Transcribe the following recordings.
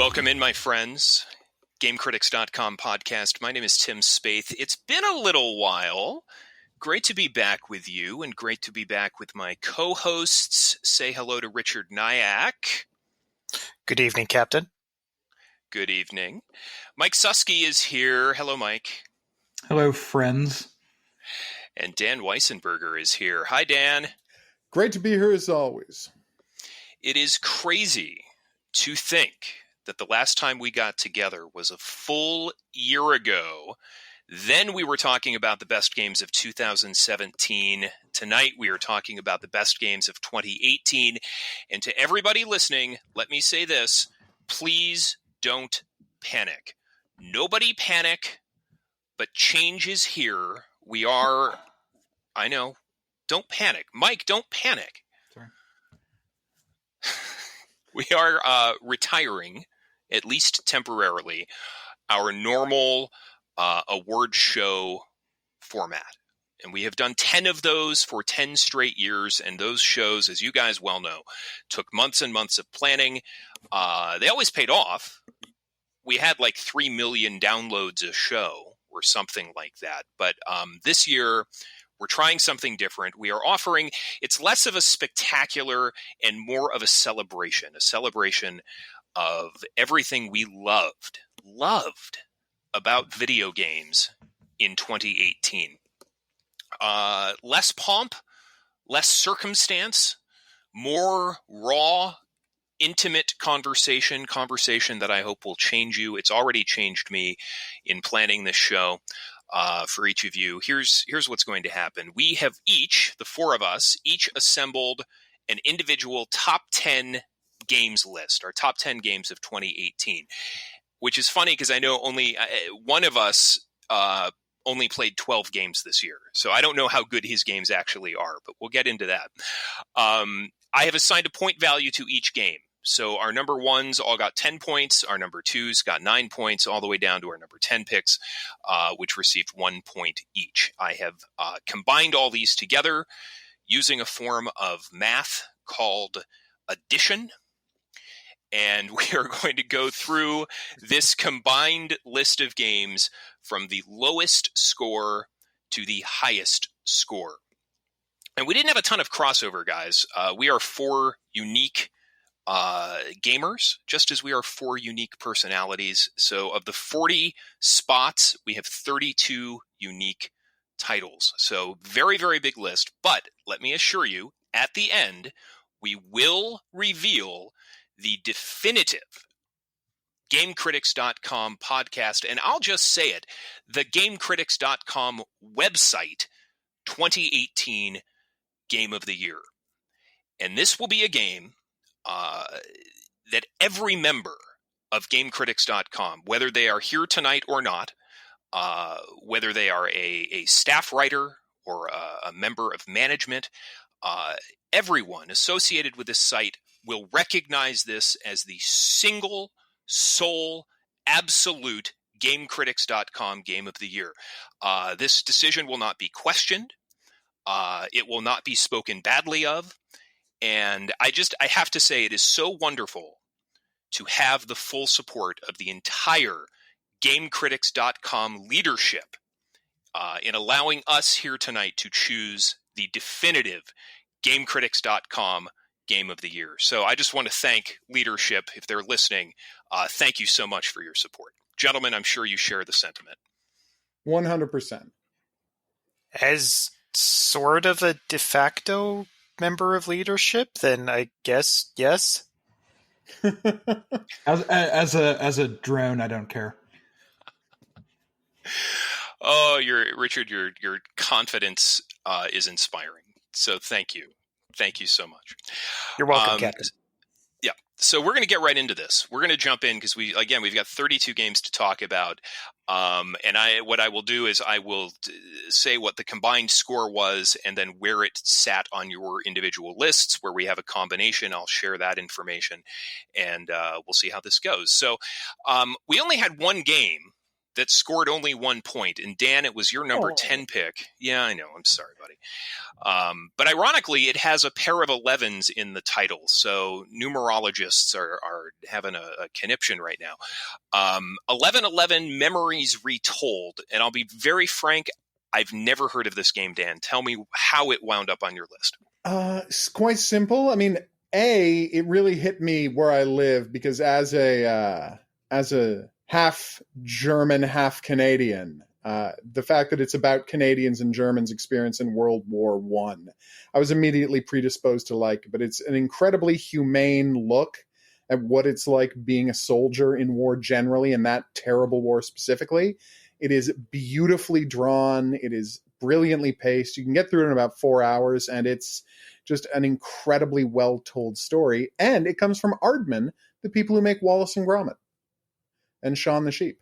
Welcome in, my friends. GameCritics.com podcast. My name is Tim Spaeth. It's been a little while. Great to be back with you and great to be back with my co-hosts. Say hello to Richard Nyack. Good evening, Captain. Good evening. Mike Susky is here. Hello, Mike. Hello, friends. And Dan Weissenberger is here. Hi, Dan. Great to be here as always. It is crazy to think that the last time we got together was a full year ago. Then we were talking about the best games of 2017. Tonight we are talking about the best games of 2018. And to everybody listening, let me say this. Please don't panic. Nobody panic, but change is here. We are, I know, don't panic. Mike, don't panic. Sorry. We are retiring, at least temporarily, our normal award show format. And we have done 10 of those for 10 straight years. And those shows, as you guys well know, took months and months of planning. They always paid off. We had like 3 million downloads a show or something like that. But this year, we're trying something different. We are offering, it's less of a spectacular and more of a celebration of everything we loved about video games in 2018. Less pomp, less circumstance, more raw, intimate conversation that I hope will change you. It's already changed me in planning this show. For each of you, here's what's going to happen. We have each, the four of us, each assembled an individual top 10 games list, our top 10 games of 2018, which is funny because I know only one of us only played 12 games this year. So I don't know how good his games actually are, but we'll get into that. I have assigned a point value to each game. So our number ones all got 10 points. Our number twos got 9 points, all the way down to our number 10 picks, which received 1 point each. I have combined all these together using a form of math called addition. And we are going to go through this combined list of games from the lowest score to the highest score. And we didn't have a ton of crossover, guys. We are four unique gamers, just as we are four unique personalities. So of the 40 spots, we have 32 unique titles. So very, very big list. But let me assure you, at the end, we will reveal the definitive GameCritics.com podcast. And I'll just say it, the GameCritics.com website 2018 Game of the Year. And this will be a game that every member of GameCritics.com, whether they are here tonight or not, whether they are a staff writer or a member of management, everyone associated with this site will recognize this as the single, sole, absolute GameCritics.com Game of the Year. This decision will not be questioned. It will not be spoken badly of. And I have to say, it is so wonderful to have the full support of the entire GameCritics.com leadership in allowing us here tonight to choose the definitive GameCritics.com Game of the Year. So I just want to thank leadership, if they're listening. Thank you so much for your support. Gentlemen, I'm sure you share the sentiment. 100%. As sort of a de facto member of leadership, then I guess yes. As a drone, I don't care. Oh, Richard, your confidence is inspiring. So thank you so much. You're welcome, Captain. Yeah. So we're going to get right into this. We're going to jump in because we've got 32 games to talk about. And what I will do is I will say what the combined score was and then where it sat on your individual lists. Where we have a combination, I'll share that information, and we'll see how this goes. So we only had one game that scored only 1 point. And Dan, it was your number Oh. 10 pick. Yeah, I know. I'm sorry, buddy. But ironically, it has a pair of 11s in the title. So numerologists are having a conniption right now. 1111 Memories Retold. And I'll be very frank, I've never heard of this game, Dan. Tell me how it wound up on your list. It's quite simple. I mean, it really hit me where I live because as a half German, half Canadian, the fact that it's about Canadians and Germans' experience in World War One, I was immediately predisposed to like. But it's an incredibly humane look at what it's like being a soldier in war generally, and that terrible war specifically. It is beautifully drawn. It is brilliantly paced. You can get through it in about 4 hours, and it's just an incredibly well-told story. And it comes from Aardman, the people who make Wallace and Gromit and Shaun the Sheep.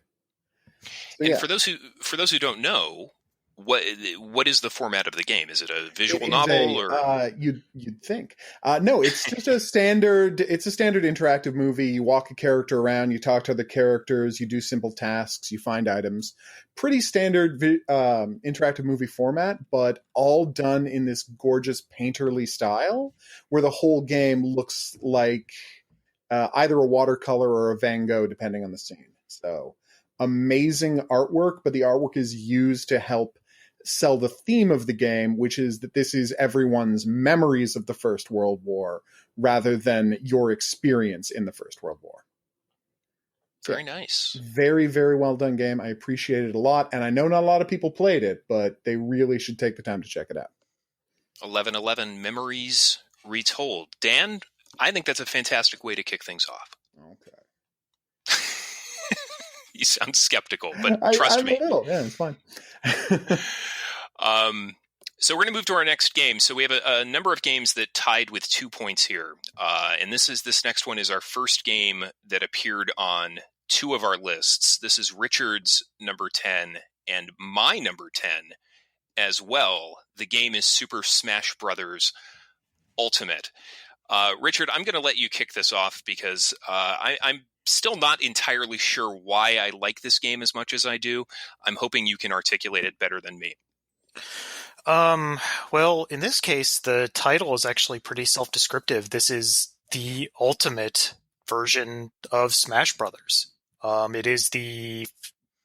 So, and for those who don't know, what is the format of the game? Is it a visual novel or you'd think? No, it's just a standard. It's a standard interactive movie. You walk a character around, you talk to other characters, you do simple tasks, you find items. Pretty standard interactive movie format, but all done in this gorgeous painterly style, where the whole game looks like either a watercolor or a Van Gogh, depending on the scene. So amazing artwork, but the artwork is used to help sell the theme of the game, which is that this is everyone's memories of the First World War rather than your experience in the First World War. So, very nice. Very, very well done game. I appreciate it a lot. And I know not a lot of people played it, but they really should take the time to check it out. 1111 Memories Retold. Dan, I think that's a fantastic way to kick things off. Okay. You sound skeptical, but trust me. A little. Yeah, it's fine. So we're going to move to our next game. So we have a number of games that tied with 2 points here. And this next one is our first game that appeared on 2 of our lists. This is Richard's number 10 and my number 10 as well. The game is Super Smash Brothers Ultimate. Richard, I'm going to let you kick this off because I'm still not entirely sure why I like this game as much as I do. I'm hoping you can articulate it better than me. Well, in this case, the title is actually pretty self-descriptive. This is the ultimate version of Smash Brothers. It is the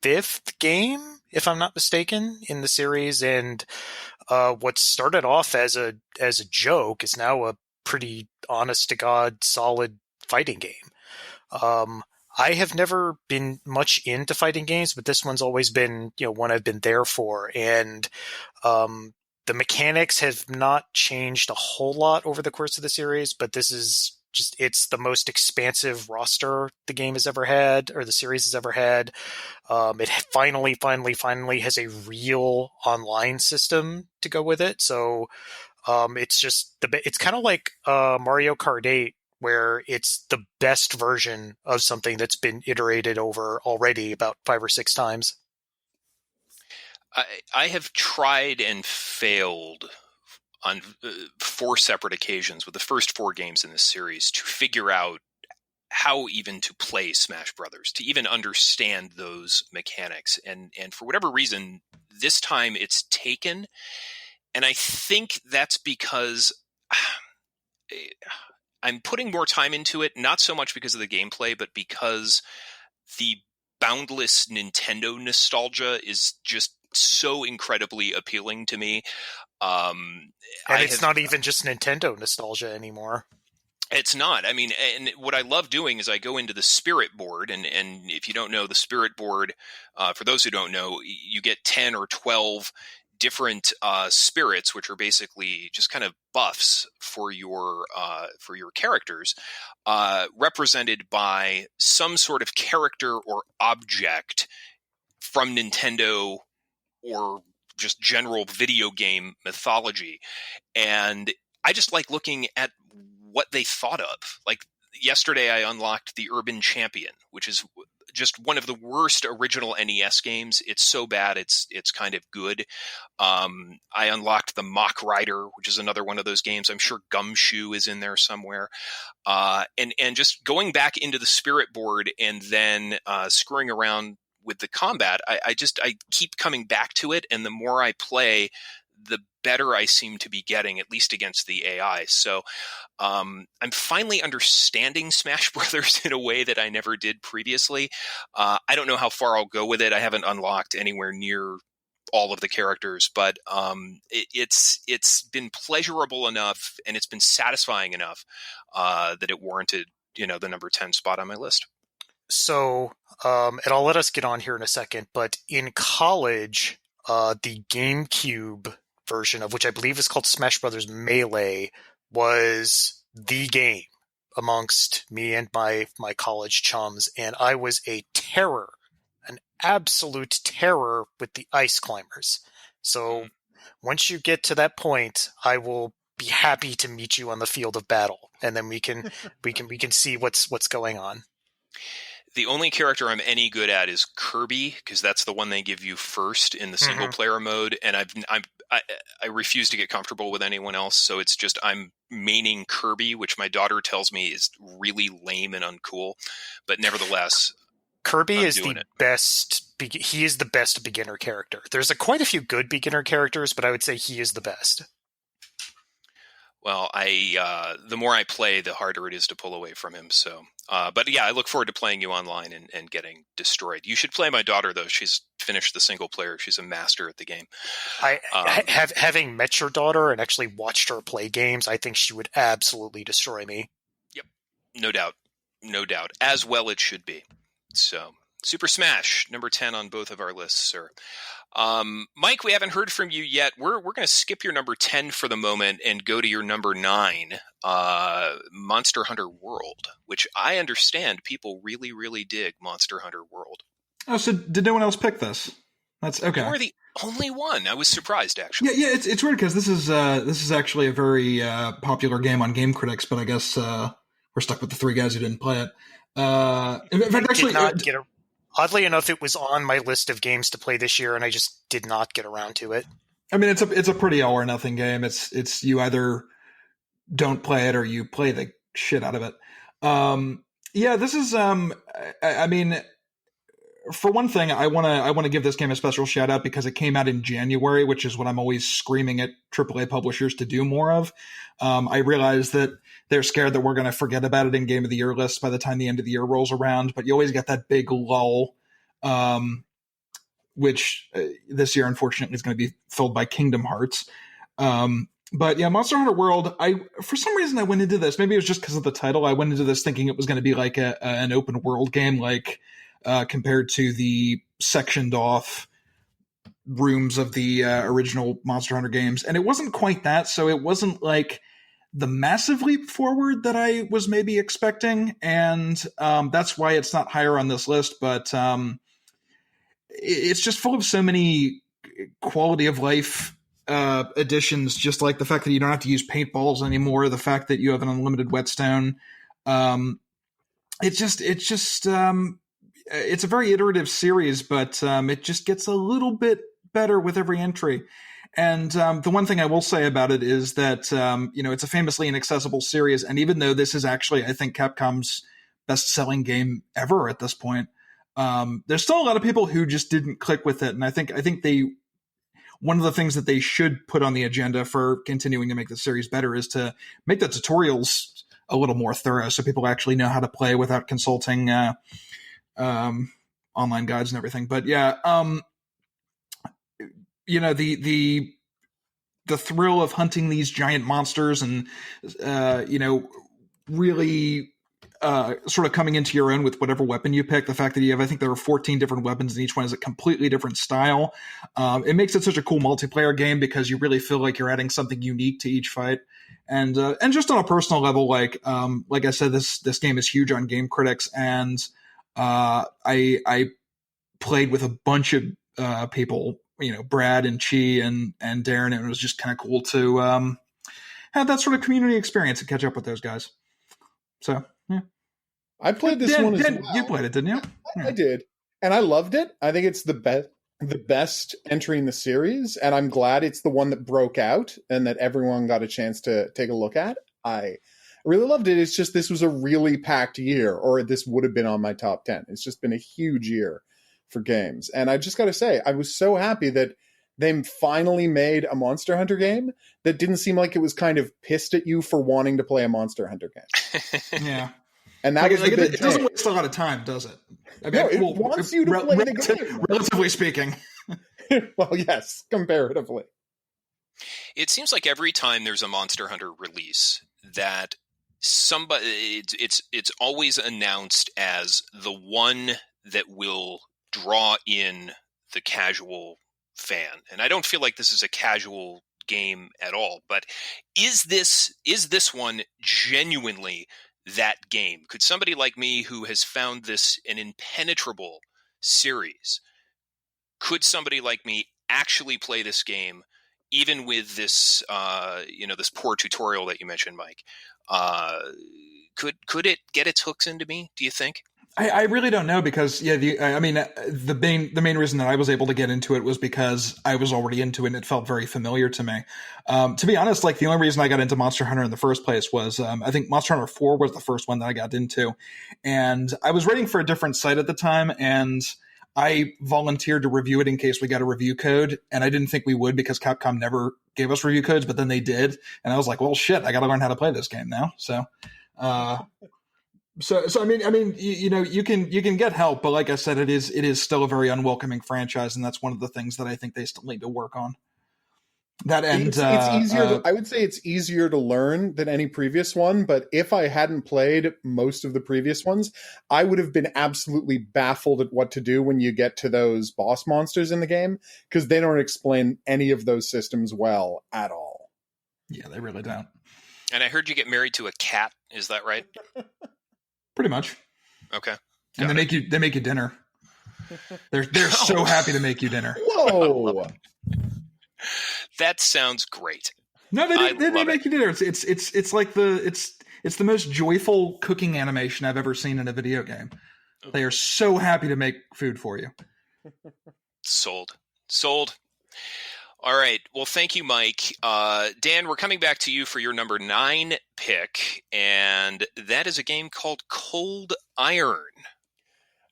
5th game, if I'm not mistaken, in the series, and what started off as a joke is now a pretty honest-to-God, solid fighting game. I have never been much into fighting games, but this one's always been, one I've been there for. And the mechanics have not changed a whole lot over the course of the series, but this is it's the most expansive roster the game has ever had, or the series has ever had. It finally has a real online system to go with it. So it's kind of like Mario Kart 8, where it's the best version of something that's been iterated over already about 5 or 6 times. I have tried and failed on 4 separate occasions with the first 4 games in this series to figure out how even to play Smash Brothers, to even understand those mechanics. And for whatever reason, this time it's taken. And I think that's because I'm putting more time into it, not so much because of the gameplay, but because the boundless Nintendo nostalgia is just so incredibly appealing to me. And it's not even just Nintendo nostalgia anymore. It's not. I mean, and what I love doing is I go into the Spirit board, and if you don't know the Spirit board, for those who don't know, you get 10 or 12 different spirits, which are basically just kind of buffs for your characters, represented by some sort of character or object from Nintendo or just general video game mythology. And I just like looking at what they thought of. Like yesterday I unlocked the Urban Champion, which is just one of the worst original NES games. It's so bad, it's kind of good. I unlocked the Mach Rider, which is another one of those games. I'm sure Gumshoe is in there somewhere. And just going back into the Spirit board and then screwing around with the combat, I keep coming back to it, and the more I play, the better I seem to be getting, at least against the AI. So I'm finally understanding Smash Brothers in a way that I never did previously. I don't know how far I'll go with it. I haven't unlocked anywhere near all of the characters, but it's been pleasurable enough and it's been satisfying enough that it warranted, the number 10 spot on my list. So, and I'll let us get on here in a second, but in college, the GameCube version of which I believe is called Smash Brothers Melee was the game amongst me and my college chums, and I was a terror, an absolute terror with the ice climbers. So once you get to that point, I will be happy to meet you on the field of battle, and then we can see what's going on. The only character I'm any good at is Kirby, because that's the one they give you first in the single player mode, and I refuse to get comfortable with anyone else. So it's just I'm maining Kirby, which my daughter tells me is really lame and uncool, but nevertheless, Kirby is the best. He is the best beginner character. There's quite a few good beginner characters, but I would say he is the best. Well, the more I play, the harder it is to pull away from him. So, but yeah, I look forward to playing you online and getting destroyed. You should play my daughter, though. She's finished the single player. She's a master at the game. Having met your daughter and actually watched her play games, I think she would absolutely destroy me. Yep, no doubt. As well it should be. So, Super Smash, number 10 on both of our lists, sir. Mike, we haven't heard from you yet. We're going to skip your number 10 for the moment and go to your number 9, Monster Hunter World, which I understand people really, really dig Monster Hunter World. Oh, so did no one else pick this? That's okay. You were the only one. I was surprised, actually. Yeah. It's weird because this is actually a very popular game on Game Critics, but I guess we're stuck with the three guys who didn't play it. In fact, actually, oddly enough, it was on my list of games to play this year, and I just did not get around to it. I mean, it's a pretty all or nothing game. It's you either don't play it or you play the shit out of it. Yeah, this is. I mean, for one thing, I want to give this game a special shout out because it came out in January, which is what I'm always screaming at AAA publishers to do more of. I realize that they're scared that we're going to forget about it in Game of the Year lists by the time the end of the year rolls around, but you always get that big lull, which this year, unfortunately, is going to be filled by Kingdom Hearts. But yeah, Monster Hunter World, for some reason I went into this, maybe it was just because of the title, I went into this thinking it was going to be like an open world game, like compared to the sectioned off rooms of the original Monster Hunter games. And it wasn't quite that, so it wasn't like the massive leap forward that I was maybe expecting, and that's why it's not higher on this list, but it's just full of so many quality of life additions, just like the fact that you don't have to use paintballs anymore, the fact that you have an unlimited whetstone. It's a very iterative series, but it just gets a little bit better with every entry. And the one thing I will say about it is that, it's a famously inaccessible series. And even though this is actually, I think, Capcom's best-selling game ever at this point, there's still a lot of people who just didn't click with it. And I think one of the things that they should put on the agenda for continuing to make the series better is to make the tutorials a little more thorough so people actually know how to play without consulting online guides and everything. But yeah, the thrill of hunting these giant monsters and really sort of coming into your own with whatever weapon you pick. The fact that you have, I think there are 14 different weapons and each one is a completely different style. It makes it such a cool multiplayer game because you really feel like you're adding something unique to each fight. And just on a personal level, like I said, this game is huge on Game Critics, and I played with a bunch of people, Brad and Chi and Darren, and it was just kind of cool to have that sort of community experience and catch up with those guys. So, yeah. I played this one as well. You played it, didn't you? I did. And I loved it. I think it's the best entry in the series, and I'm glad it's the one that broke out and that everyone got a chance to take a look at. I really loved it. It's just this was a really packed year, or this would have been on my top 10. It's just been a huge year for games. And I just got to say, I was so happy that they finally made a Monster Hunter game that didn't seem like it was kind of pissed at you for wanting to play a Monster Hunter game. Yeah. And that was the big it doesn't thing. waste a lot of time, does it? I No, it wants you to play the game. Relatively speaking. Well, yes, comparatively. It seems like every time there's a Monster Hunter release that it's always announced as the one that will draw in the casual fan. And I don't feel like this is a casual game at all, but is this one genuinely that game? Could somebody like me who has found this an impenetrable series, could somebody like me actually play this game even with this this poor tutorial that you mentioned, Mike? Could it get its hooks into me, do you think? I really don't know, because the main reason that I was able to get into it was because I was already into it and it felt very familiar to me. To be honest, like the only reason I got into Monster Hunter in the first place was I think Monster Hunter 4 was the first one that I got into, and I was writing for a different site at the time, and I volunteered to review it in case we got a review code, and I didn't think we would because Capcom never gave us review codes, but then they did, and I was like, well, shit, I got to learn how to play this game now. So I mean, you can get help, but like I said, it is still a very unwelcoming franchise, and that's one of the things that I think they still need to work on. That end, it's easier. I would say it's easier to learn than any previous one. But if I hadn't played most of the previous ones, I would have been absolutely baffled at what to do when you get to those boss monsters in the game, because they don't explain any of those systems well at all. Yeah, they really don't. And I heard you get married to a cat. Is that right? Pretty much. Okay. And they make you dinner. They're so happy to make you dinner. Whoa. That sounds great. No, they make you dinner. It's like it's the most joyful cooking animation I've ever seen in a video game. They are so happy to make food for you. Sold. All right. Well, thank you, Mike. Dan, we're coming back to you for your number 9 pick, and that is a game called Cold Iron.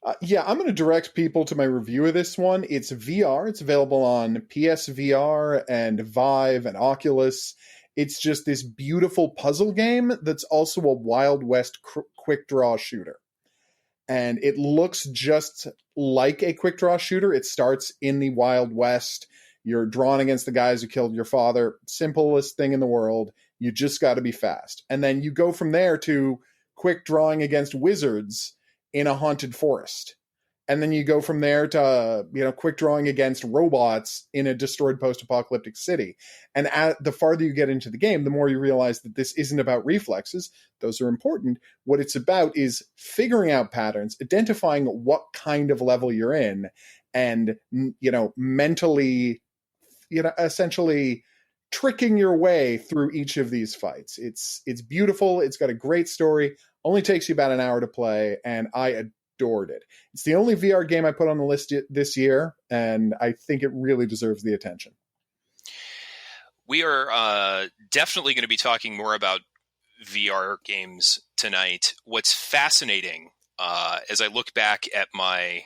I'm going to direct people to my review of this one. It's VR. It's available on PSVR and Vive and Oculus. It's just this beautiful puzzle game that's also a Wild West quick draw shooter. And it looks just like a quick draw shooter. It starts in the Wild West. You're drawn against the guys who killed your father. Simplest thing in the world. You just got to be fast. And then you go from there to quick drawing against wizards in a haunted forest. And then you go from there to, quick drawing against robots in a destroyed post-apocalyptic city. And the farther you get into the game, the more you realize that this isn't about reflexes. Those are important. What it's about is figuring out patterns, identifying what kind of level you're in, and, mentally, essentially tricking your way through each of these fights. It's beautiful. It's got a great story. Only takes you about an hour to play, and I adored it. It's the only VR game I put on the list this year, and I think it really deserves the attention. We are definitely going to be talking more about VR games tonight. What's fascinating, as I look back at my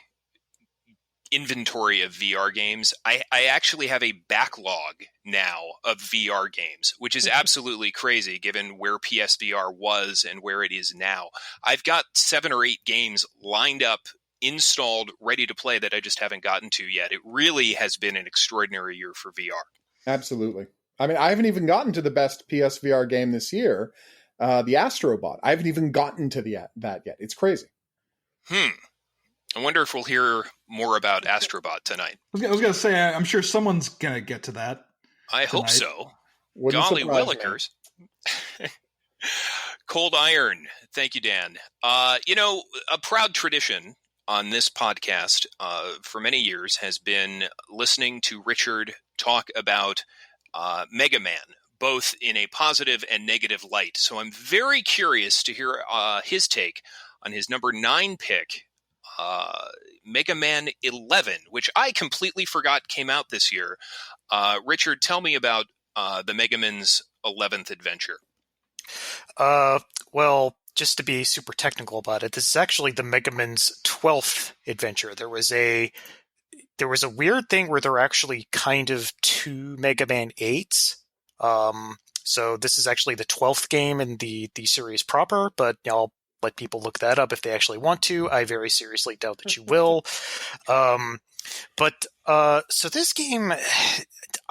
inventory of VR games, I actually have a backlog now of VR games, which is absolutely crazy given where PSVR was and where it is now. I've got 7 or 8 games lined up, installed, ready to play that I just haven't gotten to yet. It really has been an extraordinary year for VR. Absolutely. I mean, I haven't even gotten to the best PSVR game this year, the Astrobot. I haven't even gotten to that yet. It's crazy. I wonder if we'll hear more about Astrobot tonight. I was going to say, I'm sure someone's going to get to that. I hope so. Wouldn't Golly surprise willikers. Cold Iron. Thank you, Dan. A proud tradition on this podcast for many years has been listening to Richard talk about Mega Man, both in a positive and negative light. So I'm very curious to hear his take on his number 9 pick, Mega Man 11, which I completely forgot came out this year. Richard, tell me about the Mega Man's 11th adventure. Well, just to be super technical about it, this is actually the Mega Man's 12th adventure. There was a weird thing where there are actually kind of two Mega Man 8s. So this is actually the 12th game in the series proper, but I'll let people look that up if they actually want to. I very seriously doubt that you will. So this game,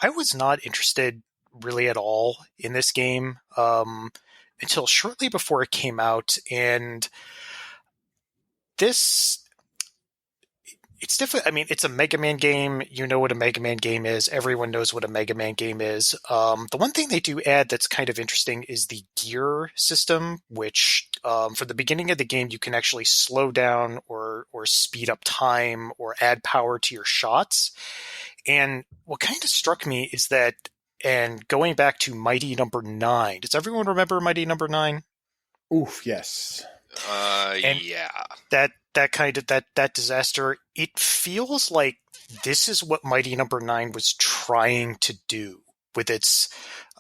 I was not interested really at all in this game until shortly before it came out, and it's different. I mean, it's a Mega Man game. You know what a Mega Man game is. Everyone knows what a Mega Man game is. The one thing they do add that's kind of interesting is the gear system, which for the beginning of the game, you can actually slow down or speed up time or add power to your shots. And what kind of struck me is that, and going back to Mighty Number 9, does everyone remember Mighty Number 9? Oof, yes. Yeah. That disaster, it feels like this is what Mighty Number 9 was trying to do with its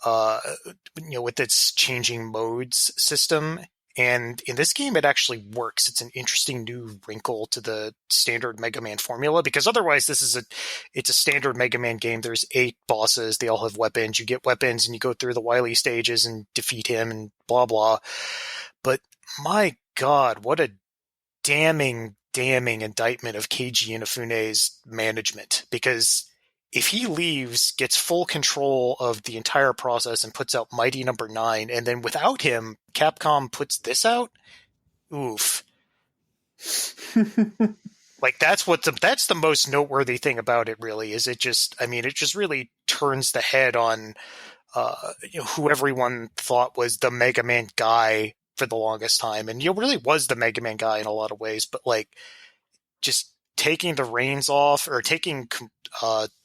with its changing modes system. And in this game, it actually works. It's an interesting new wrinkle to the standard Mega Man formula, because otherwise it's a standard Mega Man game. There's 8 bosses. They all have weapons. You get weapons and you go through the Wily stages and defeat him and blah, blah. But my God, what a damning indictment of Keiji Inafune's management, because if he leaves, gets full control of the entire process and puts out Mighty Number 9, and then without him, Capcom puts this out, oof. Like that's the most noteworthy thing about it, really, is it just really turns the head on who everyone thought was the Mega Man guy for the longest time, and really was the Mega Man guy in a lot of ways, but like just taking the reins off, or taking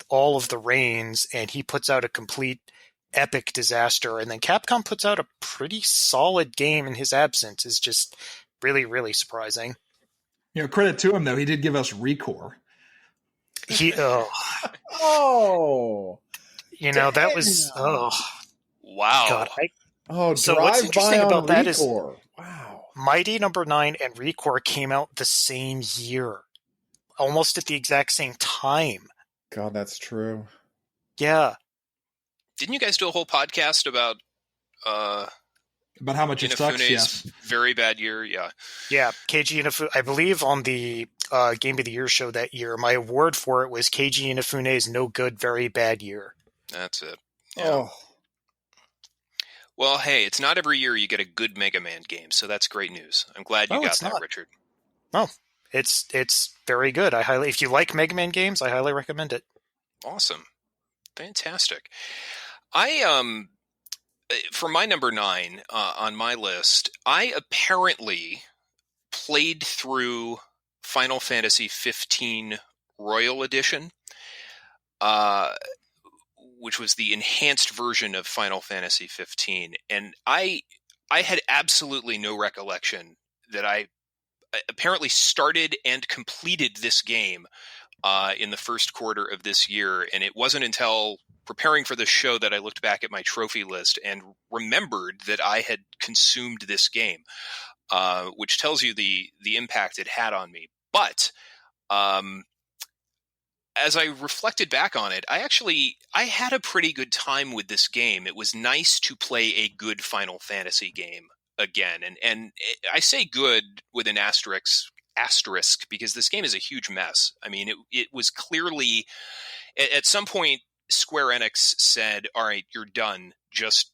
all of the reins, and he puts out a complete epic disaster, and then Capcom puts out a pretty solid game in his absence, is just really, really surprising. Credit to him though, he did give us Recore. That was wow. God, so what's interesting about that is wow. Mighty Number 9 and Recore came out the same year, almost at the exact same time. God, that's true. Yeah. Didn't you guys do a whole podcast about how much it sucks? Yes. Very bad year. Yeah. Yeah. Keiji Inafune, I believe on the Game of the Year show that year, my award for it was Keiji Inafune's No Good, Very Bad Year. That's it. Yeah. Oh. Well, hey, it's not every year you get a good Mega Man game, so that's great news. I'm glad you got that, Richard. Oh, it's very good. If you like Mega Man games, I highly recommend it. Awesome. Fantastic. I for my number 9 on my list, I apparently played through Final Fantasy 15 Royal Edition, which was the enhanced version of Final Fantasy 15, and I had absolutely no recollection that I apparently started and completed this game in the first quarter of this year, and it wasn't until preparing for this show that I looked back at my trophy list and remembered that I had consumed this game, which tells you the impact it had on me. But as I reflected back on it, I had a pretty good time with this game. It was nice to play a good Final Fantasy game again, and I say good with an asterisk because this game is a huge mess. I mean, it was clearly at some point Square Enix said, "All right, you're done. Just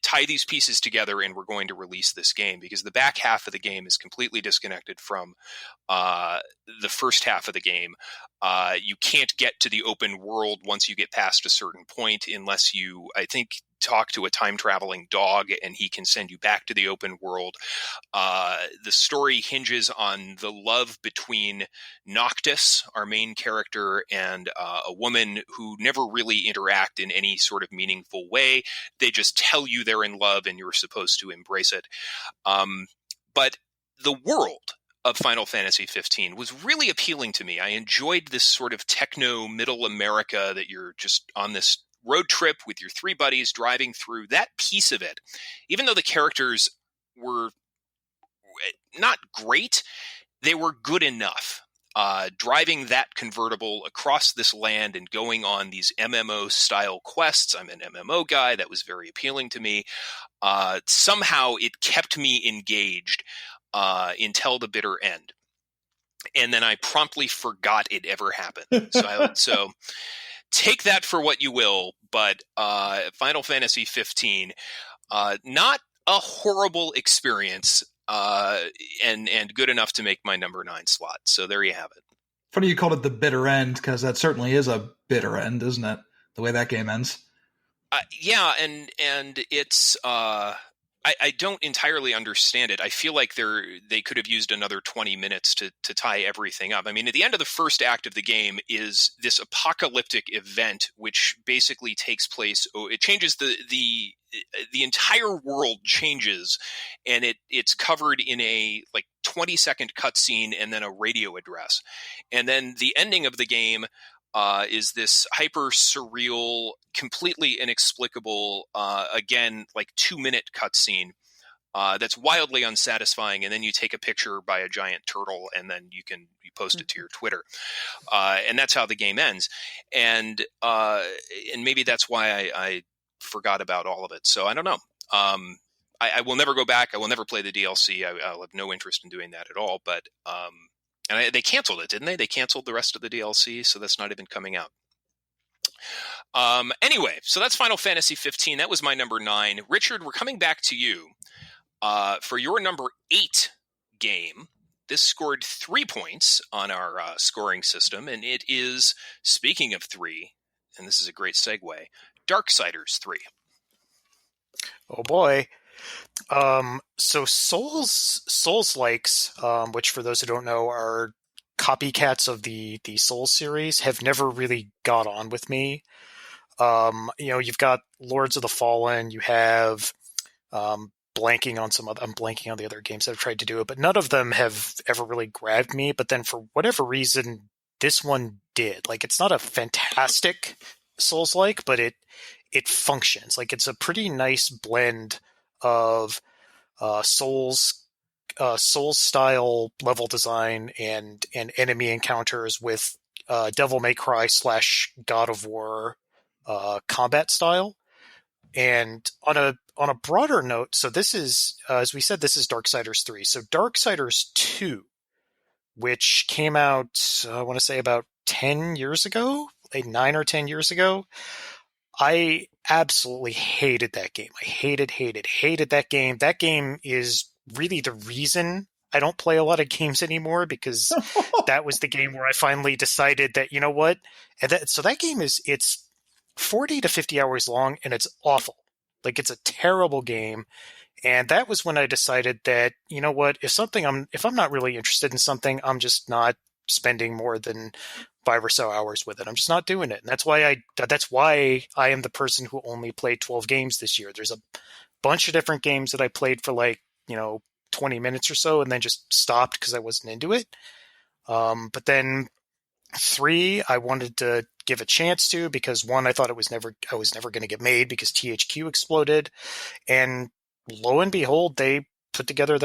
tie these pieces together and we're going to release this game," because the back half of the game is completely disconnected from the first half of the game. You can't get to the open world once you get past a certain point unless you, I think, talk to a time-traveling dog and he can send you back to the open world. The story hinges on the love between Noctis, our main character, and a woman who never really interact in any sort of meaningful way. They just tell you they're in love and you're supposed to embrace it. But the world of Final Fantasy 15 was really appealing to me. I enjoyed this sort of techno middle America that you're just on this road trip with your 3 buddies driving through. That piece of it, even though the characters were not great. They were good enough. Driving that convertible across this land and going on these MMO-style quests. I'm an MMO guy. That was very appealing to me. Somehow it kept me engaged until the bitter end. And then I promptly forgot it ever happened. So take that for what you will, but Final Fantasy 15, not a horrible experience, and good enough to make my number 9 slot. So there you have it. Funny you called it the bitter end, because that certainly is a bitter end, isn't it? The way that game ends. Yeah, and it's I don't entirely understand it. I feel like they could have used another 20 minutes to tie everything up. I mean, at the end of the first act of the game is this apocalyptic event, which basically takes place. It changes the entire world changes, and it's covered in a 20-second cutscene and then a radio address, and then the ending of the game is this hyper surreal, completely inexplicable, again, 2-minute cutscene that's wildly unsatisfying. And then you take a picture by a giant turtle, and then you post it to your Twitter, and that's how the game ends. And maybe that's why I forgot about all of it. So I don't know. I will never go back. I will never play the DLC. I'll have no interest in doing that at all. But and they canceled it, didn't they? They canceled the rest of the DLC, so that's not even coming out. Anyway, so that's Final Fantasy 15. That was my number 9. Richard, we're coming back to you for your number 8 game. This scored 3 points on our scoring system, and it is, speaking of 3, and this is a great segue, Darksiders 3. Oh boy. So Souls-likes, which for those who don't know are copycats of the Souls series, have never really got on with me. You've got Lords of the Fallen, you have I'm blanking on the other games that have tried to do it, but none of them have ever really grabbed me. But then for whatever reason, this one did. It's not a fantastic Souls-like, but it functions. It's a pretty nice blend of Souls style level design and enemy encounters with Devil May Cry / God of War combat style. And on a broader note, so this is, as we said, this is Darksiders 3. So Darksiders 2, which came out, I want to say about 10 years ago, 9 or 10 years ago, I absolutely hated that game. I hated that game. That game is really the reason I don't play a lot of games anymore, because that was the game where I finally decided that, you know what? So that game it's 40 to 50 hours long, and it's awful. It's a terrible game. And that was when I decided that, you know what? If I'm not really interested in something, I'm just not spending more than 5 or so hours with it. I'm just not doing it. And that's why I am the person who only played 12 games this year. There's a bunch of different games that I played for 20 minutes or so and then just stopped because I wasn't into it. But then 3, I wanted to give a chance to, because 1, I thought I was never going to get made because THQ exploded. And lo and behold, they put together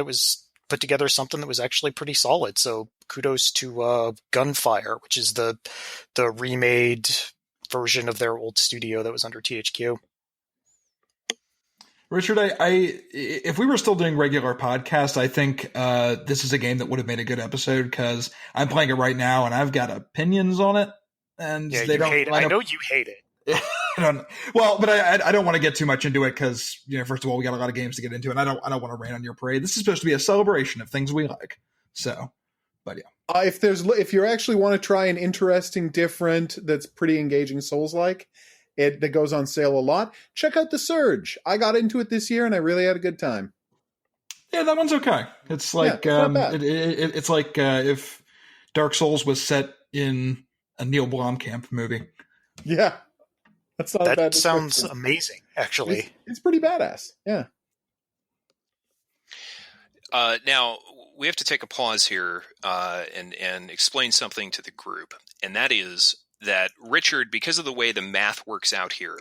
something that was actually pretty solid. So kudos to Gunfire, which is the remade version of their old studio that was under THQ. Richard, if we were still doing regular podcasts, I think this is a game that would have made a good episode, because I'm playing it right now and I've got opinions on it. And yeah, they don't. Hate it. I know you hate it. But I don't want to get too much into it, because first of all, we got a lot of games to get into, and I don't want to rain on your parade. This is supposed to be a celebration of things we like. So, but yeah. If you actually want to try an interesting, different, that's pretty engaging Souls-like, that goes on sale a lot, check out The Surge. I got into it this year and I really had a good time. Yeah, that one's okay. It's like it's like if Dark Souls was set in a Neil Blomkamp movie. Yeah. That's not a bad That sounds amazing, actually. It's pretty badass. Yeah. Now, we have to take a pause here and explain something to the group. And that is that, Richard, because of the way the math works out here,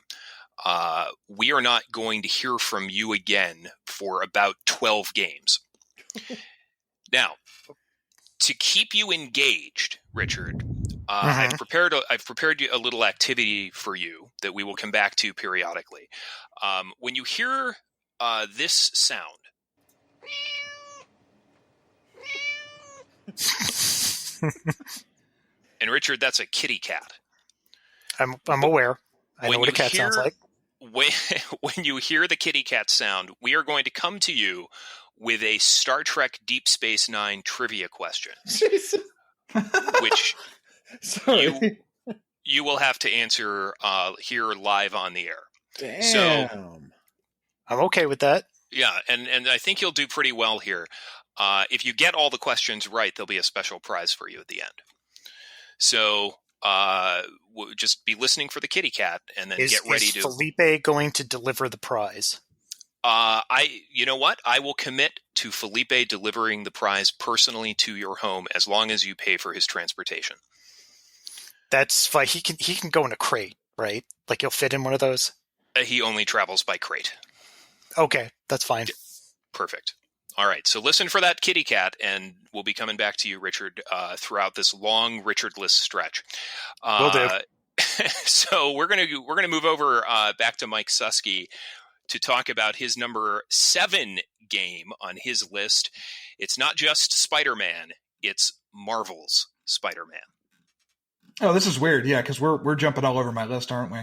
we are not going to hear from you again for about 12 games. Now, to keep you engaged, Richard, I've prepared a little activity for you that we will come back to periodically. When you hear this sound, and Richard, that's a kitty cat. I'm aware. I know what a cat sounds like. When you hear the kitty cat sound, we are going to come to you with a Star Trek Deep Space Nine trivia question, which you will have to answer here live on the air. Damn. So I'm okay with that. Yeah, and I think you'll do pretty well here. If you get all the questions right, there'll be a special prize for you at the end. So just be listening for the kitty cat, and then get ready to. Is Felipe going to deliver the prize? You know what? I will commit to Felipe delivering the prize personally to your home as long as you pay for his transportation. That's fine. He can go in a crate, right? Like he'll fit in one of those. He only travels by crate. Okay, that's fine. Perfect. All right, so listen for that kitty cat, and we'll be coming back to you, Richard, throughout this long Richard-less stretch. Will do. So we're gonna move over back to Mike Susky to talk about his number 7 game on his list. It's not just Spider-Man; it's Marvel's Spider-Man. Oh, this is weird. Yeah, because we're jumping all over my list, aren't we?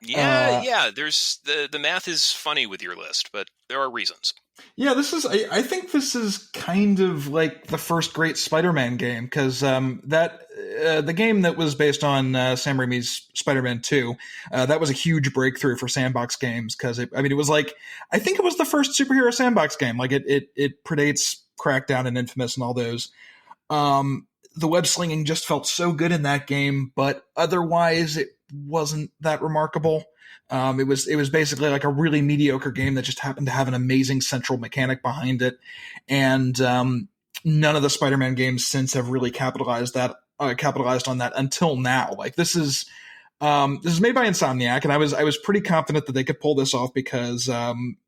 Yeah. There's the math is funny with your list, but there are reasons. Yeah, I think this is kind of like the first great Spider-Man game, because the game that was based on Sam Raimi's Spider-Man 2, that was a huge breakthrough for sandbox games, because it was like, I think it was the first superhero sandbox game. Like it predates Crackdown and Infamous and all those. The web slinging just felt so good in that game, but otherwise it wasn't that remarkable. It was basically like a really mediocre game that just happened to have an amazing central mechanic behind it. And none of the Spider-Man games since have really capitalized on that until now. Like this is made by Insomniac, and I was pretty confident that they could pull this off, because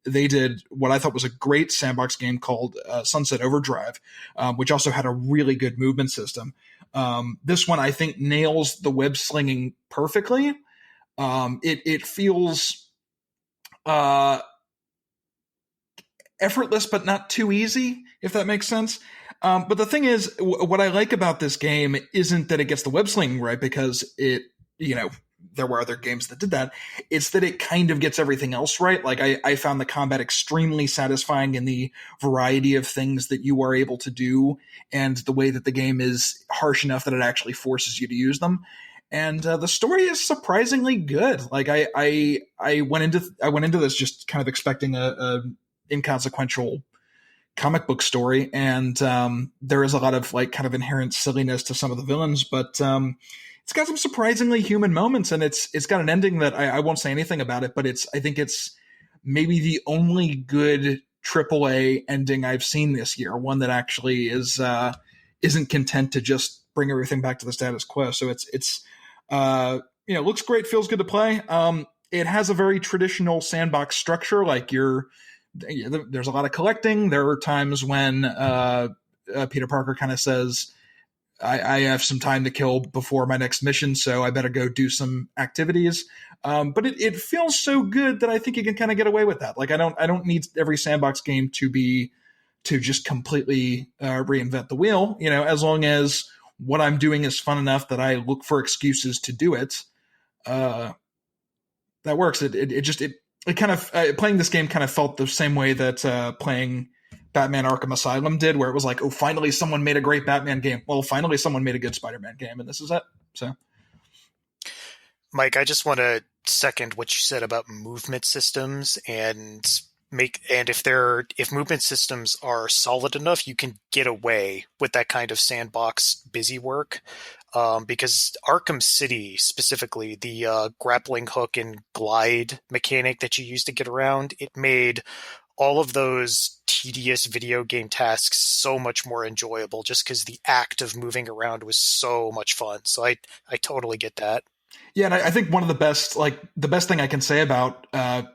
they did what I thought was a great sandbox game called Sunset Overdrive, which also had a really good movement system. This one, I think, nails the web slinging perfectly. It feels effortless, but not too easy, if that makes sense. But the thing is, what I like about this game isn't that it gets the web slinging right, because there were other games that did that. It's that it kind of gets everything else right. Like I found the combat extremely satisfying in the variety of things that you are able to do, and the way that the game is harsh enough that it actually forces you to use them. And the story is surprisingly good. Like I went into this just kind of expecting a inconsequential comic book story, and there is a lot of like kind of inherent silliness to some of the villains, but it's got some surprisingly human moments, and it's got an ending that I won't say anything about it, but I think it's maybe the only good AAA ending I've seen this year, one that actually isn't content to just bring everything back to the status quo. So it's looks great, feels good to play. It has a very traditional sandbox structure. Like there's a lot of collecting. There are times when Peter Parker kind of says, I have some time to kill before my next mission, so I better go do some activities. But it feels so good that I think you can kind of get away with that. Like I don't need every sandbox game to just completely reinvent the wheel. As long as what I'm doing is fun enough that I look for excuses to do it, that works. It kind of playing this game kind of felt the same way that playing Batman Arkham Asylum did, where it was like, oh, finally someone made a great Batman game. Well, finally someone made a good Spider-Man game, and this is it. So, Mike, I just want to second what you said about movement systems, and if movement systems are solid enough, you can get away with that kind of sandbox busy work. Because Arkham City, specifically, the grappling hook and glide mechanic that you use to get around, it made all of those tedious video game tasks so much more enjoyable, just because the act of moving around was so much fun. So I totally get that. Yeah, and I think one of the best thing I can say about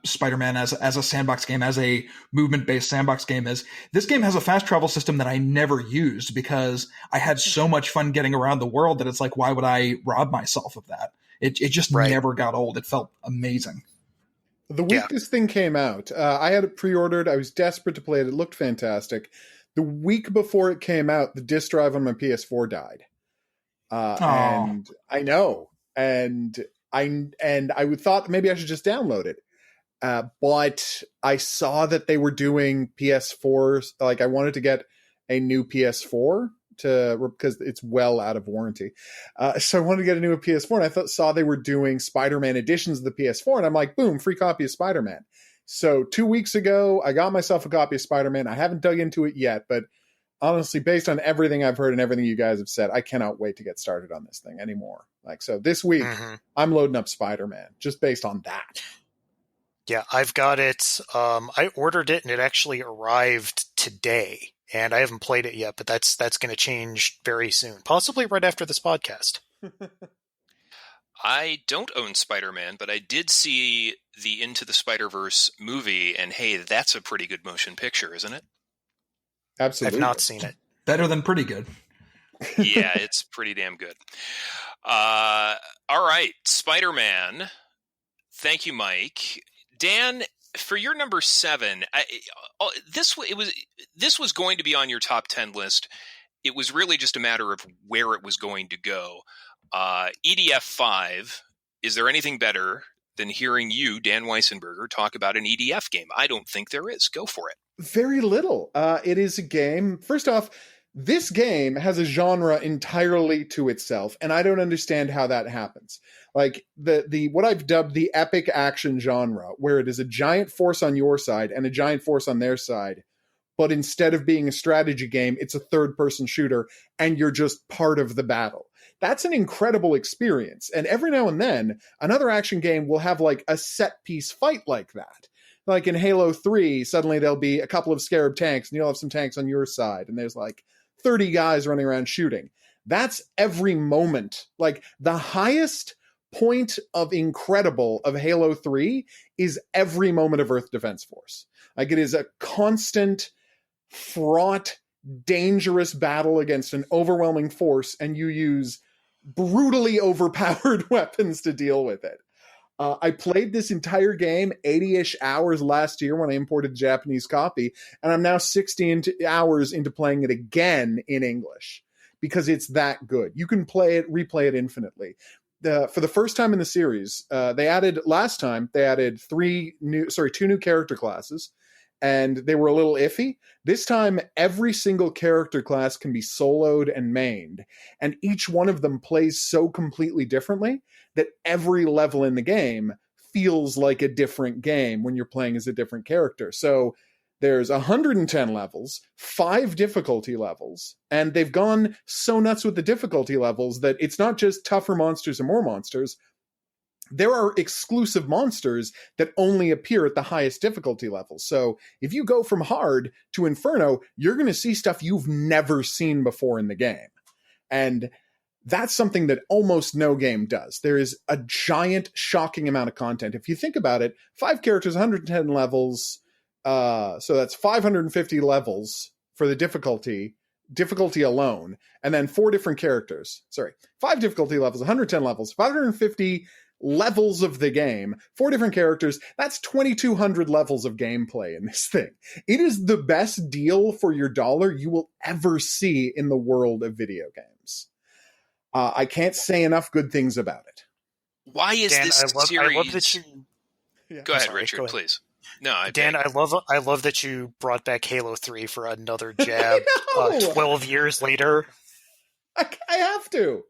Spider-Man as a sandbox game, as a movement-based sandbox game, is this game has a fast travel system that I never used because I had so much fun getting around the world that it's like, why would I rob myself of that? It just never got old. It felt amazing. The week this thing came out, I had it pre-ordered. I was desperate to play it. It looked fantastic. The week before it came out, the disk drive on my PS4 died. And I know. And I would thought maybe I should just download it. But I saw that they were doing PS4s. Like, I wanted to get a new PS4 because it's well out of warranty. So I wanted to get a new PS4, and I saw they were doing Spider-Man editions of the PS4, and I'm like, boom, free copy of Spider-Man. So 2 weeks ago, I got myself a copy of Spider-Man. I haven't dug into it yet, but honestly, based on everything I've heard and everything you guys have said, I cannot wait to get started on this thing anymore. Like, so this week, I'm loading up Spider-Man just based on that. Yeah, I've got it. I ordered it, and it actually arrived today. And I haven't played it yet, but that's going to change very soon. Possibly right after this podcast. I don't own Spider-Man, but I did see the Into the Spider-Verse movie, and hey, that's a pretty good motion picture, isn't it? Absolutely. I've not seen it. Better than pretty good. Yeah, it's pretty damn good. All right, Spider-Man. Thank you, Mike. Dan, for your number 7, this was going to be on your top 10 list. It was really just a matter of where it was going to go. EDF 5. Is there anything better than hearing you, Dan Weissenberger, talk about an EDF game? I don't think there is. Go for it. Very little. It is a game. First off, this game has a genre entirely to itself, and I don't understand how that happens. Like the what I've dubbed the epic action genre, where it is a giant force on your side and a giant force on their side, but instead of being a strategy game, it's a third-person shooter, and you're just part of the battle. That's an incredible experience. And every now and then, another action game will have like a set-piece fight like that. Like in Halo 3, suddenly there'll be a couple of Scarab tanks, and you'll have some tanks on your side, and there's like 30 guys running around shooting. That's every moment. Like, the highest point of incredible of Halo 3 is every moment of Earth Defense Force. Like, it is a constant, fraught, dangerous battle against an overwhelming force, and you use brutally overpowered weapons to deal with it. I played this entire game 80-ish hours last year when I imported the Japanese copy, and I'm now 60 hours into playing it again in English because it's that good. You can play it, replay it infinitely. For the first time in the series, they added 2 new character classes, and they were a little iffy. This time, every single character class can be soloed and mained, and each one of them plays so completely differently that every level in the game feels like a different game when you're playing as a different character. So there's 110 levels, 5 difficulty levels, and they've gone so nuts with the difficulty levels that it's not just tougher monsters and more monsters. There are exclusive monsters that only appear at the highest difficulty levels. So if you go from hard to Inferno, you're going to see stuff you've never seen before in the game. And that's something that almost no game does. There is a giant, shocking amount of content. If you think about it, 5 characters, 110 levels, so that's 550 levels for the difficulty alone, and then 4 different characters. 5 difficulty levels, 110 levels, 550 levels of the game, 4 different characters. That's 2,200 levels of gameplay in this thing. It is the best deal for your dollar you will ever see in the world of video games. I can't say enough good things about it. Why is Dan, this series? I love that you... Go ahead, Richard, go ahead. Please. No, Dan, I love that you brought back Halo 3 for another jab 12 years later. I have to.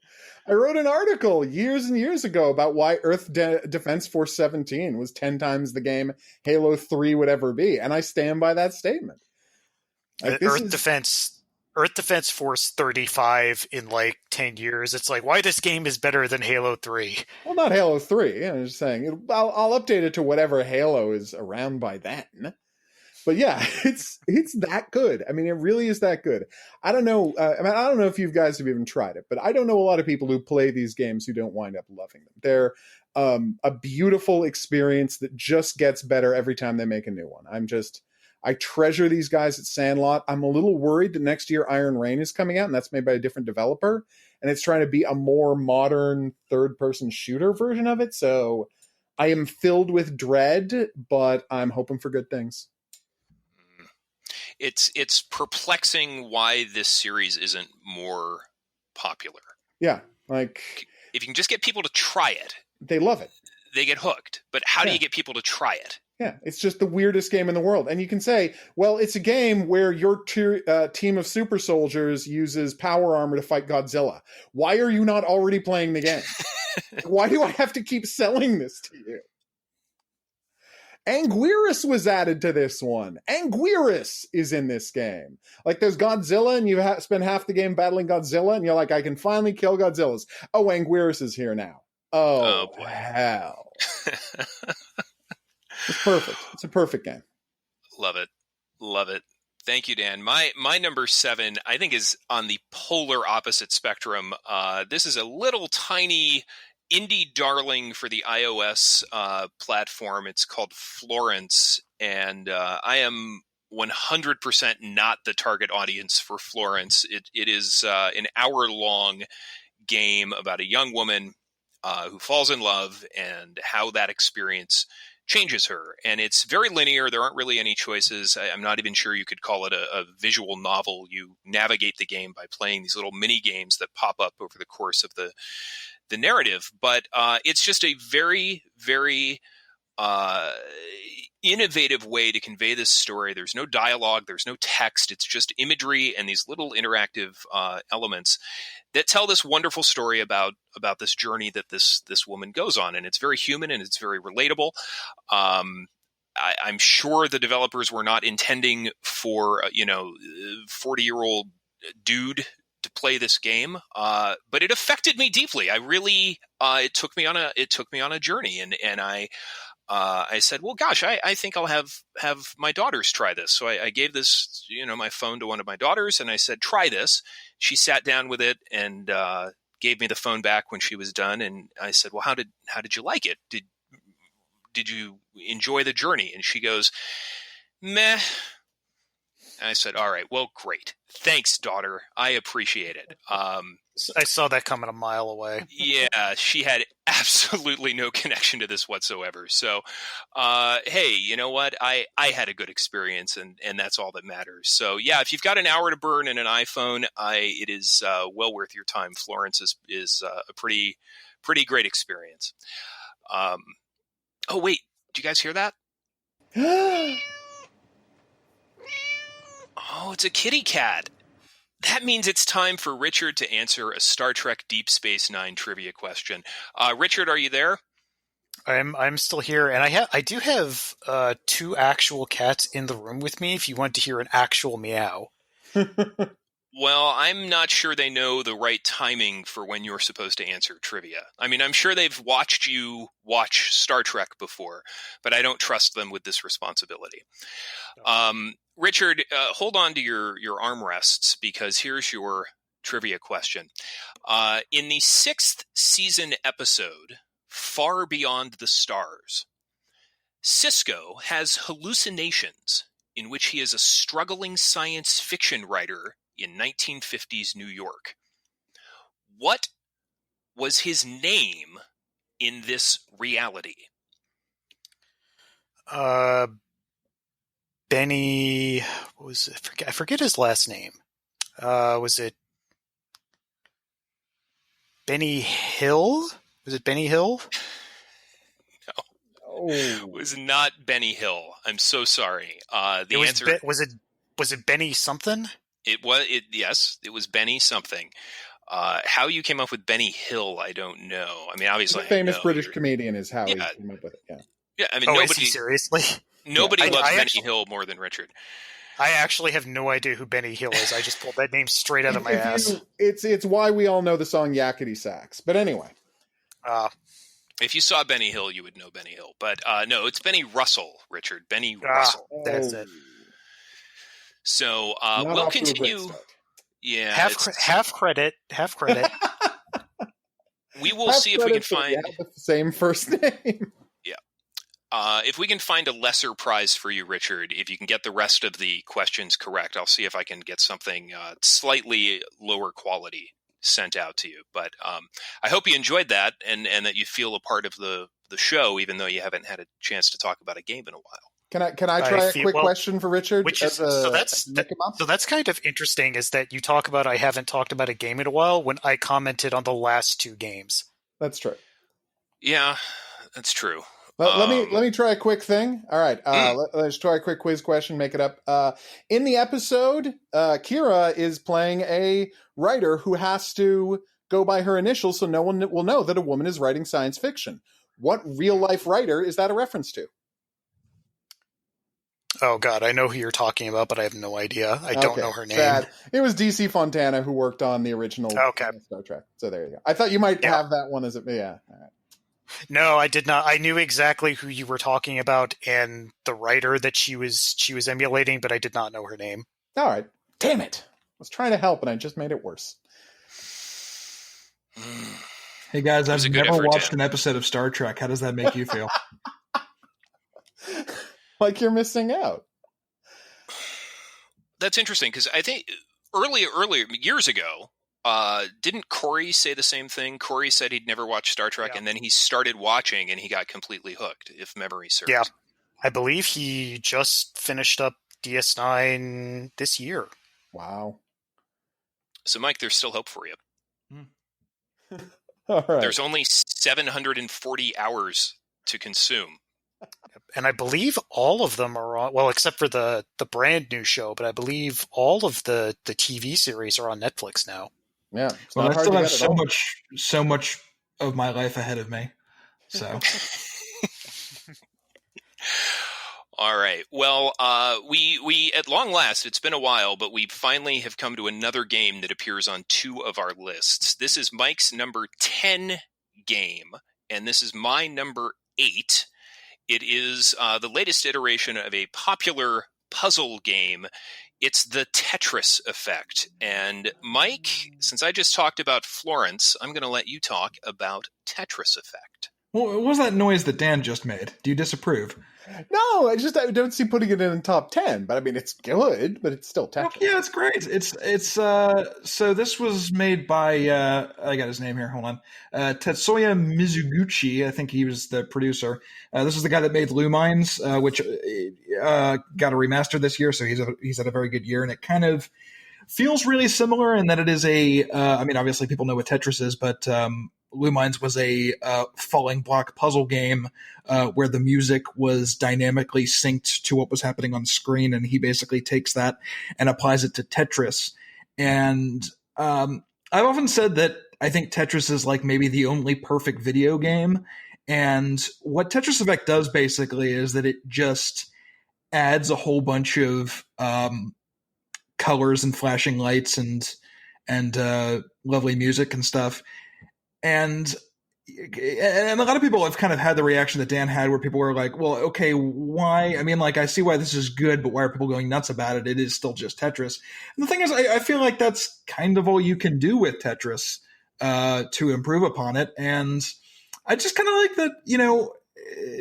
I wrote an article years and years ago about why Earth Defense Force 17 was 10 times the game Halo 3 would ever be, and I stand by that statement. Like, Earth Defense Force 35 in like 10 years. It's like, why this game is better than Halo 3. Well, not Halo 3. I'm just saying. I'll update it to whatever Halo is around by then. But yeah, it's that good. I mean, it really is that good. I don't know. I don't know if you guys have even tried it, but I don't know a lot of people who play these games who don't wind up loving them. They're a beautiful experience that just gets better every time they make a new one. I treasure these guys at Sandlot. I'm a little worried that next year Iron Rain is coming out, and that's made by a different developer, and it's trying to be a more modern third-person shooter version of it. So I am filled with dread, but I'm hoping for good things. It's perplexing why this series isn't more popular. Yeah, like if you can just get people to try it, they love it. They get hooked. But how do you get people to try it? Yeah, it's just the weirdest game in the world. And you can say, well, it's a game where your team of super soldiers uses power armor to fight Godzilla. Why are you not already playing the game? Why do I have to keep selling this to you? Anguirus was added to this one. Anguirus is in this game. Like, there's Godzilla, and you spend half the game battling Godzilla, and you're like, I can finally kill Godzillas. Oh, Anguirus is here now. Oh boy. Hell. It's perfect. It's a perfect game. Love it. Love it. Thank you, Dan. My number 7, I think, is on the polar opposite spectrum. This is a little tiny indie darling for the iOS platform. It's called Florence, and I am 100% not the target audience for Florence. It is an hour-long game about a young woman who falls in love and how that experience changes her. And it's very linear. There aren't really any choices. I'm not even sure you could call it a visual novel. You navigate the game by playing these little mini games that pop up over the course of the narrative. But it's just a very, very innovative way to convey this story. There's no dialogue. There's no text. It's just imagery and these little interactive elements that tell this wonderful story about this journey that this woman goes on. And it's very human and it's very relatable. I'm sure the developers were not intending for 40-year-old dude to play this game, but it affected me deeply. I really it took me on a journey, and I said, well, gosh, I think I'll have my daughters try this. So I gave this, my phone to one of my daughters, and I said, try this. She sat down with it and gave me the phone back when she was done. And I said, well, how did you like it? Did you enjoy the journey? And she goes, meh. And I said, all right, well, great. Thanks, daughter. I appreciate it. I saw that coming a mile away. Yeah, she had absolutely no connection to this whatsoever. So, hey, you know what? I had a good experience, and that's all that matters. So, yeah, if you've got an hour to burn in an iPhone, it is well worth your time. Florence is a pretty great experience. Oh, wait, do you guys hear that? Oh, it's a kitty cat. That means it's time for Richard to answer a Star Trek Deep Space Nine trivia question. Richard, are you there? I'm still here, and I do have 2 actual cats in the room with me. If you want to hear an actual meow. Well, I'm not sure they know the right timing for when you're supposed to answer trivia. I mean, I'm sure they've watched you watch Star Trek before, but I don't trust them with this responsibility. Richard, hold on to your armrests, because here's your trivia question. In the 6th season episode, Far Beyond the Stars, Sisko has hallucinations in which he is a struggling science fiction writer in 1950s New York. What was his name in this reality? Benny, what was it? I forget his last name. Was it Benny Hill? Was it Benny Hill? No. Oh. It was not Benny Hill. I'm so sorry. The answer was it Benny something? Yes, it was Benny something. How you came up with Benny Hill, I don't know. I mean, obviously, the famous British comedian is how he came up with it. Yeah. Yeah, I mean, nobody seriously. Nobody loves Benny Hill more than Richard. I actually have no idea who Benny Hill is. I just pulled that name straight out of my ass. It's why we all know the song Yakety Sax. But anyway. If you saw Benny Hill, you would know Benny Hill. But no, it's Benny Russell, Richard. Benny Russell. That's it. So Not we'll off to a great continue. start. Yeah, Half credit. we will Half see if we can credit that find. have the same first name. If we can find a lesser prize for you, Richard, if you can get the rest of the questions correct, I'll see if I can get something slightly lower quality sent out to you. But I hope you enjoyed that and that you feel a part of the show, even though you haven't had a chance to talk about a game in a while. Can I try a quick question for Richard? Which is so that's kind of interesting. Is that you talk about I haven't talked about a game in a while when I commented on the last 2 games. That's true. Yeah, that's true. Let me try a quick thing. All right, let's try a quick quiz question. Make it up. In the episode, Kira is playing a writer who has to go by her initials, so no one will know that a woman is writing science fiction. What real life writer is that a reference to? Oh God, I know who you're talking about, but I have no idea. I don't know her name. Sad. It was DC Fontana who worked on the original Star Trek. So there you go. I thought you might have that one as yeah. All right. No, I did not. I knew exactly who you were talking about and the writer that she was emulating, but I did not know her name. All right. Damn it. I was trying to help and I just made it worse. Hey guys, I've never watched an episode of Star Trek. How does that make you feel? Like you're missing out. That's interesting because I think earlier years ago, didn't Corey say the same thing? Corey said he'd never watched Star Trek, and then he started watching, and he got completely hooked, if memory serves. Yeah, I believe he just finished up DS9 this year. Wow. So, Mike, there's still hope for you. All right. There's only 740 hours to consume. And I believe all of them are on, well, except for the brand new show, but I believe all of the TV series are on Netflix now. Yeah. Well, I still have so much of my life ahead of me. So. All right. Well, we at long last, it's been a while, but we finally have come to another game that appears on 2 of our lists. This is Mike's number 10 game, and this is my number 8. It is the latest iteration of a popular puzzle game. It's the Tetris effect. And Mike, since I just talked about Florence, I'm going to let you talk about Tetris effect. Well, what was that noise that Dan just made? Do you disapprove? No, I don't see putting it in the top 10, but I mean, it's good, but it's still Tetris. Yeah, it's great. It's so this was made by I got his name here. Hold on, Tetsuya Mizuguchi. I think he was the producer. This is the guy that made Lumines, which got a remaster this year. So he's had a very good year, and it kind of feels really similar in that it is I mean, obviously people know what Tetris is, but Lumines was a falling block puzzle game where the music was dynamically synced to what was happening on screen, and he basically takes that and applies it to Tetris. And I've often said that I think Tetris is like maybe the only perfect video game. And what Tetris Effect does basically is that it just adds a whole bunch of colors and flashing lights and lovely music and stuff. And a lot of people have kind of had the reaction that Dan had where people were like, well, okay, why? I mean, like, I see why this is good, but why are people going nuts about it? It is still just Tetris. And the thing is, I feel like that's kind of all you can do with Tetris to improve upon it. And I just kind of like that,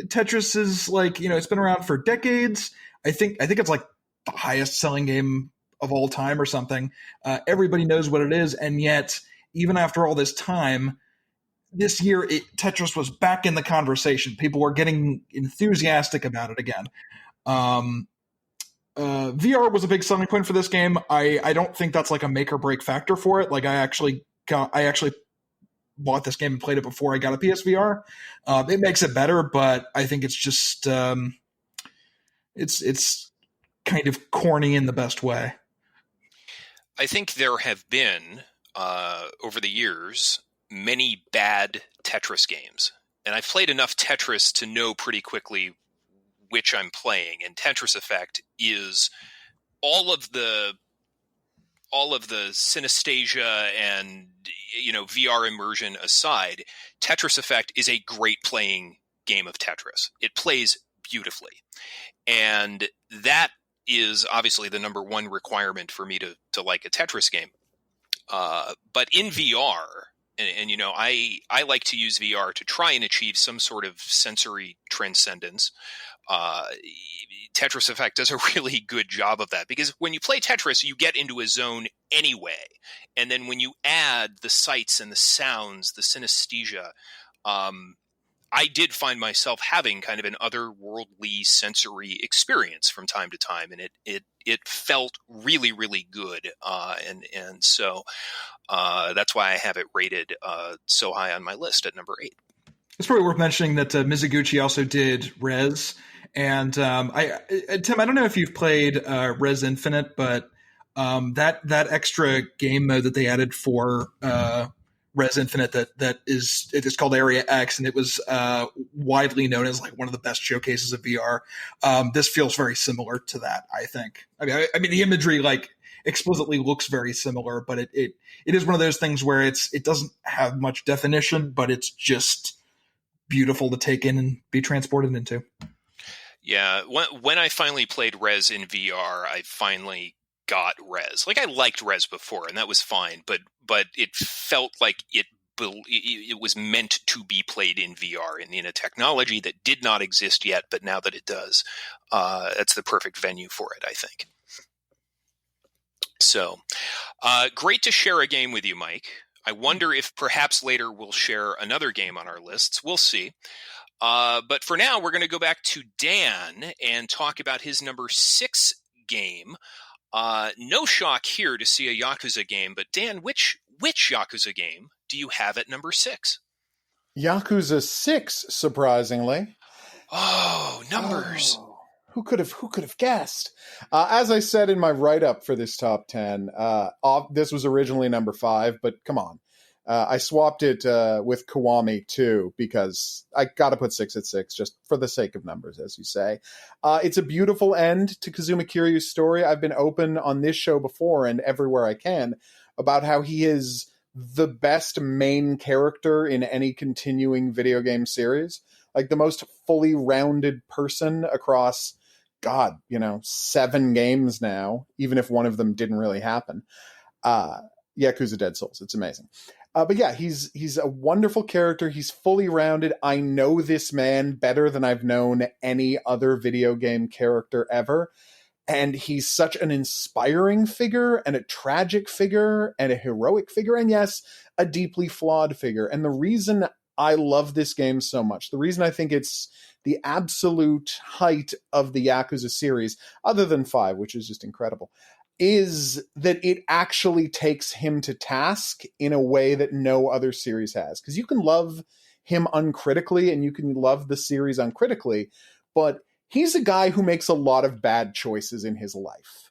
Tetris is like, it's been around for decades. I think it's like the highest selling game of all time or something. Everybody knows what it is. And yet, even after all this time, this year, Tetris was back in the conversation. People were getting enthusiastic about it again. VR was a big selling point for this game. I don't think that's like a make or break factor for it. Like I actually bought this game and played it before I got a PSVR. It makes it better, but I think it's just it's kind of corny in the best way. I think there have been over the years many bad Tetris games, and I've played enough Tetris to know pretty quickly which I'm playing. And Tetris Effect is all of the synesthesia and VR immersion aside. Tetris Effect is a great playing game of Tetris. It plays beautifully, and that is obviously the number one requirement for me to like a Tetris game. But in VR, and you know, I like to use VR to try and achieve some sort of sensory transcendence. Tetris Effect does a really good job of that, because when you play Tetris, you get into a zone anyway. And then when you add the sights and the sounds, the synesthesia, I did find myself having kind of an otherworldly sensory experience from time to time, and it felt really, really good. And so that's why I have it rated so high on my list at number 8. It's probably worth mentioning that Mizuguchi also did Rez. And Tim, I don't know if you've played Rez Infinite, but that extra game mode that they added for Rez Infinite it is called Area X, and it was widely known as like one of the best showcases of VR. This feels very similar to that, I think. I mean, the imagery like explicitly looks very similar, but it is one of those things where it doesn't have much definition, but it's just beautiful to take in and be transported into. Yeah, when I finally played Rez in VR, I finally got Rez. Like, I liked Rez before, and that was fine, but it felt like it was meant to be played in VR and in a technology that did not exist yet, but now that it does, that's the perfect venue for it, I think. So, great to share a game with you, Mike. I wonder if perhaps later we'll share another game on our lists. We'll see. But for now, we're going to go back to Dan and talk about his number 6 game. No shock here to see a Yakuza game, but Dan, which Yakuza game do you have at number 6? Yakuza 6, surprisingly. Oh, numbers. Oh, who could have guessed? As I said in my write-up for this top 10, this was originally number 5, but come on. I swapped it with Kiwami too, because I got to put 6 at 6 just for the sake of numbers, as you say. It's a beautiful end to Kazuma Kiryu's story. I've been open on this show before and everywhere I can about how he is the best main character in any continuing video game series. Like the most fully rounded person across, 7 games now, even if one of them didn't really happen. Yakuza Dead Souls. It's amazing. But yeah, he's a wonderful character. He's fully rounded. I know this man better than I've known any other video game character ever. And he's such an inspiring figure and a tragic figure and a heroic figure. And yes, a deeply flawed figure. And the reason I love this game so much, the reason I think it's the absolute height of the Yakuza series, other than 5, which is just incredible, is that it actually takes him to task in a way that no other series has. Because you can love him uncritically and you can love the series uncritically, but he's a guy who makes a lot of bad choices in his life.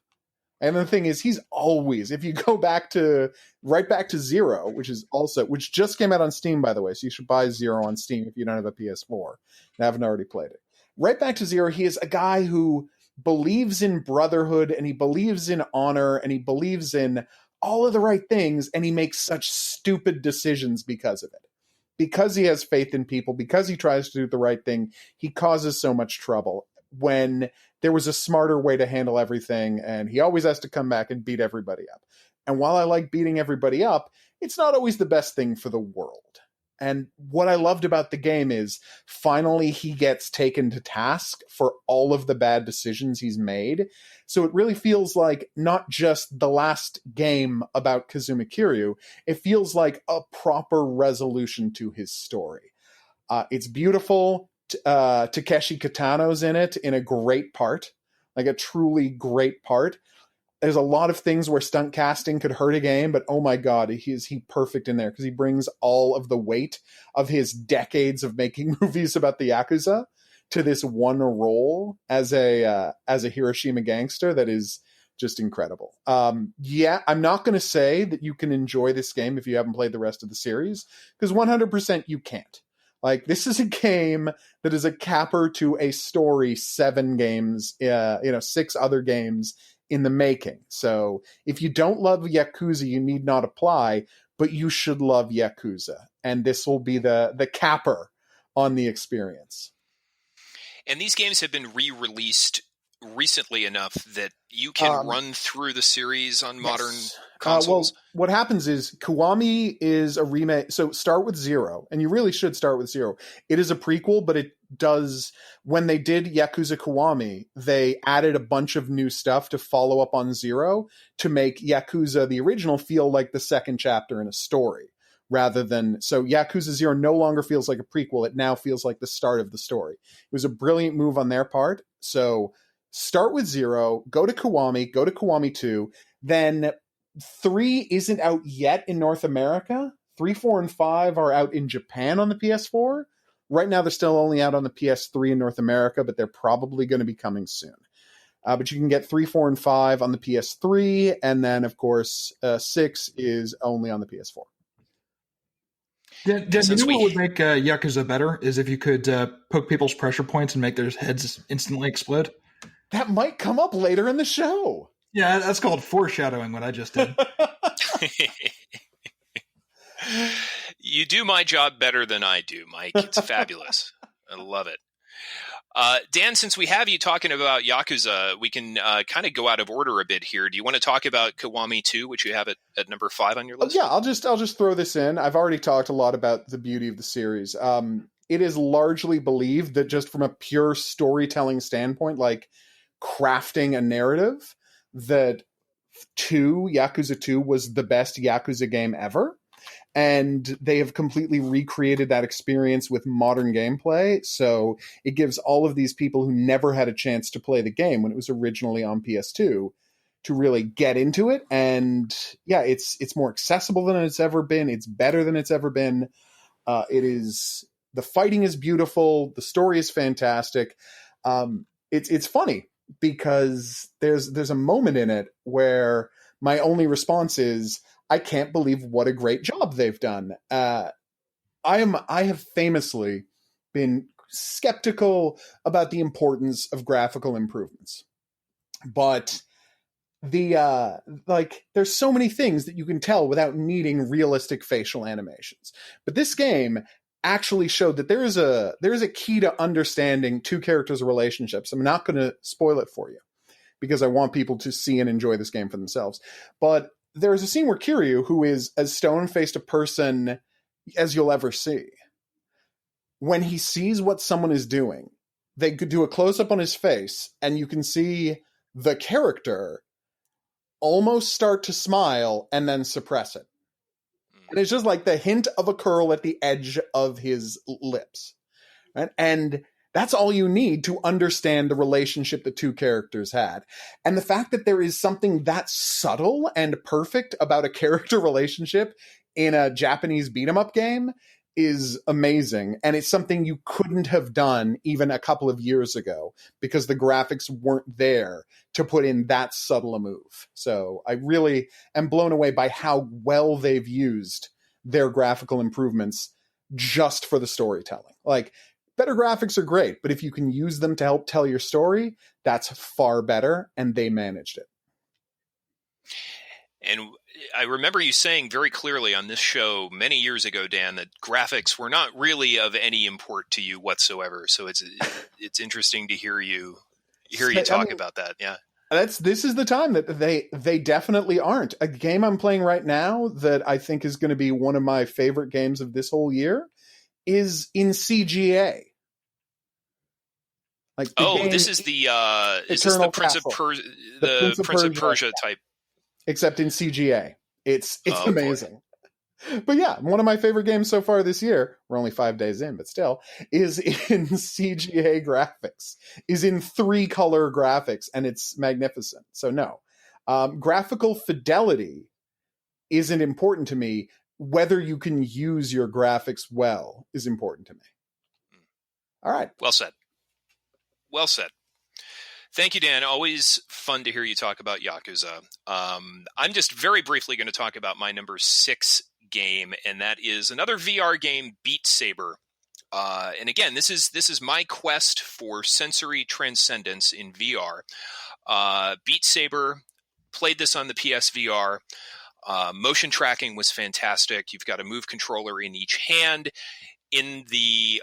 And the thing is, he's always, if you go right back to Zero, which just came out on Steam, by the way, so you should buy Zero on Steam if you don't have a PS4 and haven't already played it. Right back to Zero, he is a guy who believes in brotherhood and he believes in honor and he believes in all of the right things, and he makes such stupid decisions because of it. Because he has faith in people, because he tries to do the right thing, he causes so much trouble when there was a smarter way to handle everything, and he always has to come back and beat everybody up. And while I like beating everybody up, it's not always the best thing for the world. And what I loved about the game is finally he gets taken to task for all of the bad decisions he's made. So it really feels like not just the last game about Kazuma Kiryu, it feels like a proper resolution to his story. It's beautiful. Takeshi Kitano's in it in a great part, like a truly great part. There's a lot of things where stunt casting could hurt a game, but oh my God, he's perfect in there because he brings all of the weight of his decades of making movies about the Yakuza to this one role as a Hiroshima gangster that is just incredible. I'm not going to say that you can enjoy this game if you haven't played the rest of the series, because 100% you can't. Like, this is a game that is a capper to a story, 7 games, 6 other games in the making. So if you don't love Yakuza, you need not apply, but you should love Yakuza. And this will be the capper on the experience. And these games have been re-released recently enough that you can run through the series on modern consoles? Well, what happens is Kiwami is a remake. So start with 0, and you really should start with 0. It is a prequel, but it does. When they did Yakuza Kiwami, they added a bunch of new stuff to follow up on 0 to make Yakuza the original feel like the second chapter in a story. Rather than, so Yakuza 0 no longer feels like a prequel. It now feels like the start of the story. It was a brilliant move on their part. So start with 0, go to Kiwami 2, then 3 isn't out yet in North America. 3, 4, and 5 are out in Japan on the PS4. Right now, they're still only out on the PS3 in North America, but they're probably going to be coming soon. But you can get 3, 4, and 5 on the PS3, and then, of course, 6 is only on the PS4. You know what would make Yakuza better is if you could poke people's pressure points and make their heads instantly explode. That might come up later in the show. Yeah, that's called foreshadowing, what I just did. You do my job better than I do, Mike. It's fabulous. I love it. Dan, since we have you talking about Yakuza, we can kind of go out of order a bit here. Do you want to talk about Kiwami 2, which you have at number 5 on your list? Yeah, I'll just throw this in. I've already talked a lot about the beauty of the series. It is largely believed that just from a pure storytelling standpoint, like crafting a narrative, that Yakuza 2 was the best Yakuza game ever. And they have completely recreated that experience with modern gameplay. So it gives all of these people who never had a chance to play the game when it was originally on PS2 to really get into it. And yeah, it's more accessible than it's ever been. It's better than it's ever been. The fighting is beautiful. The story is fantastic. It's funny because there's a moment in it where my only response is, I can't believe what a great job they've done. I have famously been skeptical about the importance of graphical improvements, but there's so many things that you can tell without needing realistic facial animations. But this game actually showed that there is a key to understanding two characters' relationships. I'm not going to spoil it for you because I want people to see and enjoy this game for themselves. But there is a scene where Kiryu, who is as stone-faced a person as you'll ever see, when he sees what someone is doing, they could do a close-up on his face, and you can see the character almost start to smile and then suppress it. And it's just like the hint of a curl at the edge of his lips. Right? And that's all you need to understand the relationship the two characters had. And the fact that there is something that subtle and perfect about a character relationship in a Japanese beat-em-up game is amazing. And it's something you couldn't have done even a couple of years ago because the graphics weren't there to put in that subtle a move. So I really am blown away by how well they've used their graphical improvements just for the storytelling. Like, better graphics are great, but if you can use them to help tell your story, that's far better, and they managed it. And I remember you saying very clearly on this show many years ago, Dan, that graphics were not really of any import to you whatsoever. So it's interesting to hear you talk about that. Yeah. This is the time that they definitely aren't. A game I'm playing right now that I think is going to be one of my favorite games of this whole year is in CGA. Like this is the Prince of Persia type, except in CGA. It's amazing. Boy. But yeah, one of my favorite games so far this year, we're only 5 days in, but still, is in CGA graphics, is in 3-color graphics, and it's magnificent. So no, graphical fidelity isn't important to me. Whether you can use your graphics well is important to me. All right. Well said. Well said. Thank you, Dan. Always fun to hear you talk about Yakuza. I'm just very briefly going to talk about my number 6 game, and that is another VR game, Beat Saber. And again, this is my quest for sensory transcendence in VR. Beat Saber, played this on the PSVR. Motion tracking was fantastic. You've got a move controller in each hand. in the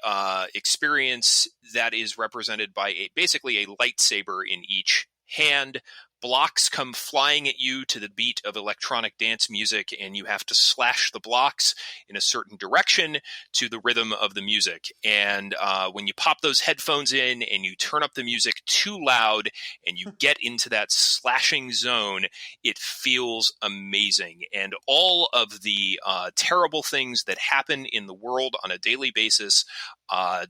experience that is represented by basically a lightsaber in each hand. Blocks come flying at you to the beat of electronic dance music, and you have to slash the blocks in a certain direction to the rhythm of the music. And when you pop those headphones in and you turn up the music too loud and you get into that slashing zone, it feels amazing. And all of the terrible things that happen in the world on a daily basis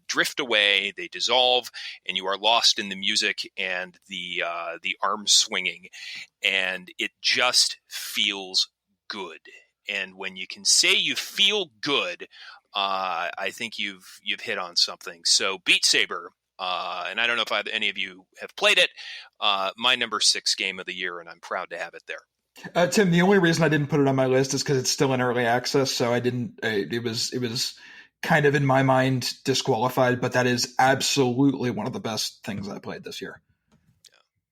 drift away, they dissolve, and you are lost in the music and the arm swinging, and it just feels good. And when you can say you feel good, I think you've hit on something. So Beat Saber, and I don't know if any of you have played it, my number 6 game of the year, and I'm proud to have it there. Tim, the only reason I didn't put it on my list is because it's still in early access, so I didn't. It was kind of in my mind disqualified, but that is absolutely one of the best things I played this year.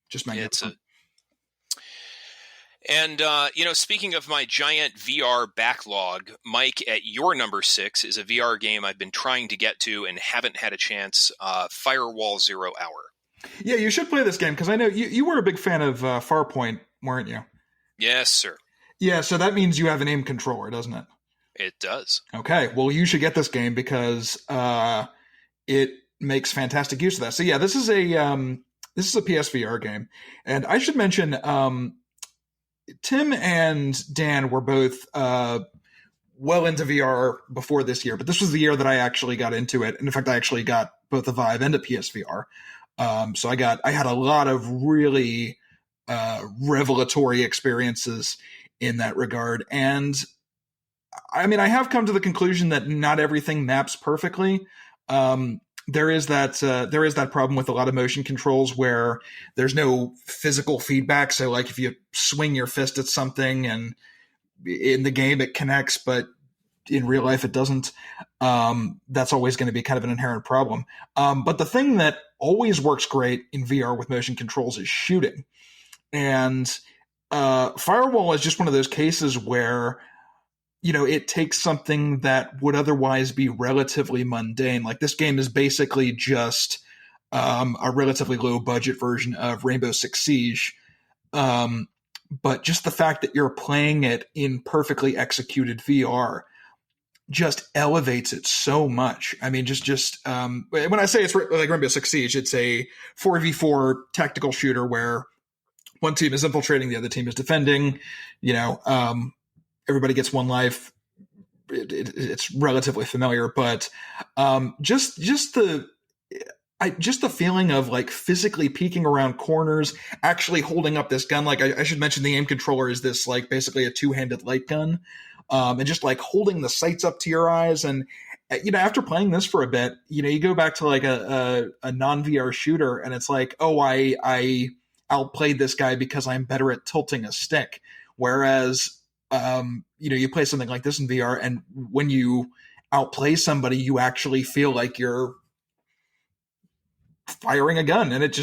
Just magnificent. And speaking of my giant VR backlog, Mike, at your number 6 is a VR game I've been trying to get to and haven't had a chance. Firewall 0 Hour. Yeah, you should play this game because I know you were a big fan of Farpoint, weren't you? Yes, sir. Yeah, so that means you have an aim controller, doesn't it? It does. Okay, well, you should get this game because it makes fantastic use of that. So yeah, this is a PSVR game, and I should mention Tim and Dan were both well into VR before this year, but this was the year that I actually got into it. And in fact, I actually got both a Vive and a PSVR. So I had a lot of really revelatory experiences in that regard. And I mean, I have come to the conclusion that not everything maps perfectly. There is that problem with a lot of motion controls where there's no physical feedback. So like if you swing your fist at something and in the game it connects, but in real life it doesn't, that's always going to be kind of an inherent problem. But the thing that always works great in VR with motion controls is shooting. And Firewall is just one of those cases where it takes something that would otherwise be relatively mundane. Like this game is basically just a relatively low budget version of Rainbow Six Siege. But just the fact that you're playing it in perfectly executed VR just elevates it so much. I mean, when I say it's like Rainbow Six Siege, it's a 4v4 tactical shooter where one team is infiltrating, the other team is defending, everybody gets one life. It's relatively familiar, but just the feeling of like physically peeking around corners, actually holding up this gun. Like I should mention, the aim controller is this like basically a 2-handed light gun, and just like holding the sights up to your eyes. And after playing this for a bit, you go back to like a non-VR shooter, and it's like, oh, I outplayed this guy because I'm better at tilting a stick, whereas you play something like this in VR, and when you outplay somebody, you actually feel like you're firing a gun. And it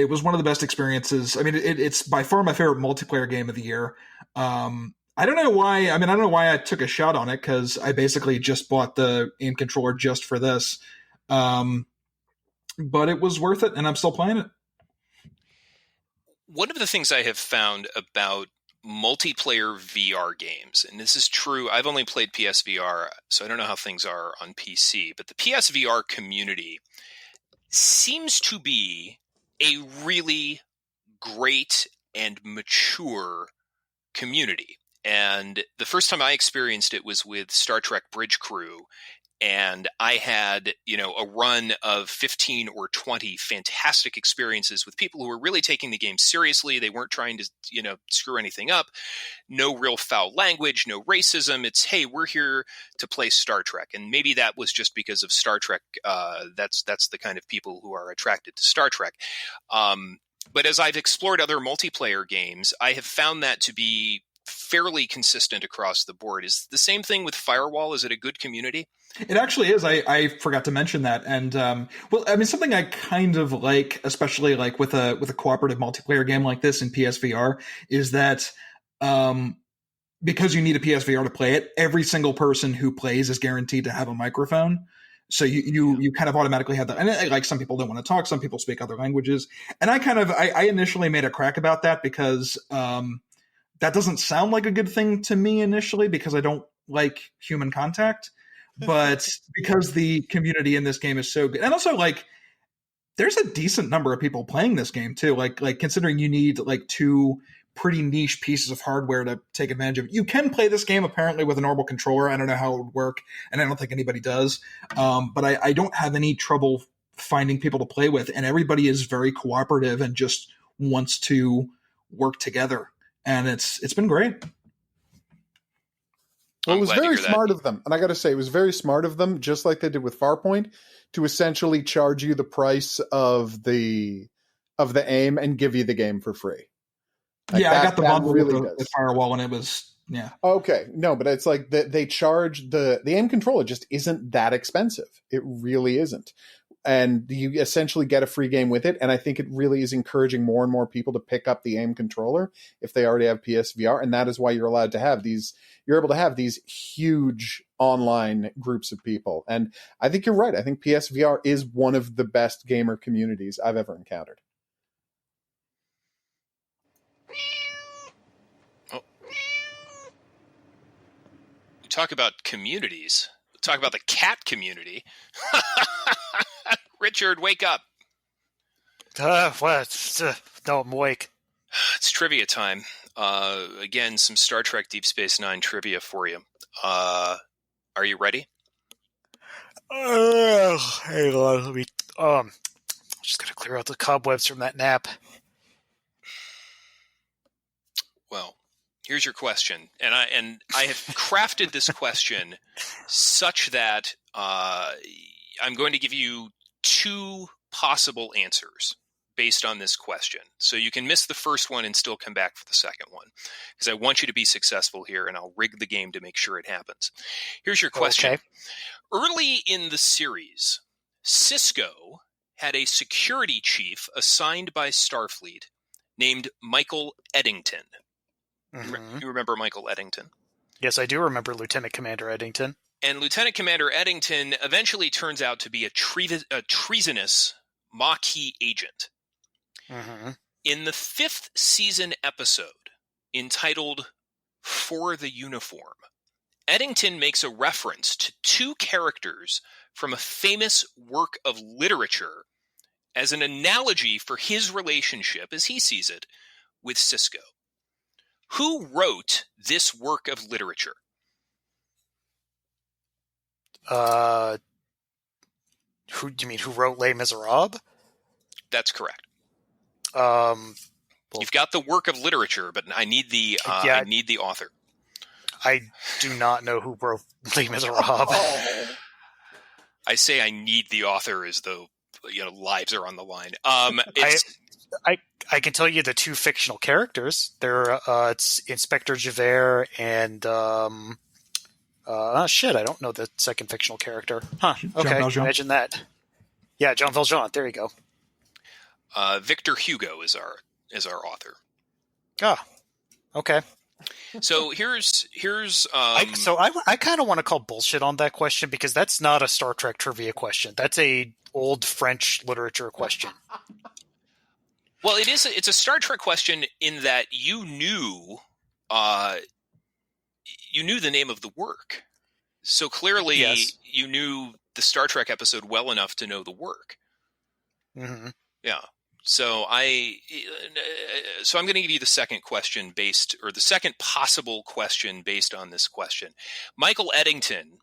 was one of the best experiences. I mean, it's by far my favorite multiplayer game of the year. I don't know why. I mean, I don't know why I took a shot on it, because I basically just bought the aim controller just for this. But it was worth it, and I'm still playing it. One of the things I have found about multiplayer VR games, and this is true, I've only played PSVR, so I don't know how things are on PC, but the PSVR community seems to be a really great and mature community. And the first time I experienced it was with Star Trek Bridge Crew, and I had, a run of 15 or 20 fantastic experiences with people who were really taking the game seriously. They weren't trying to, screw anything up. No real foul language, no racism. It's, hey, we're here to play Star Trek. And maybe that was just because of Star Trek. That's the kind of people who are attracted to Star Trek. But as I've explored other multiplayer games, I have found that to be fairly consistent across the board. Is the same thing with Firewall? Is it a good community? It actually is. I forgot to mention that. And something I kind of like, especially like with a cooperative multiplayer game like this in PSVR, is that because you need a PSVR to play it, every single person who plays is guaranteed to have a microphone. So you kind of automatically have that. And like some people don't want to talk, some people speak other languages. And I initially made a crack about that because that doesn't sound like a good thing to me initially because I don't like human contact. But because the community in this game is so good, and also like there's a decent number of people playing this game too. Like considering you need like 2 pretty niche pieces of hardware to take advantage of it. You can play this game apparently with a normal controller. I don't know how it would work, and I don't think anybody does. But I don't have any trouble finding people to play with, and everybody is very cooperative and just wants to work together. And it's been great. Well, it was very smart of them. And I got to say, it was very smart of them, just like they did with Farpoint, to essentially charge you the price of the aim and give you the game for free. Like I got the bundle really with the firewall, and it was, yeah. Okay. No, but it's like they charge the aim controller just isn't that expensive. It really isn't. And you essentially get a free game with it. And I think it really is encouraging more and more people to pick up the aim controller if they already have PSVR. And that is why you're allowed to have you're able to have these huge online groups of people. And I think you're right. I think PSVR is one of the best gamer communities I've ever encountered. Oh. You talk about communities. Talk about the cat community. Richard, wake up. What? No, I'm awake. It's trivia time. Again, some Star Trek Deep Space Nine trivia for you. Are you ready? Hang on, let me. Just gotta clear out the cobwebs from that nap. Well, here's your question, and I have crafted this question such that I'm going to give you 2 possible answers based on this question. So you can miss the first one and still come back for the second one, because I want you to be successful here, and I'll rig the game to make sure it happens. Here's your question. Okay. Early in the series, Cisco had a security chief assigned by Starfleet named Michael Eddington. Mm-hmm. You remember Michael Eddington? Yes, I do remember Lieutenant Commander Eddington. And Lieutenant Commander Eddington eventually turns out to be a treasonous Maquis agent. Mm-hmm. In the 5th season episode, entitled For the Uniform, Eddington makes a reference to 2 characters from a famous work of literature as an analogy for his relationship, as he sees it, with Cisco. Who wrote this work of literature? Who do you mean? Who wrote Les Miserables? That's correct. Well, you've got the work of literature, but I need the I need the author. I do not know who wrote Les Miserables. I say I need the author as though lives are on the line. I can tell you the 2 fictional characters. They're it's Inspector Javert and shit. I don't know the second fictional character. Huh? Okay, imagine that. Yeah, Jean Valjean. There you go. Victor Hugo is our author. Ah, okay. So here's I kind of want to call bullshit on that question, because that's not a Star Trek trivia question. That's a old French literature question. Well, it's a Star Trek question in that you knew the name of the work. So clearly you knew the Star Trek episode well enough to know the work. Mm-hmm. Yeah. So I'm going to give you the second question the second possible question based on this question. Michael Eddington,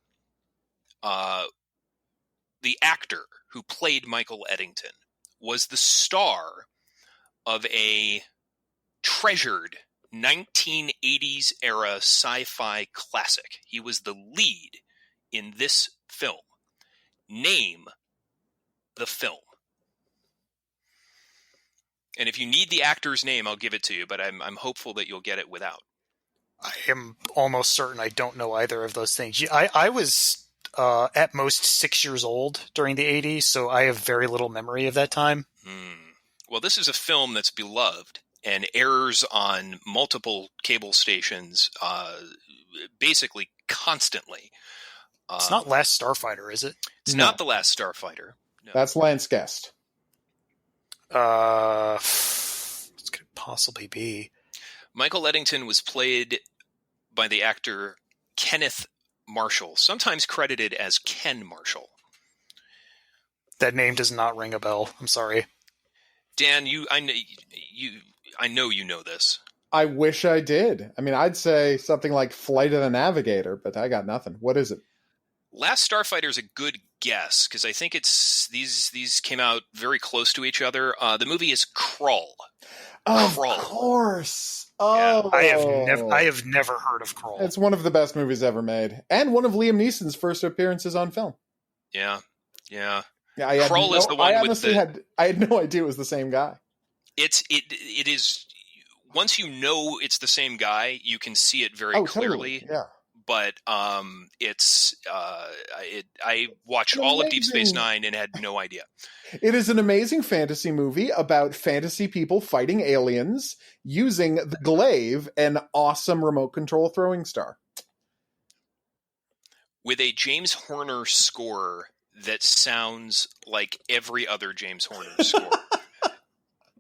the actor who played Michael Eddington, was the star of a treasured 1980s era sci-fi classic. He was the lead in this film. Name the film. And if you need the actor's name, I'll give it to you, but I'm hopeful that you'll get it without. I am almost certain I don't know either of those things. I was at most 6 years old during the 80s, so I have very little memory of that time. Well, this is a film that's beloved, and airs on multiple cable stations, basically constantly. It's not Last Starfighter, is it? It's not The Last Starfighter. No. That's Lance Guest. What could it possibly be? Michael Eddington was played by the actor Kenneth Marshall, sometimes credited as Ken Marshall. That name does not ring a bell. I'm sorry. Dan, I know you know this. I wish I did. I mean, I'd say something like Flight of the Navigator, but I got nothing. What is it? Last Starfighter is a good guess because I think it's these came out very close to each other. The movie is Krull. Of Krull. course. Yeah. Oh, I have never heard of Krull. It's one of the best movies ever made, and one of Liam Neeson's first appearances on film. Yeah. Yeah, Krull is the one with the. I had no idea it was the same guy. It is. Once you know it's the same guy, you can see it very clearly. Totally. Yeah. But it's I watched all of Deep Space Nine and had no idea. It is an amazing fantasy movie about fantasy people fighting aliens using the glaive, an awesome remote control throwing star. With a James Horner score that sounds like every other James Horner score.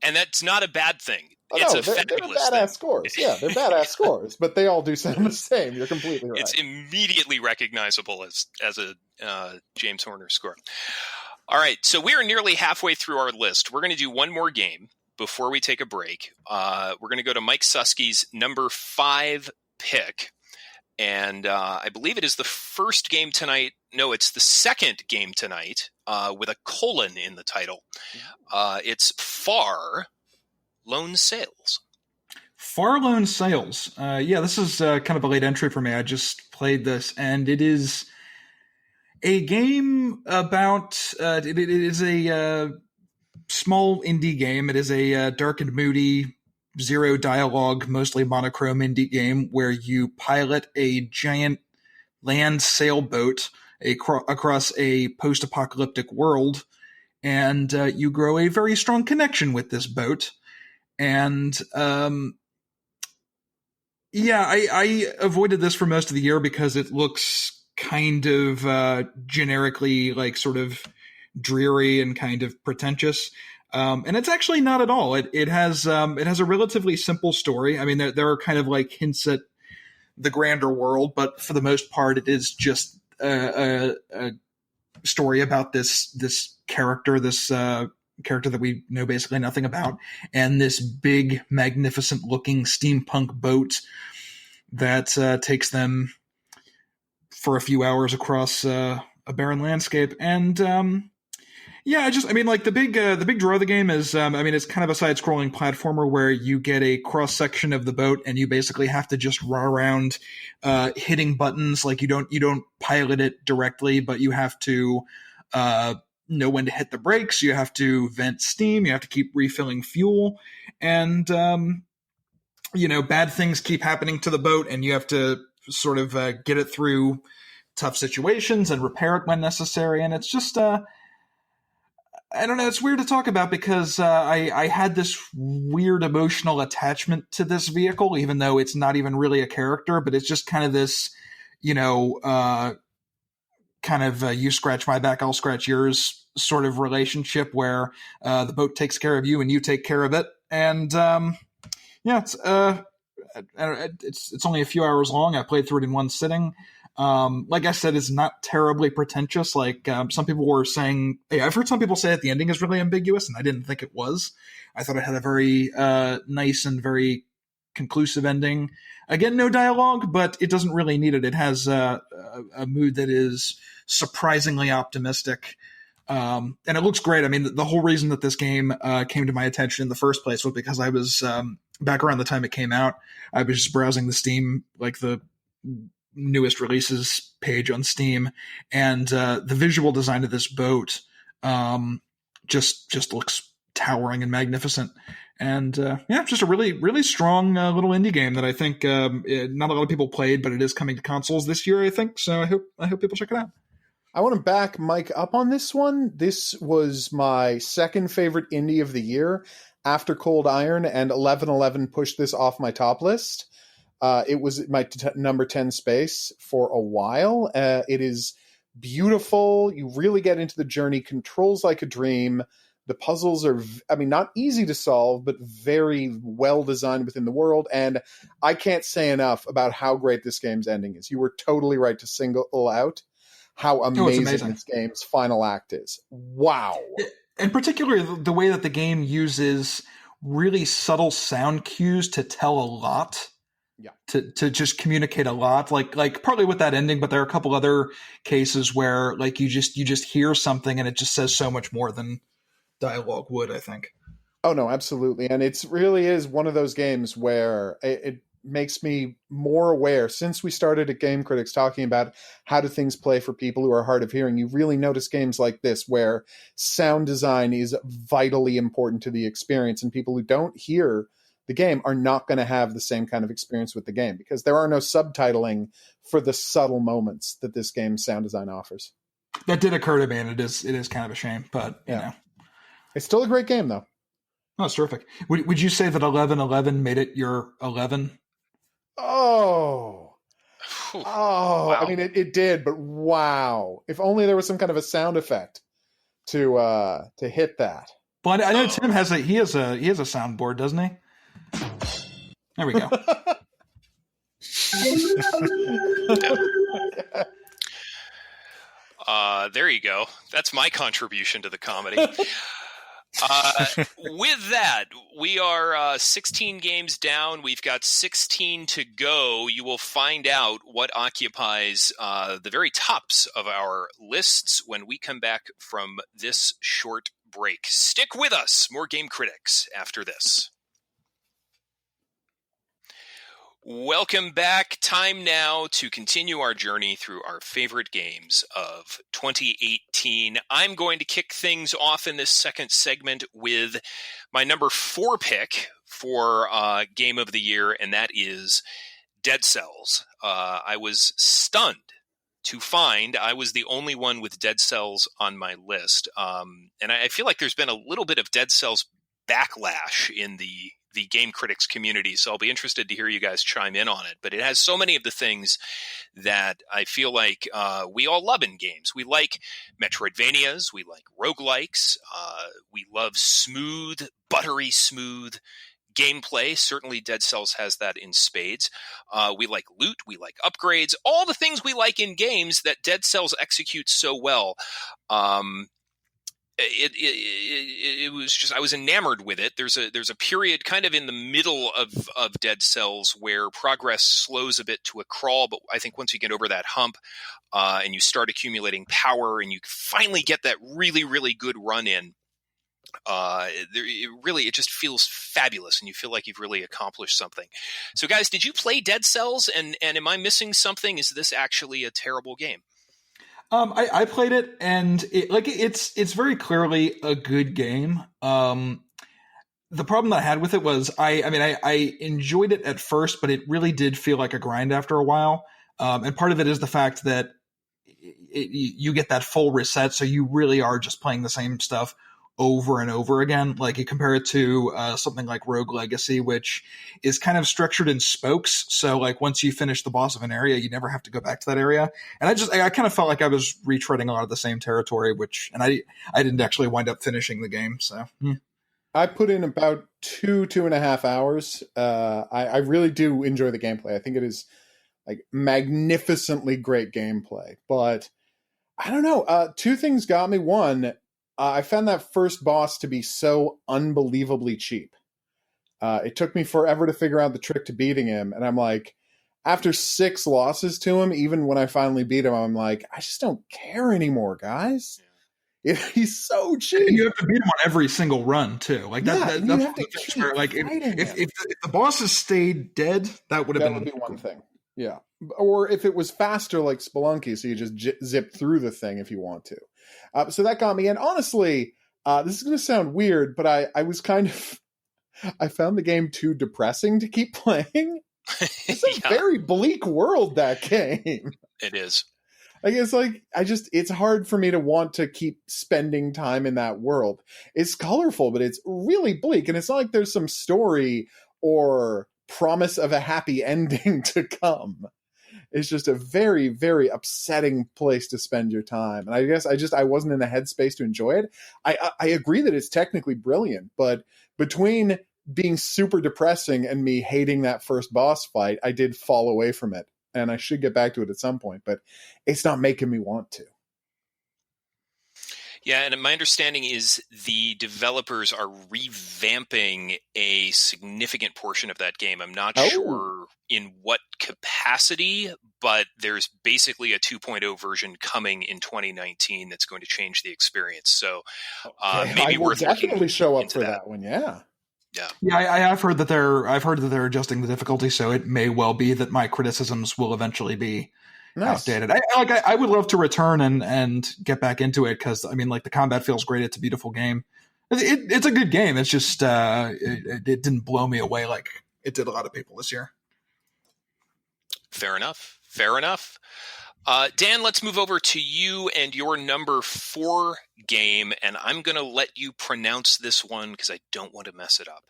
And that's not a bad thing. They're badass thing. scores. Yeah, they're badass scores, but they all do sound the same. You're completely right. It's immediately recognizable as a James Horner score. All right, so we are nearly halfway through our list. We're going to do one more game before we take a break. We're going to go to Mike Susky's number 5 pick. And I believe it is the first game tonight. No, it's the second game tonight with a colon in the title. It's Far Lone Sails. Far Lone Sails. This is kind of a late entry for me. I just played this, and it is a game about... it is a small indie game. It is a dark and moody, zero dialogue, mostly monochrome indie game where you pilot a giant land sailboat across a post-apocalyptic world, and you grow a very strong connection with this boat. And I avoided this for most of the year because it looks kind of generically like sort of dreary and kind of pretentious. And it's actually not at all. It has a relatively simple story. I mean, there are kind of like hints at the grander world, but for the most part, it is just a story about this character, character that we know basically nothing about, and this big, magnificent-looking steampunk boat that takes them for a few hours across a barren landscape. And the big draw of the game is, it's kind of a side-scrolling platformer where you get a cross-section of the boat and you basically have to just row around hitting buttons. Like you don't pilot it directly, but you have to know when to hit the brakes. You have to vent steam. You have to keep refilling fuel. And, bad things keep happening to the boat and you have to sort of get it through tough situations and repair it when necessary. And it's just... I don't know. It's weird to talk about because I had this weird emotional attachment to this vehicle, even though it's not even really a character, but it's just kind of this, you scratch my back, I'll scratch yours sort of relationship where the boat takes care of you and you take care of it. And it's only a few hours long. I played through it in one sitting. Like I said, it's not terribly pretentious. Like some people were saying, I've heard some people say that the ending is really ambiguous, and I didn't think it was. I thought it had a very nice and very conclusive ending. Again, no dialogue, but it doesn't really need it. It has a mood that is surprisingly optimistic. And it looks great. I mean, the whole reason that this game came to my attention in the first place was because I was, back around the time it came out, I was just browsing the Steam, like the newest releases page on Steam, and the visual design of this boat just looks towering and magnificent. And just a really, really strong little indie game that I think not a lot of people played, but it is coming to consoles this year, I think. So I hope people check it out. I want to back Mike up on this one. This was my second favorite indie of the year. after Cold Iron and 1111 pushed this off my top list. It was my number 10 space for a while. It is beautiful. You really get into the journey. Controls like a dream. The puzzles are, not easy to solve, but very well designed within the world. And I can't say enough about how great this game's ending is. You were totally right to single out how amazing this game's final act is. Wow. In particular, the way that the game uses really subtle sound cues to tell a lot. Yeah. To just communicate a lot, like partly with that ending, but there are a couple other cases where like you just hear something and it just says so much more than dialogue would, I think. Oh no, absolutely. And it's really is one of those games where it makes me more aware, since we started at Game Critics talking about how do things play for people who are hard of hearing. You really notice games like this where sound design is vitally important to the experience, and people who don't hear the game are not going to have the same kind of experience with the game because there are no subtitling for the subtle moments that this game's sound design offers. That did occur to me, and it is kind of a shame, but you know. It's still a great game, though. Oh, it's terrific. Would you say that 1111 made it your 11? Oh, wow. I mean, it did, but wow! If only there was some kind of a sound effect to hit that. Well, I know Tim has a soundboard, doesn't he? There we go. There you go. That's my contribution to the comedy. With that, we are 16 games down. We've got 16 to go. You will find out what occupies the very tops of our lists when we come back from this short break. Stick with us. More Game Critics after this. Welcome back. Time now to continue our journey through our favorite games of 2018. I'm going to kick things off in this second segment with my number 4 pick for Game of the Year, and that is Dead Cells. I was stunned to find I was the only one with Dead Cells on my list. And I feel like there's been a little bit of Dead Cells backlash in the Game Critics community, so I'll be interested to hear you guys chime in on it. But it has so many of the things that I feel like we all love in games. We like Metroidvanias, we like roguelikes, we love smooth, buttery smooth gameplay. Certainly Dead Cells has that in spades. We like loot, we like upgrades, all the things we like in games that Dead Cells executes so well. It was just, I was enamored with it. There's a period kind of in the middle of Dead Cells where progress slows a bit to a crawl, but I think once you get over that hump and you start accumulating power and you finally get that really, really good run in, it just feels fabulous and you feel like you've really accomplished something. So guys, did you play Dead Cells and am I missing something? Is this actually a terrible game? I played it, and it's very clearly a good game. The problem that I had with it was I enjoyed it at first, but it really did feel like a grind after a while. And part of it is the fact that you get that full reset, so you really are just playing the same stuff over and over again. Like you compare it to something like Rogue Legacy, which is kind of structured in spokes. So like once you finish the boss of an area, you never have to go back to that area. And I kind of felt like I was retreading a lot of the same territory, and I didn't actually wind up finishing the game. So I put in about 2.5 hours. I really do enjoy the gameplay. I think it is like magnificently great gameplay, but I don't know. 2 things got me. One, I found that first boss to be so unbelievably cheap. It took me forever to figure out the trick to beating him. And I'm like, after 6 losses to him, even when I finally beat him, I'm like, I just don't care anymore, guys. He's so cheap. And you have to beat him on every single run, too. Like that's where, like, if the bosses stayed dead, that would be one thing. Yeah. Or if it was faster like Spelunky, so you just zip through the thing if you want to. So that got me. And honestly, this is going to sound weird, but I found the game too depressing to keep playing. It's a very bleak world, that game. It is. It's hard for me to want to keep spending time in that world. It's colorful, but it's really bleak. And it's not like there's some story or promise of a happy ending to come. It's just a very, very upsetting place to spend your time. And I guess I wasn't in the headspace to enjoy it. I agree that it's technically brilliant, but between being super depressing and me hating that first boss fight, I did fall away from it. And I should get back to it at some point, but it's not making me want to. Yeah, and my understanding is the developers are revamping a significant portion of that game. I'm not sure in what capacity, but there's basically a 2.0 version coming in 2019 that's going to change the experience. So maybe I will definitely show up for that one. Yeah. Yeah, I have heard that they're adjusting the difficulty, so it may well be that my criticisms will eventually be outdated. I would love to return and get back into it because I mean, like the combat feels great. It's a beautiful game. It's a good game. It's just it didn't blow me away like it did a lot of people this year. Fair enough. Dan, let's move over to you and your number 4 game, and I'm going to let you pronounce this one because I don't want to mess it up.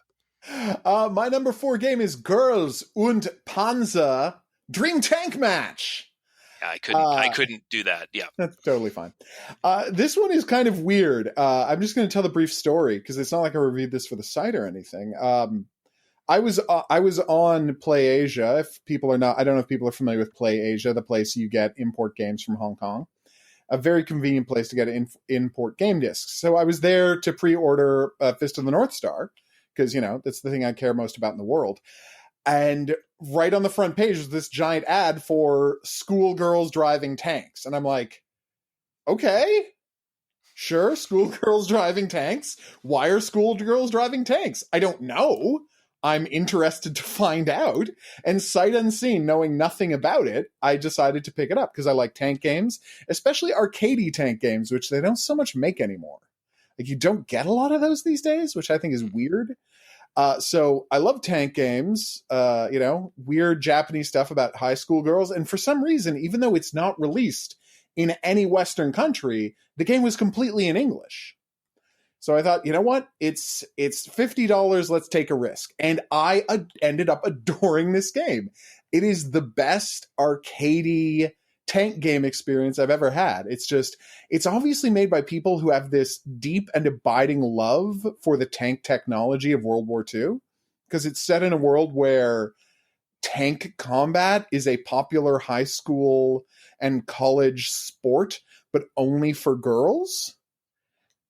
My number 4 game is Girls und Panzer Dream Tank Match. Yeah, I couldn't do that. Yeah, that's totally fine. This one is kind of weird. I'm just going to tell the brief story because it's not like I reviewed this for the site or anything. I was on Play Asia. If people are not, I don't know if people are familiar with Play Asia, the place you get import games from Hong Kong. A very convenient place to get import game discs. So I was there to pre-order Fist of the North Star because, that's the thing I care most about in the world. And right on the front page was this giant ad for schoolgirls driving tanks. And I'm like, okay, sure, schoolgirls driving tanks. Why are schoolgirls driving tanks? I don't know. I'm interested to find out. And sight unseen, knowing nothing about it, I decided to pick it up because I like tank games, especially arcadey tank games, which they don't so much make anymore. Like you don't get a lot of those these days, which I think is weird. So I love tank games, weird Japanese stuff about high school girls. And for some reason, even though it's not released in any Western country, the game was completely in English. So I thought, you know what? It's $50. Let's take a risk. And I ended up adoring this game. It is the best arcadey tank game experience I've ever had. It's obviously made by people who have this deep and abiding love for the tank technology of World War II, because it's set in a world where tank combat is a popular high school and college sport, but only for girls.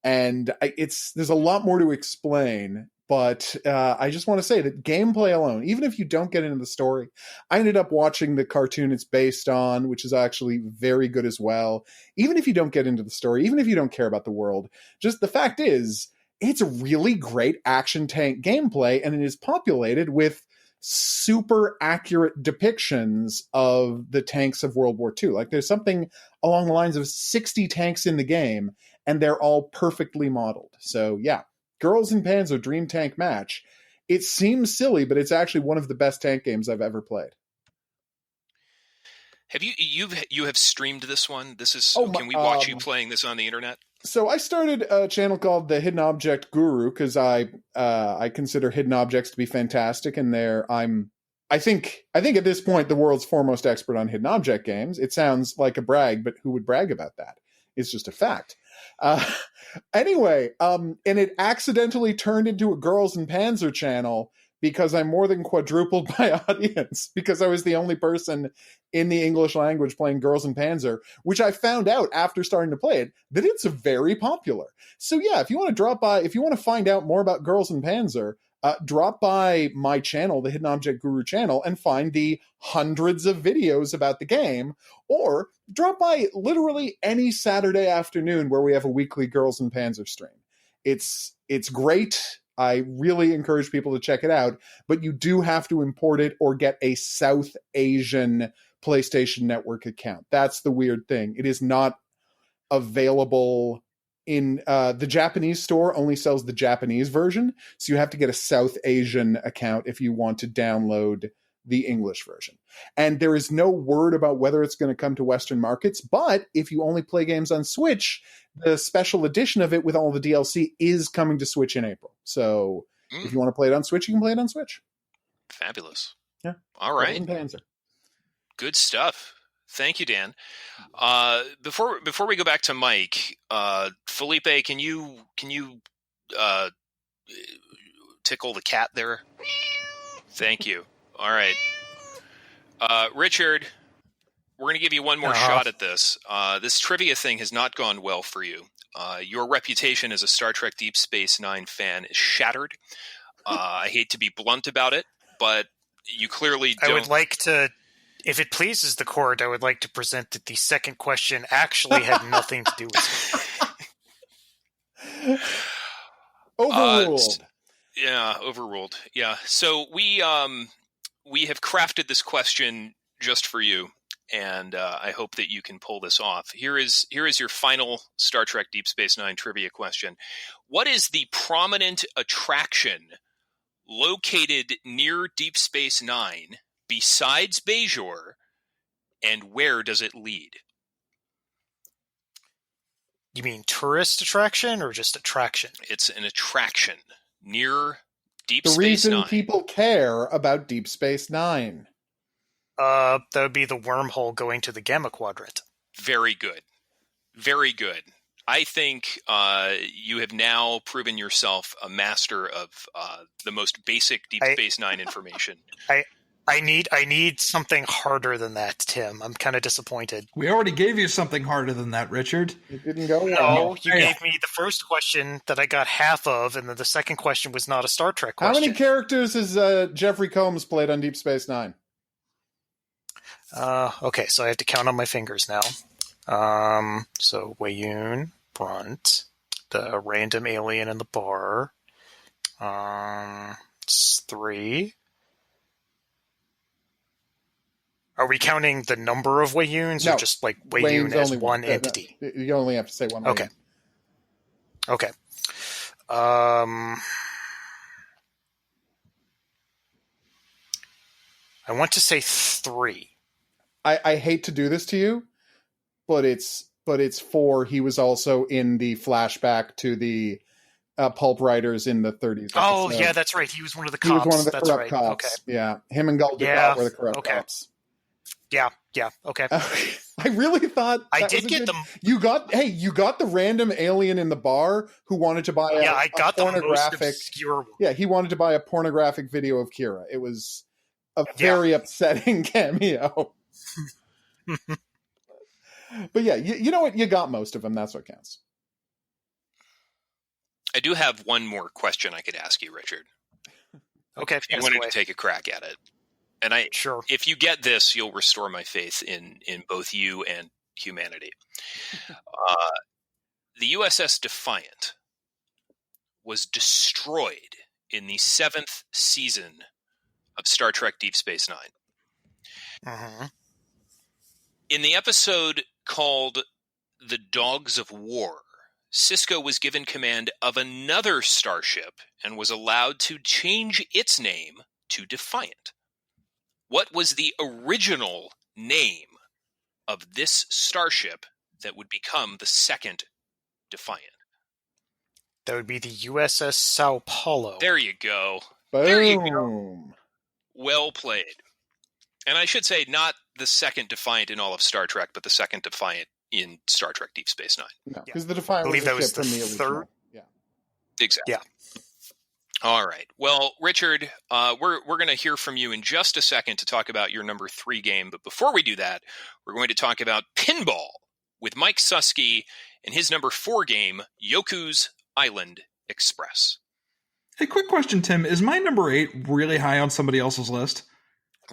And there's a lot more to explain, but I just want to say that gameplay alone, even if you don't get into the story, I ended up watching the cartoon it's based on, which is actually very good as well. Even if you don't get into the story, even if you don't care about the world, just the fact is, it's a really great action tank gameplay, and it is populated with super accurate depictions of the tanks of World War II. Like there's something along the lines of 60 tanks in the game, and they're all perfectly modeled. So yeah, Girls in Panzer Dream Tank Match. It seems silly, but it's actually one of the best tank games I've ever played. Have you have streamed this one? Can we watch you playing this on the internet? So I started a channel called the Hidden Object Guru because I consider hidden objects to be fantastic, and I think at this point the world's foremost expert on hidden object games. It sounds like a brag, but who would brag about that? It's just a fact. Anyway, and it accidentally turned into a Girls in Panzer channel because I more than quadrupled my audience because I was the only person in the English language playing Girls in Panzer, which I found out after starting to play it, that it's very popular. So yeah, if you want to drop by, if you want to find out more about Girls in Panzer, drop by my channel, the Hidden Object Guru channel, and find the hundreds of videos about the game, or drop by literally any Saturday afternoon where we have a weekly Girls in Panzer stream. It's great. I really encourage people to check it out, but you do have to import it or get a South Asian PlayStation Network account. That's the weird thing. It is not available in the Japanese store, only sells the Japanese version. So you have to get a South Asian account if you want to download the English version. And there is no word about whether it's going to come to Western markets, but if you only play games on Switch, the special edition of it with all the DLC is coming to Switch in April. So if you want to play it on Switch, you can play it on Switch. Fabulous. Yeah. All right. Good stuff. Thank you, Dan. Before we go back to Mike, Felipe, can you tickle the cat there? Thank you. All right. Richard, we're going to give you one more shot at this. This trivia thing has not gone well for you. Your reputation as a Star Trek Deep Space Nine fan is shattered. I hate to be blunt about it, but you clearly don't... I would like to, if it pleases the court, I would like to present that the second question actually had nothing to do with it. Overruled. Yeah, overruled. Yeah. So we have crafted this question just for you, and I hope that you can pull this off. Here is your final Star Trek Deep Space Nine trivia question. What is the prominent attraction located near Deep Space Nine besides Bajor, and where does it lead? You mean tourist attraction or just attraction? It's an attraction near Deep Space Nine. The reason people care about Deep Space Nine. That would be the wormhole going to the Gamma Quadrant. Very good. Very good. I think you have now proven yourself a master of the most basic Deep Space Nine information. I need something harder than that, Tim. I'm kind of disappointed. We already gave you something harder than that, Richard. It didn't go well. No, you gave me the first question that I got half of, and then the second question was not a Star Trek question. How many characters has Jeffrey Combs played on Deep Space Nine? Okay, so I have to count on my fingers now. So Weyoun, Brunt, the random alien in the bar. It's 3. Are we counting the number of Weyouns, or just like Weyoun as one entity? No, you only have to say one. Okay. Weyoun. Okay. I want to say 3. I hate to do this to you, but it's 4. He was also in the flashback to the pulp writers in the 30s. Oh, yeah, that's right. He was one of the cops. He was one of the that's corrupt right. cops. Okay. Yeah, him and Gul Dukat were the corrupt cops. Yeah, okay. I really thought I did get them. You got the random alien in the bar who wanted to buy I got a pornographic. The most obscure. Yeah, he wanted to buy a pornographic video of Kira. It was a very upsetting cameo. But yeah, you know what? You got most of them. That's what counts. I do have one more question I could ask you, Richard. Okay, if you wanted to take a crack at it. And if you get this, you'll restore my faith in both you and humanity. The USS Defiant was destroyed in the 7th season of Star Trek Deep Space Nine. Uh-huh. In the episode called The Dogs of War, Sisko was given command of another starship and was allowed to change its name to Defiant. What was the original name of this starship that would become the second Defiant? That would be the USS Sao Paulo. There you go. Boom. There you go. Well played. And I should say, not the second Defiant in all of Star Trek, but the second Defiant in Star Trek Deep Space Nine. No, because the Defiant was a ship from the original. Yeah. Exactly. Yeah. All right. Well, Richard, we're going to hear from you in just a second to talk about your number 3 game. But before we do that, we're going to talk about pinball with Mike Susky and his number 4 game, Yoku's Island Express. Hey, quick question, Tim. Is my number 8 really high on somebody else's list?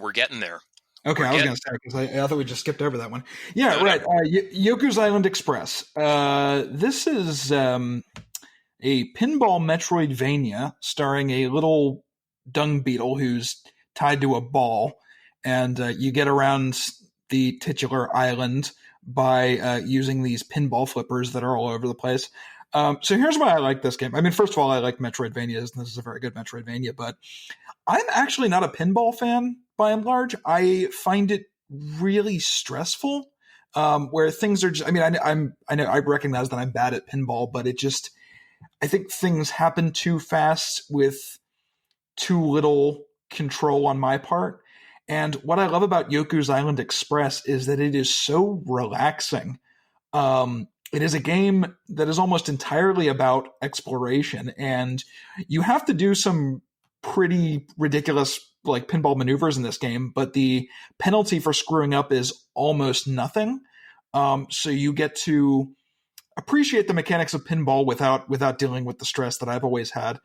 We're getting there. Okay, I was going to say, because I thought we just skipped over that one. Yeah, no, right. Yoku's Island Express. This is a pinball Metroidvania starring a little dung beetle who's tied to a ball, and you get around the titular island by using these pinball flippers that are all over the place. So here's why I like this game. I mean, first of all, I like Metroidvanias, and this is a very good Metroidvania, but I'm actually not a pinball fan. by and large. I find it really stressful, where things are just, I mean, I know I recognize that I'm bad at pinball, but I think things happen too fast with too little control on my part. And what I love about Yoku's Island Express is that it is so relaxing. It is a game that is almost entirely about exploration, and you have to do some pretty ridiculous like pinball maneuvers in this game, but the penalty for screwing up is almost nothing. So you get to appreciate the mechanics of pinball without dealing with the stress that I've always had.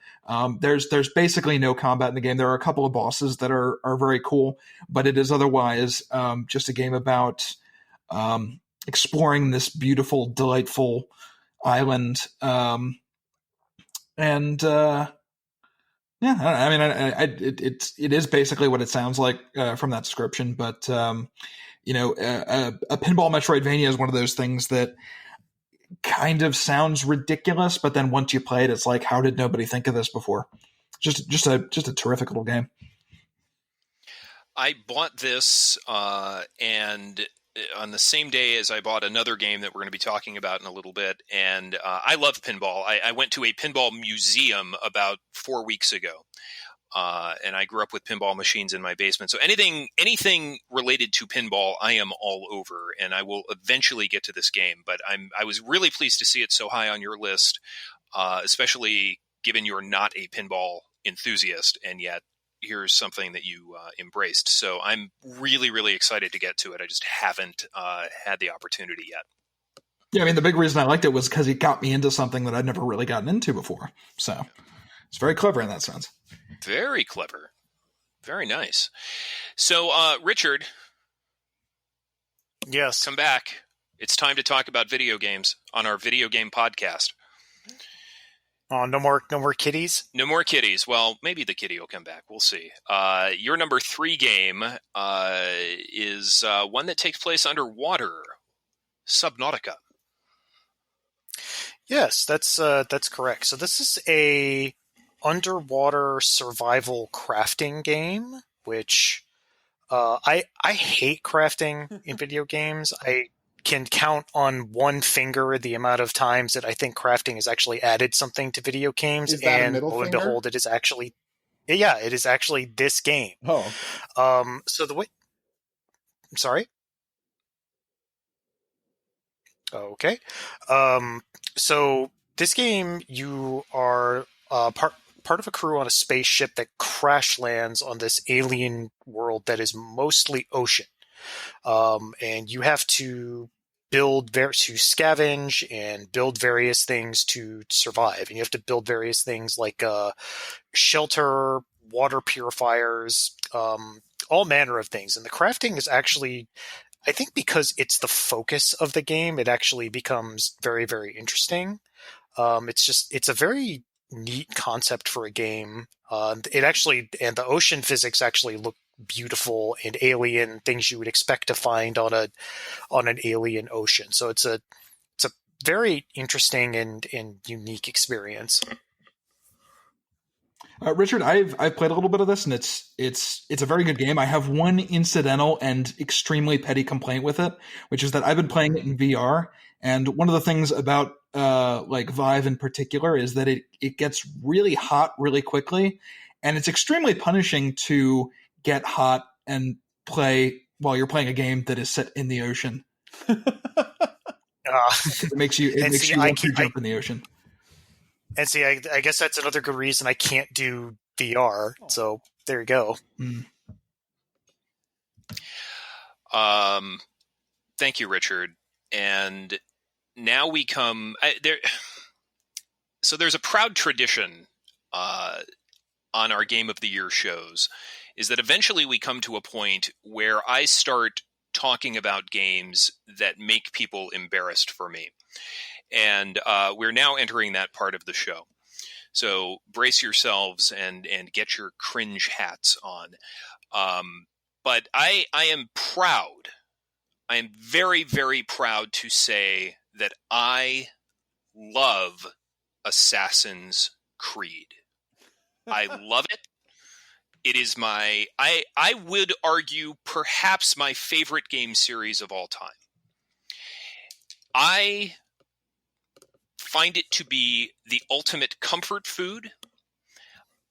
There's basically no combat in the game. There are a couple of bosses that are very cool, but it is otherwise just a game about exploring this beautiful, delightful island. Yeah, I mean, it is basically what it sounds like from that description. But a pinball Metroidvania is one of those things that kind of sounds ridiculous, but then once you play it, it's like, how did nobody think of this before? Just a terrific little game. I bought this and on the same day as I bought another game that we're going to be talking about in a little bit, and I love pinball. I went to a pinball museum about 4 weeks ago, and I grew up with pinball machines in my basement. So anything related to pinball, I am all over, and I will eventually get to this game. But I was really pleased to see it so high on your list, especially given you're not a pinball enthusiast, and yet here's something that you embraced. So I'm really, really excited to get to it. I just haven't had the opportunity yet. Yeah, I mean, the big reason I liked it was because it got me into something that I'd never really gotten into before. So it's very clever in that sense. Very clever. Very nice. So, Richard. Yes. Come back. It's time to talk about video games on our video game podcast. Oh, no more kitties? No more kitties. Well, maybe the kitty will come back. We'll see. Your number 3 game is one that takes place underwater. Subnautica. Yes, that's correct. So this is a underwater survival crafting game, which I hate crafting in video games. I can count on one finger the amount of times that I think crafting has actually added something to video games. Is that and a middle lo and finger? behold, it is actually this game. Oh, So the way, I'm sorry. Okay. So this game, you are part of a crew on a spaceship that crash lands on this alien world that is mostly ocean. And you have to scavenge and build various things to survive. And you have to build various things like shelter, water purifiers, all manner of things. And the crafting is actually, I think because it's the focus of the game, it actually becomes very, very interesting. It's a very neat concept for a game. And the ocean physics actually look beautiful and alien, things you would expect to find on an alien ocean. So it's a very interesting and unique experience. Richard, I've played a little bit of this, and it's a very good game. I have one incidental and extremely petty complaint with it, which is that I've been playing it in VR, and one of the things about like Vive in particular is that it gets really hot really quickly, and it's extremely punishing to get hot and play while you're playing a game that is set in the ocean. It makes you want to jump in the ocean. And see, I guess that's another good reason I can't do VR. So there you go. Thank you, Richard. And now we come there. So there's a proud tradition on our Game of the Year shows, is that eventually we come to a point where I start talking about games that make people embarrassed for me. And we're now entering that part of the show. So brace yourselves and get your cringe hats on. But I am proud. I am very, very proud to say that I love Assassin's Creed. I love it. It is I would argue perhaps my favorite game series of all time. I find it to be the ultimate comfort food.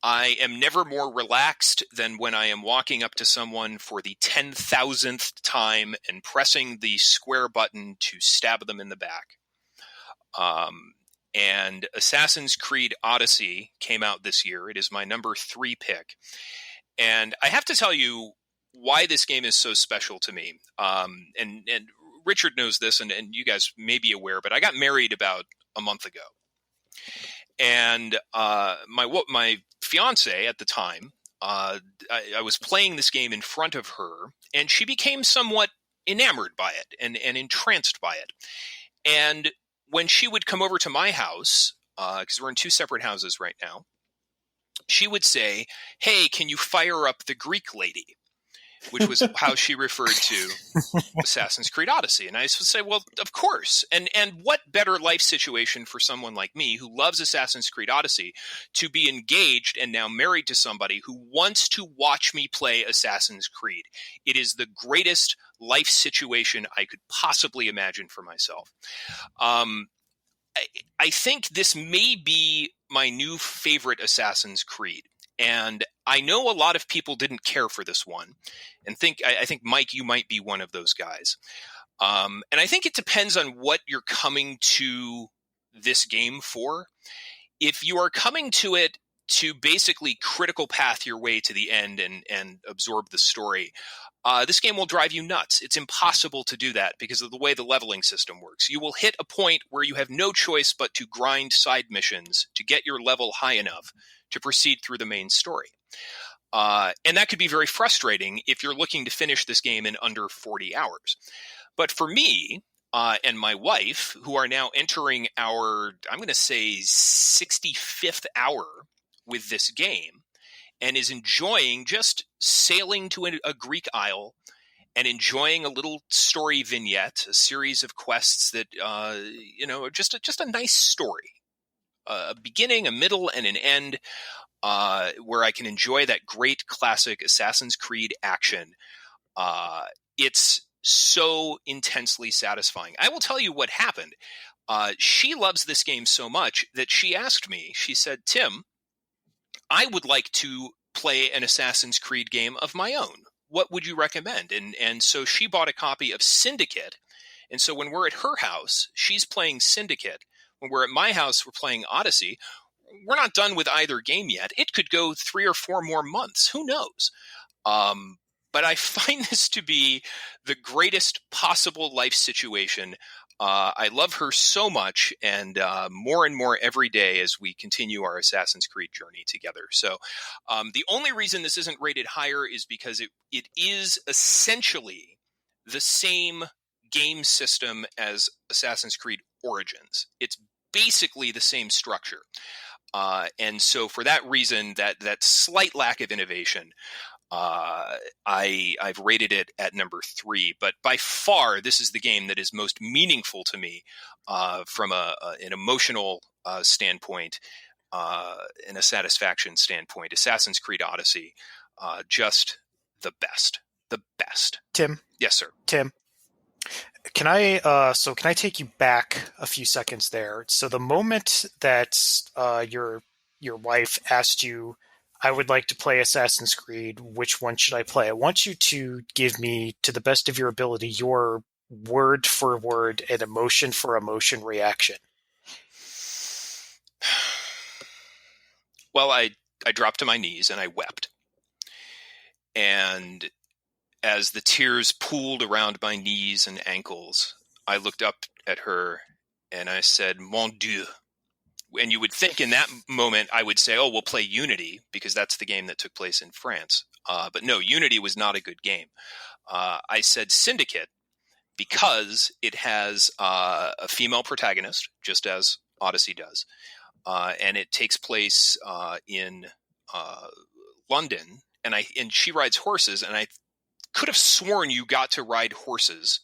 I am never more relaxed than when I am walking up to someone for the 10,000th time and pressing the square button to stab them in the back. And Assassin's Creed Odyssey came out this year. It is my number 3 pick. And I have to tell you why this game is so special to me. And Richard knows this, and you guys may be aware, but I got married about a month ago. And my fiance at the time, I was playing this game in front of her, and she became somewhat enamored by it and entranced by it. And when she would come over to my house, because we're in 2 separate houses right now, she would say, "Hey, can you fire up the Greek lady?" Which was how she referred to Assassin's Creed Odyssey. And I would say, well, of course. And what better life situation for someone like me who loves Assassin's Creed Odyssey to be engaged and now married to somebody who wants to watch me play Assassin's Creed. It is the greatest life situation I could possibly imagine for myself. I think this may be my new favorite Assassin's Creed. And I know a lot of people didn't care for this one, and I think, Mike, you might be one of those guys. And I think it depends on what you're coming to this game for. If you are coming to it to basically critical path your way to the end and absorb the story, this game will drive you nuts. It's impossible to do that because of the way the leveling system works. You will hit a point where you have no choice but to grind side missions to get your level high enough to proceed through the main story. And that could be very frustrating if you're looking to finish this game in under 40 hours. But for me and my wife, who are now entering our, I'm going to say, 65th hour with this game, and is enjoying just sailing to a Greek isle and enjoying a little story vignette, a series of quests that, are just a nice story. A beginning, a middle, and an end where I can enjoy that great classic Assassin's Creed action. It's so intensely satisfying. I will tell you what happened. She loves this game so much that she asked me, she said, "Tim, I would like to play an Assassin's Creed game of my own. What would you recommend?" And so she bought a copy of Syndicate. And so when we're at her house, she's playing Syndicate. When we're at my house, we're playing Odyssey. We're not done with either game yet. It could go 3 or 4 more months. Who knows? But I find this to be the greatest possible life situation. I love her so much, and more every day as we continue our Assassin's Creed journey together. So the only reason this isn't rated higher is because it is essentially the same game system as Assassin's Creed Origins. It's basically the same structure. And so for that reason, that slight lack of innovation, I've rated it at number 3. But by far, this is the game that is most meaningful to me from an emotional standpoint and a satisfaction standpoint. Assassin's Creed Odyssey, just the best. The best. Tim? Yes, sir. Tim? Can I take you back a few seconds there? So the moment that your wife asked you, "I would like to play Assassin's Creed, which one should I play?" I want you to give me, to the best of your ability, your word for word and emotion for emotion reaction. Well, I dropped to my knees and I wept. And as the tears pooled around my knees and ankles, I looked up at her and I said, "Mon Dieu." And you would think in that moment I would say, "Oh, we'll play Unity," because that's the game that took place in France. But no, Unity was not a good game. I said Syndicate because it has a female protagonist, just as Odyssey does. And it takes place in London. And she rides horses, and I could have sworn you got to ride horses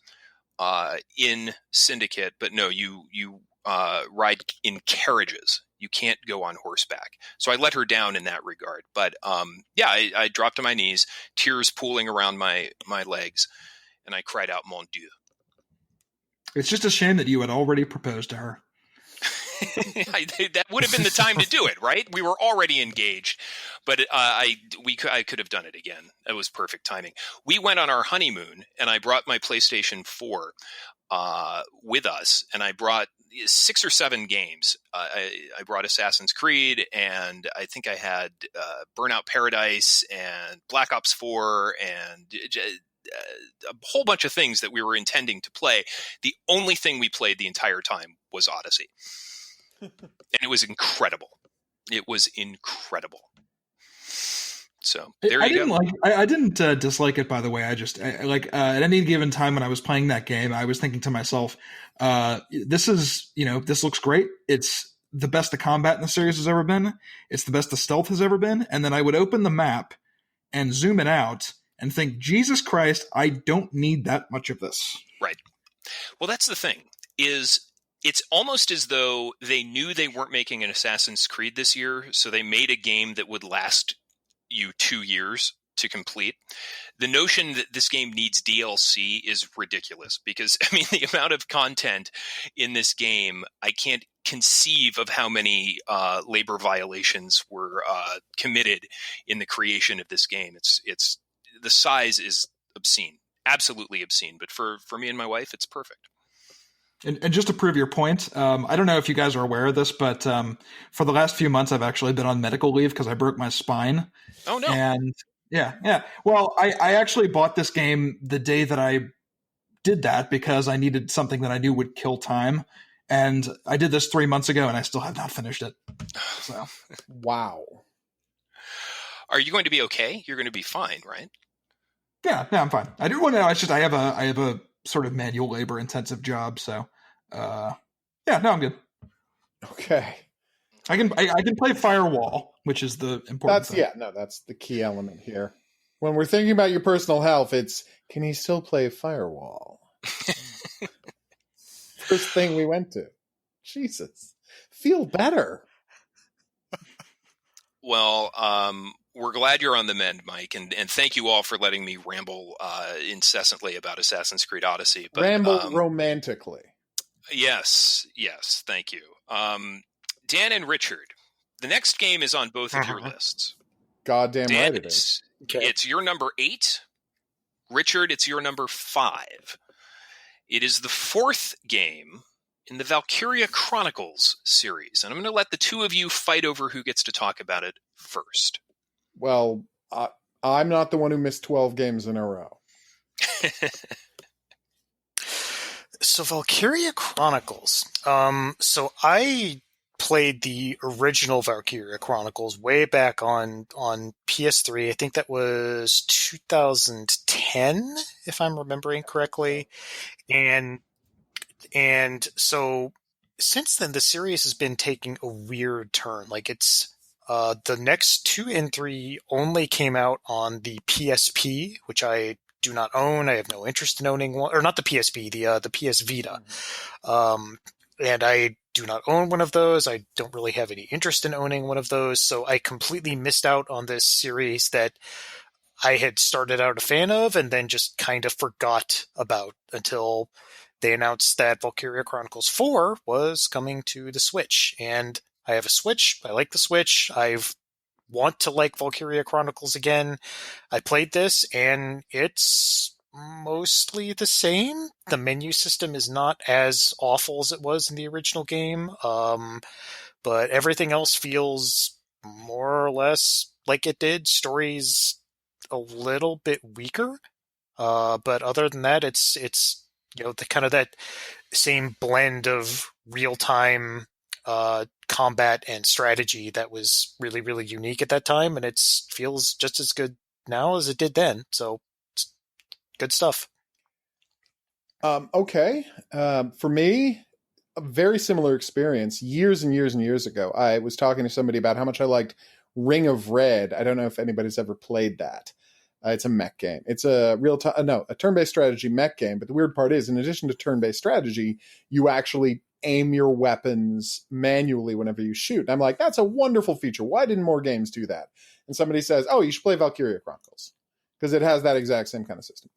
in Syndicate, but no, you ride in carriages. You can't go on horseback. So I let her down in that regard. But I dropped to my knees, tears pooling around my legs, and I cried out, "Mon Dieu." It's just a shame that you had already proposed to her. That would have been the time to do it, right? We were already engaged, but I could have done it again. It was perfect timing. We went on our honeymoon, and I brought my PlayStation 4 with us, and I brought 6 or 7 games. I brought Assassin's Creed, and I think I had Burnout Paradise and Black Ops 4 and a whole bunch of things that we were intending to play. The only thing we played the entire time was Odyssey. And it was incredible. It was incredible. So there you go. I didn't dislike it, by the way. At any given time when I was playing that game, I was thinking to myself, this looks great. It's the best the combat in the series has ever been. It's the best the stealth has ever been. And then I would open the map and zoom it out and think, Jesus Christ, I don't need that much of this. Right. Well, that's the thing, is it's almost as though they knew they weren't making an Assassin's Creed this year, so they made a game that would last you 2 years to complete. The notion that this game needs DLC is ridiculous, because, I mean, the amount of content in this game, I can't conceive of how many labor violations were committed in the creation of this game. It's the size is obscene, absolutely obscene. But for me and my wife, it's perfect. And just to prove your point, I don't know if you guys are aware of this, but for the last few months, I've actually been on medical leave because I broke my spine. Oh, no. And yeah. Well, I actually bought this game the day that I did that because I needed something that I knew would kill time. And I did this 3 months ago, and I still have not finished it. So, wow. Are you going to be okay? You're going to be fine, right? Yeah, I'm fine. I do want to know. It's just I have a sort of manual labor intensive job, so I'm good. Okay. I can play Firewall, which is the important thing. That's the key element here. When we're thinking about your personal health, it's, can he still play Firewall? First thing we went to. Jesus. Feel better. Well, we're glad you're on the mend, Mike, and thank you all for letting me ramble incessantly about Assassin's Creed Odyssey. But, ramble romantically. Yes, thank you. Dan and Richard, the next game is on both of your lists. Goddamn Dan, right it is. Okay. It's your number 8. Richard, it's your number 5. It is the 4th game in the Valkyria Chronicles series, and I'm going to let the two of you fight over who gets to talk about it first. Well, I'm not the one who missed 12 games in a row. So Valkyria Chronicles. So I played the original Valkyria Chronicles way back on PS3. I think that was 2010, if I'm remembering correctly. And so since then, the series has been taking a weird turn. Like it's the next 2 and 3 only came out on the PSP, which I do not own. I have no interest in owning one, or not the PSP, the PS Vita. And I do not own one of those. I don't really have any interest in owning one of those. So I completely missed out on this series that I had started out a fan of and then just kind of forgot about until they announced that Valkyria Chronicles 4 was coming to the Switch. And I have a Switch. I like the Switch. I want to like Valkyria Chronicles again. I played this, and it's mostly the same. The menu system is not as awful as it was in the original game, but everything else feels more or less like it did. Story's a little bit weaker, but other than that, it's the kind of that same blend of real-time combat and strategy that was really, really unique at that time, and it feels just as good now as it did then. So it's good stuff. Okay. For me, a very similar experience. Years and years and years ago, I was talking to somebody about how much I liked Ring of Red. I don't know if anybody's ever played that. It's a mech game. It's a a turn-based strategy mech game. But the weird part is, in addition to turn-based strategy, you actually aim your weapons manually whenever you shoot. And I'm like, that's a wonderful feature. Why didn't more games do that? And somebody says, oh, you should play Valkyria Chronicles because it has that exact same kind of system.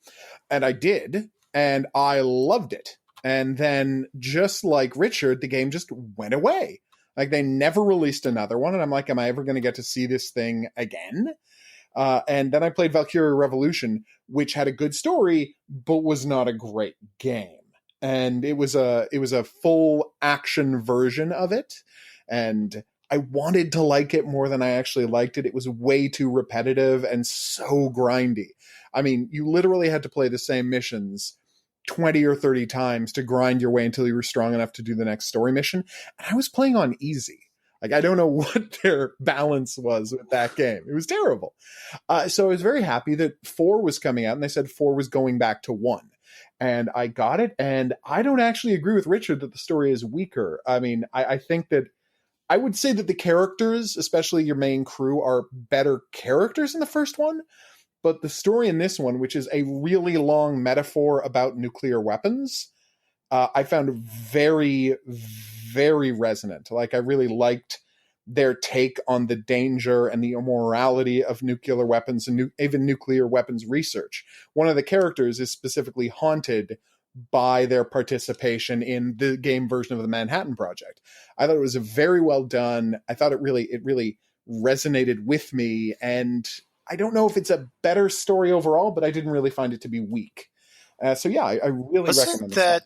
And I did, and I loved it. And then just like Richard, the game just went away. Like they never released another one. And I'm like, am I ever going to get to see this thing again? And then I played Valkyria Revolution, which had a good story, but was not a great game. And it was a full action version of it. And I wanted to like it more than I actually liked it. It was way too repetitive and so grindy. I mean, you literally had to play the same missions 20 or 30 times to grind your way until you were strong enough to do the next story mission. And I was playing on easy. Like, I don't know what their balance was with that game. It was terrible. So I was very happy that 4 was coming out, and they said 4 was going back to 1. And I got it, and I don't actually agree with Richard that the story is weaker. I mean, I think that I would say that the characters, especially your main crew, are better characters in the first one. But the story in this one, which is a really long metaphor about nuclear weapons, I found very, very resonant. Like, I really liked their take on the danger and the immorality of nuclear weapons and even nuclear weapons research. One of the characters is specifically haunted by their participation in the game version of the Manhattan Project. I thought it was very well done. I thought it really resonated with me. And I don't know if it's a better story overall, but I didn't really find it to be weak. So yeah, I really recommend that.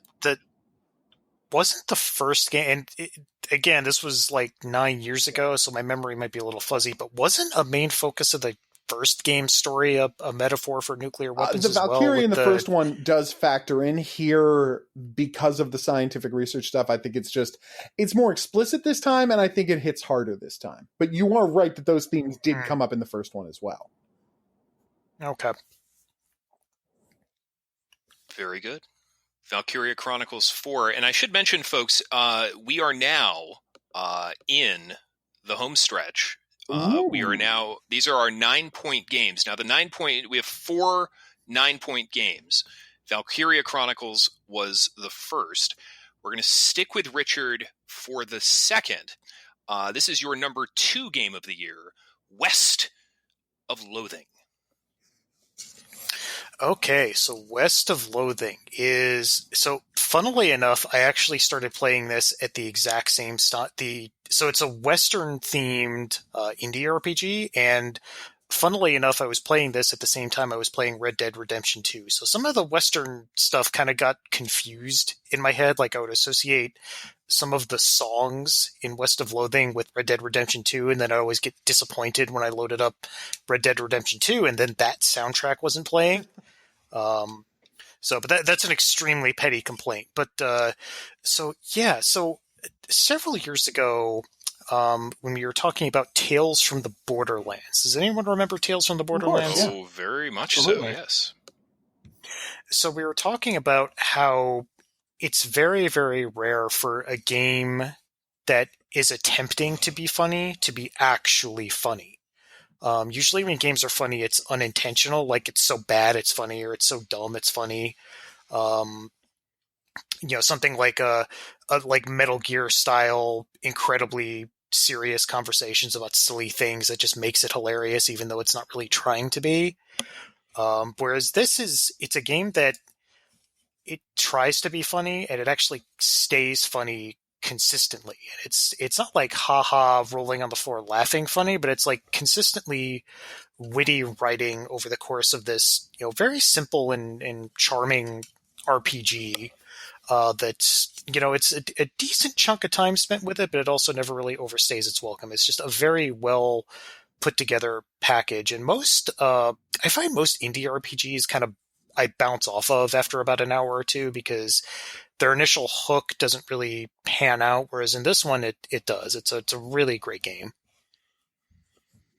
Wasn't the first game, and again, this was like 9 years ago, so my memory might be a little fuzzy, but wasn't a main focus of the first game story a metaphor for nuclear weapons the as well? Valkyrie in the first one does factor in here because of the scientific research stuff. I think it's more explicit this time, and I think it hits harder this time. But you are right that those themes did come up in the first one as well. Okay. Very good. Valkyria Chronicles 4. And I should mention, folks, we are now in the home stretch. These are our 9-point games. Now, we have 4 9-point games. Valkyria Chronicles was the first. We're going to stick with Richard for the second. This is your number 2 game of the year, West of Loathing. Okay, so West of Loathing is... So, funnily enough, I actually started playing this at the exact same so it's a Western-themed indie RPG, and funnily enough, I was playing this at the same time I was playing Red Dead Redemption 2. So some of the Western stuff kind of got confused in my head. Like, I would associate some of the songs in West of Loathing with Red Dead Redemption 2, and then I always get disappointed when I loaded up Red Dead Redemption 2, and then that soundtrack wasn't playing. But that's an extremely petty complaint. But so several years ago, when we were talking about Tales from the Borderlands, does anyone remember Tales from the Borderlands? Oh, very much so, yes. So we were talking about how it's very, very rare for a game that is attempting to be funny to be actually funny. Usually when games are funny, it's unintentional, like it's so bad it's funny, or it's so dumb it's funny. Something like like Metal Gear style, incredibly serious conversations about silly things that just makes it hilarious, even though it's not really trying to be. Whereas it's a game that it tries to be funny, and it actually stays funny consistently. It's not like haha rolling on the floor laughing funny, but it's like consistently witty writing over the course of this very simple and charming RPG that's it's a decent chunk of time spent with it, but it also never really overstays its welcome. It's just a very well put together package, and I find most indie RPGs kind of I bounce off of after about an hour or two because their initial hook doesn't really pan out, whereas in this one it does. It's a really great game.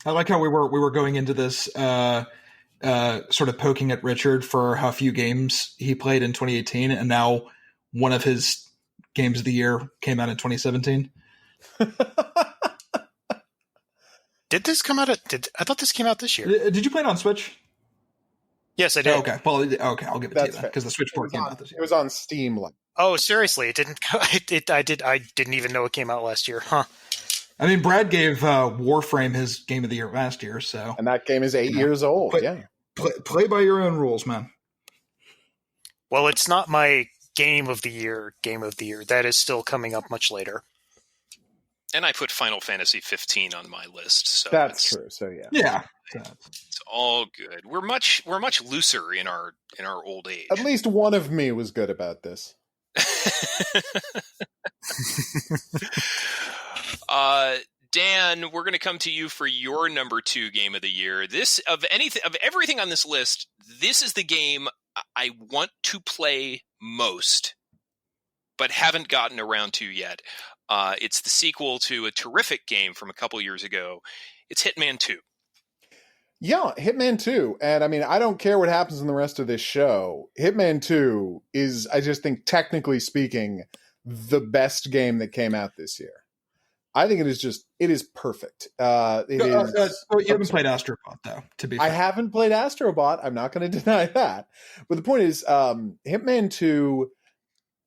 I like how we were going into this sort of poking at Richard for how few games he played in 2018, and now one of his games of the year came out in 2017. Did this come out? I thought this came out this year. Did you play it on Switch? Yes, I did. Okay, well, I'll give it to you then, because the Switch port came out this year. It was on Steam. Oh, seriously, it didn't. I didn't even know it came out last year. Huh. I mean, Brad gave Warframe his game of the year last year, so And that game is 8 years old. Yeah. Play by your own rules, man. Well, it's not my game of the year. That is still coming up much later. And I put Final Fantasy 15 on my list, so That's true. So yeah. Yeah. It's all good. We're much looser in our old age. At least one of me was good about this. Dan, we're going to come to you for your number 2 game of the year. This of everything on this list, this is the game I want to play most, but haven't gotten around to yet. It's the sequel to a terrific game from a couple years ago. It's Hitman 2. Yeah, Hitman 2. And I mean, I don't care what happens in the rest of this show. Hitman 2 is, I just think, technically speaking, the best game that came out this year. I think it is perfect. You haven't played Astrobot, though, to be fair. I haven't played Astrobot. I'm not going to deny that. But the point is, Hitman 2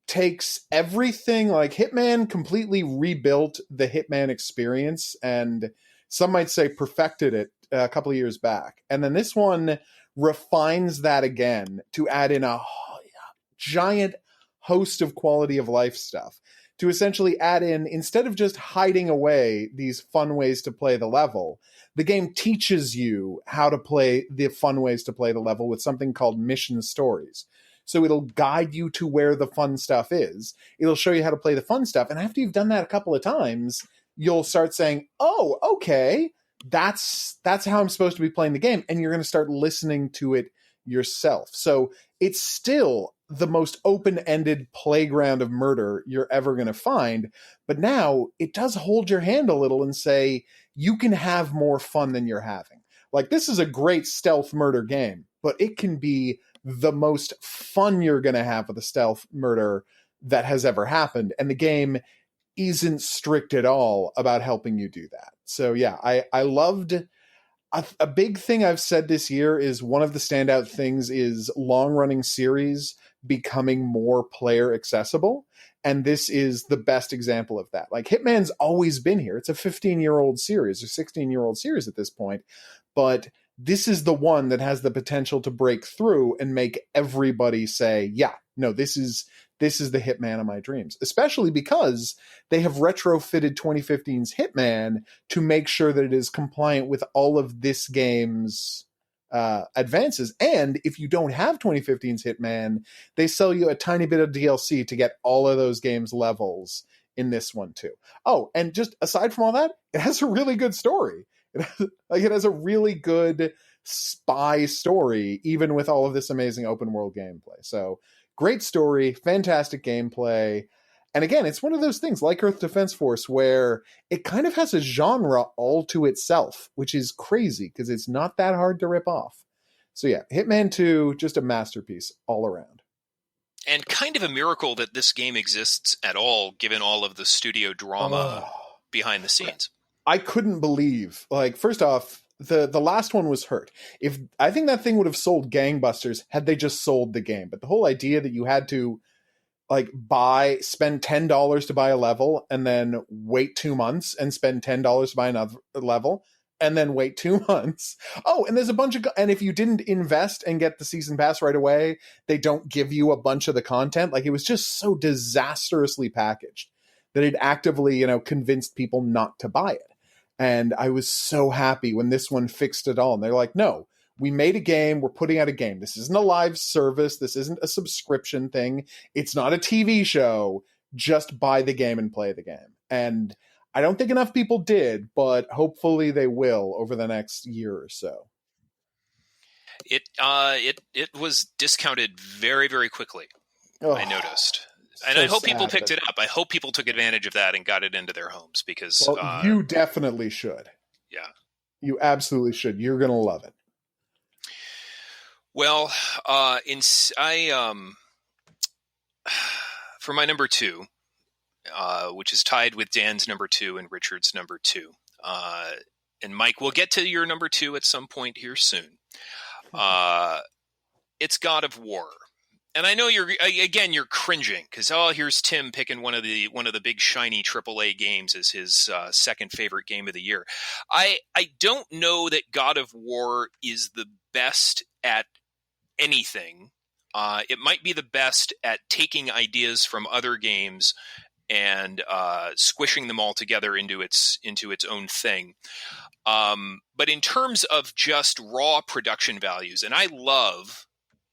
takes everything, like Hitman completely rebuilt the Hitman experience, and some might say perfected it a couple of years back. And then this one refines that again to add in a giant host of quality of life stuff, to essentially add in, instead of just hiding away these fun ways to play the level, the game teaches you how to play the fun ways to play the level with something called mission stories. So it'll guide you to where the fun stuff is. It'll show you how to play the fun stuff. And after you've done that a couple of times, you'll start saying, oh, okay, that's how I'm supposed to be playing the game. And you're going to start listening to it yourself. So it's still the most open-ended playground of murder you're ever going to find. But now it does hold your hand a little and say, you can have more fun than you're having. Like, this is a great stealth murder game, but it can be the most fun you're going to have with a stealth murder that has ever happened. And the game isn't strict at all about helping you do that. So yeah, I loved a big thing I've said this year is one of the standout things is long-running series becoming more player accessible. And this is the best example of that. Like, Hitman's always been here. It's a 15-year-old series or 16-year-old series at this point. But this is the one that has the potential to break through and make everybody say, yeah, no, this is the Hitman of my dreams, especially because they have retrofitted 2015's Hitman to make sure that it is compliant with all of this game's advances. And if you don't have 2015's Hitman, they sell you a tiny bit of DLC to get all of those games levels in this one too. Oh, and just aside from all that, it has a really good story. It has a really good spy story, even with all of this amazing open world gameplay. So great story, fantastic gameplay. And again, it's one of those things like Earth Defense Force where it kind of has a genre all to itself, which is crazy because it's not that hard to rip off. So yeah, Hitman 2, just a masterpiece all around. And kind of a miracle that this game exists at all, given all of the studio drama behind the scenes. I couldn't believe, like, first off, the last one was hurt. I think that thing would have sold gangbusters had they just sold the game. But the whole idea that you had to spend $10 to buy a level and then wait 2 months and spend $10 to buy another level and then wait 2 months. Oh, and there's a bunch of, and if you didn't invest and get the season pass right away, they don't give you a bunch of the content. Like, it was just so disastrously packaged that it actively, convinced people not to buy it. And I was so happy when this one fixed it all. And they're like, no, we made a game. We're putting out a game. This isn't a live service. This isn't a subscription thing. It's not a TV show. Just buy the game and play the game. And I don't think enough people did, but hopefully they will over the next year or so. It was discounted very, very quickly. I noticed. And I hope people picked it up. I hope people took advantage of that and got it into their homes because... Well, you definitely should. Yeah. You absolutely should. You're going to love it. Well, for my number 2, which is tied with Dan's number 2 and Richard's number 2, and Mike, we'll get to your number 2 at some point here soon. It's God of War. And I know you're cringing because here's Tim picking one of the big shiny AAA games as his second favorite game of the year. I don't know that God of War is the best at anything. It might be the best at taking ideas from other games and squishing them all together into its own thing. But in terms of just raw production values, and I love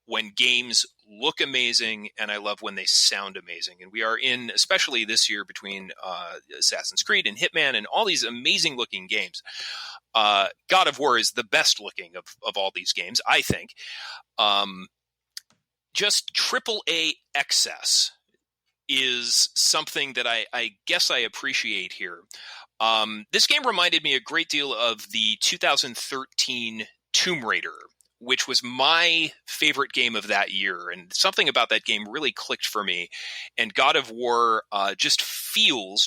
when games look amazing and I love when they sound amazing. And we are in, especially this year between Assassin's Creed and Hitman and all these amazing looking games. God of War is the best looking of all these games, I think. Just AAA excess is something that I guess I appreciate here. This game reminded me a great deal of the 2013 Tomb Raider, which was my favorite game of that year. And something about that game really clicked for me. And God of War just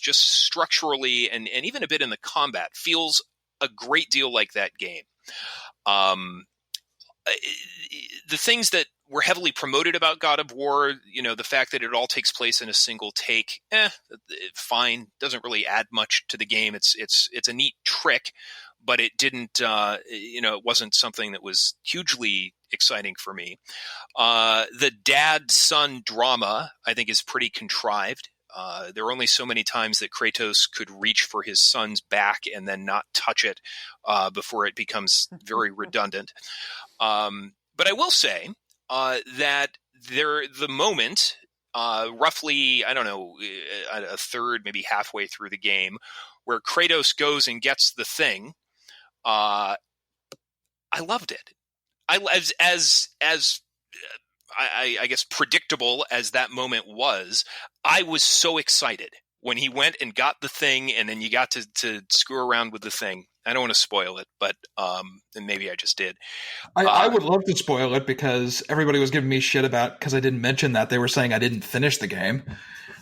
structurally and even a bit in the combat, feels a great deal like that game. The things that were heavily promoted about God of War, the fact that it all takes place in a single take, fine. Doesn't really add much to the game. It's a neat trick, but it didn't, it wasn't something that was hugely exciting for me. The dad-son drama, I think, is pretty contrived. There are only so many times that Kratos could reach for his son's back and then not touch it before it becomes very redundant. But I will say that the moment, roughly, I don't know, a third, maybe halfway through the game, where Kratos goes and gets the thing, I loved it. I guess predictable as that moment was, I was so excited when he went and got the thing, and then you got to screw around with the thing. I don't want to spoil it, but and maybe I just did. I would love to spoil it because everybody was giving me shit about because I didn't mention that. They were saying I didn't finish the game.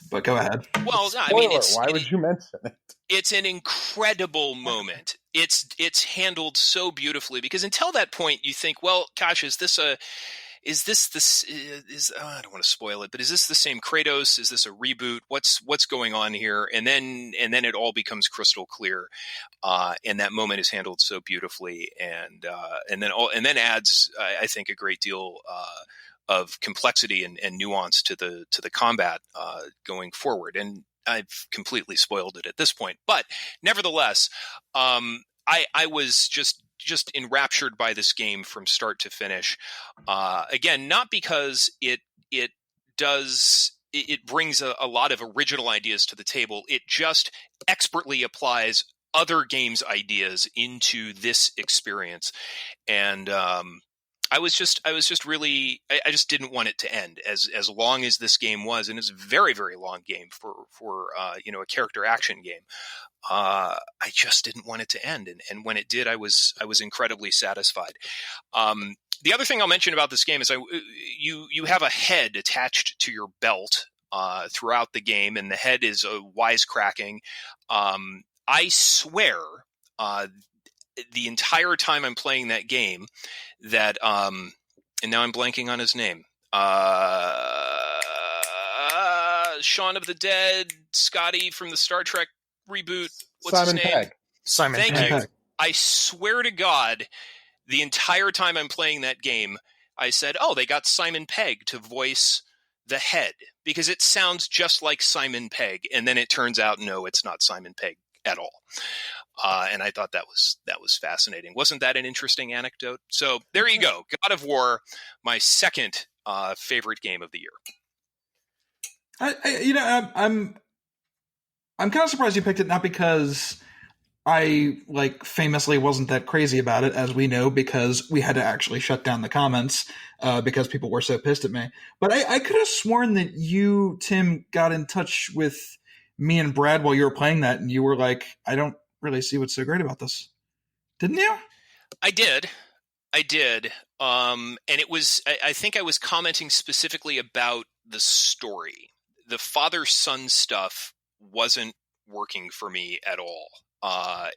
But go ahead. Well, Spoiler, I mean, why would you mention it? It's an incredible moment. It's handled so beautifully because until that point, you think, well, gosh, I don't want to spoil it, but is this the same Kratos? Is this a reboot? What's going on here? And then it all becomes crystal clear, and that moment is handled so beautifully, and then adds, I think, a great deal of complexity and nuance to the combat going forward. And I've completely spoiled it at this point, but nevertheless, I was just enraptured by this game from start to finish. Again, not because it brings a lot of original ideas to the table. It just expertly applies other games' ideas into this experience. And I just didn't want it to end as long as this game was, and it's a very, very long game for a character action game. I just didn't want it to end, and when it did, I was incredibly satisfied. The other thing I'll mention about this game is you have a head attached to your belt throughout the game, and the head is wisecracking. I swear, the entire time I'm playing that game, that and now I'm blanking on his name. Shaun of the Dead, Scotty from the Star Trek reboot. What's Simon his name? Pegg. Simon Thank Pegg. you. I swear to God, the entire time I'm playing that game, I said, "Oh, they got Simon Pegg to voice the head because it sounds just like Simon Pegg." And then it turns out, no, it's not Simon Pegg at all. And I thought that was fascinating. Wasn't that an interesting anecdote? So there you go. God of War, my second favorite game of the year. I'm kind of surprised you picked it, not because I famously wasn't that crazy about it, as we know, because we had to actually shut down the comments because people were so pissed at me. But I could have sworn that you, Tim, got in touch with me and Brad while you were playing that, and you were like, "I don't really see what's so great about this." Didn't you? I did. And it was, I think I was commenting specifically about the story. The father-son stuff wasn't working for me at all.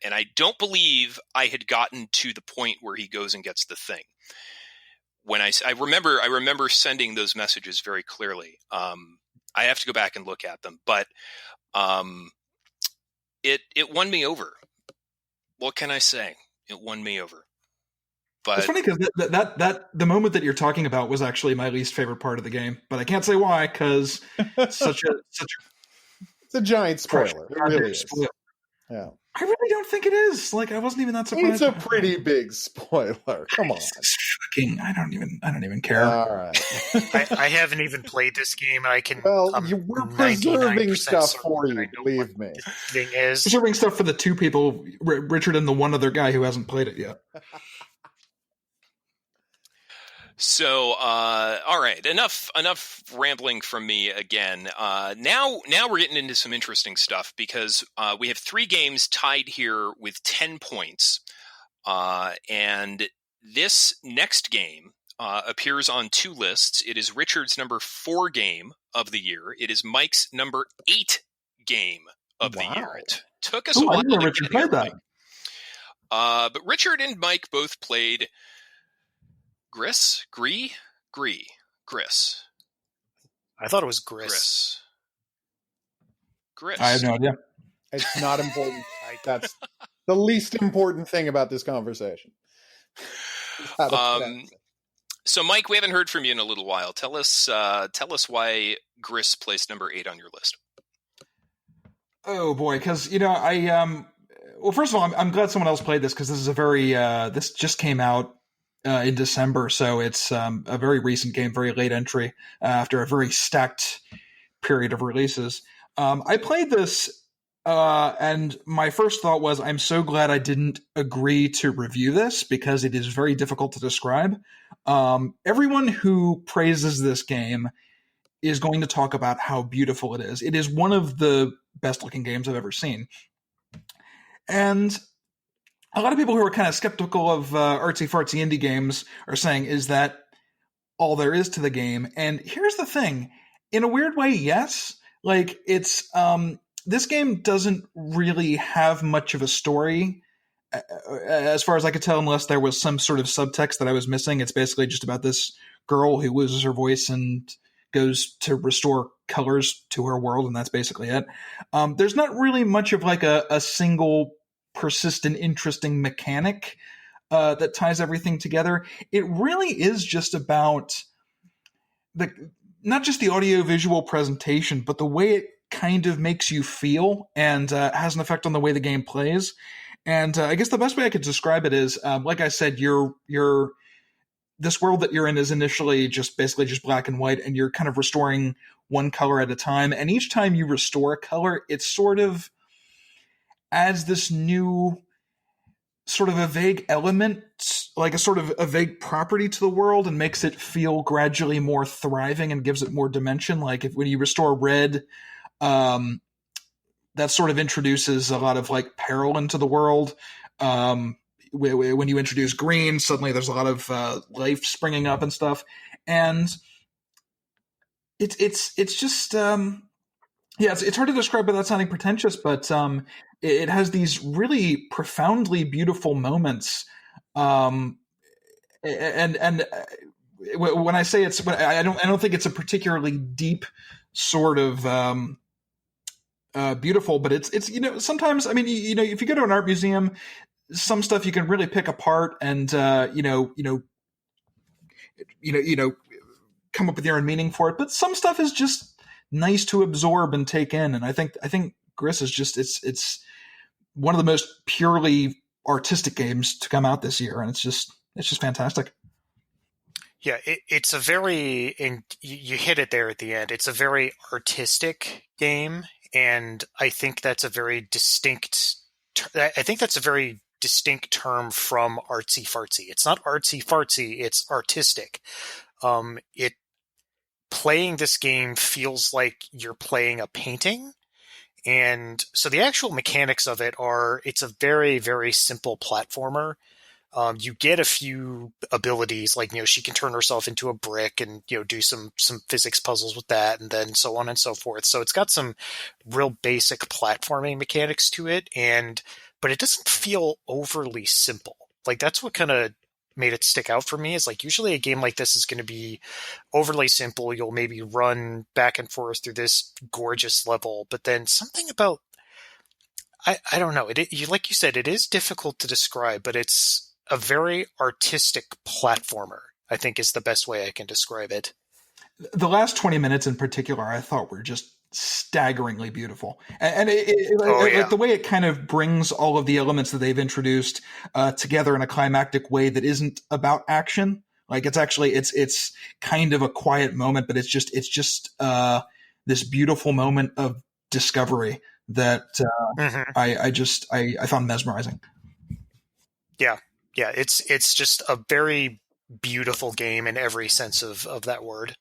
And I don't believe I had gotten to the point where he goes and gets the thing. when I remember sending those messages very clearly. I have to go back and look at them, but it won me over. What can I say? It won me over. But it's funny because that the moment that you're talking about was actually my least favorite part of the game, but I can't say why because such a it's a giant spoiler. It really is. Spoiler. Yeah. I really don't think it is. Like, I wasn't even that surprised. It's a pretty big spoiler. Come on. I don't even care. All right. I haven't even played this game, and I can. We're preserving stuff for you. Believe me. Thing is preserving stuff for the two people, Richard and the one other guy who hasn't played it yet. So, all right, enough rambling from me again. Now we're getting into some interesting stuff because we have 3 games tied here with 10 points, and this next game appears on 2 lists. It is Richard's number 4 game of the year. It is Mike's number 8 game of the year. It took us a while. I didn't know Richard played that. But Richard and Mike both played Gris. I thought it was Gris. I have no idea. It's not important. That's the least important thing about this conversation. So, Mike, we haven't heard from you in a little while. Tell us why Gris placed number 8 on your list. Oh boy, because well, first of all, I'm glad someone else played this because this is a very this just came out in December, so it's a very recent game, very late entry after a very stacked period of releases. I played this, and my first thought was, I'm so glad I didn't agree to review this because it is very difficult to describe. Everyone who praises this game is going to talk about how beautiful it is. It is one of the best-looking games I've ever seen. And a lot of people who are kind of skeptical of artsy-fartsy indie games are saying, is that all there is to the game? And here's the thing. In a weird way, yes. Like, it's this game doesn't really have much of a story, as far as I could tell, unless there was some sort of subtext that I was missing. It's basically just about this girl who loses her voice and goes to restore colors to her world, and that's basically it. There's not really much of like a single persistent, interesting mechanic that ties everything together. It really is just about not just the audio-visual presentation, but the way it kind of makes you feel and has an effect on the way the game plays. And I guess the best way I could describe it is, like I said, this world that you're in is initially basically just black and white, and you're kind of restoring one color at a time. And each time you restore a color, it sort of adds this new sort of a vague element, like a sort of a vague property to the world, and makes it feel gradually more thriving and gives it more dimension. Like when you restore red, that sort of introduces a lot of like peril into the world. When you introduce green, suddenly there's a lot of life springing up and stuff. And it's just it's hard to describe without sounding pretentious, but it has these really profoundly beautiful moments. And when I say I don't think it's a particularly deep sort of beautiful, but it's sometimes, I mean, if you go to an art museum, some stuff you can really pick apart and come up with your own meaning for it, but some stuff is just nice to absorb and take in. And I think Gris is just it's one of the most purely artistic games to come out this year, and it's just fantastic. Yeah, it's a very, and you hit it there at the end. It's a very artistic game, and I think that's a very distinct. I think that's a very distinct term from artsy fartsy. It's not artsy fartsy; it's artistic. Playing this game feels like you're playing a painting. And so the actual mechanics of it it's a very, very simple platformer. You get a few abilities, like, she can turn herself into a brick and, do some physics puzzles with that, and then so on and so forth. So it's got some real basic platforming mechanics to it, but it doesn't feel overly simple. Like, that's what kind of made it stick out for me is like usually a game like this is going to be overly simple. You'll maybe run back and forth through this gorgeous level, but then something about I don't know. Like you said, it is difficult to describe, but it's a very artistic platformer, I think is the best way I can describe it. The last 20 minutes in particular, I thought were just staggeringly beautiful. And like the way it kind of brings all of the elements that they've introduced together in a climactic way that isn't about action. Like it's kind of a quiet moment, but it's just this beautiful moment of discovery that I found mesmerizing. Yeah. It's just a very beautiful game in every sense of that word.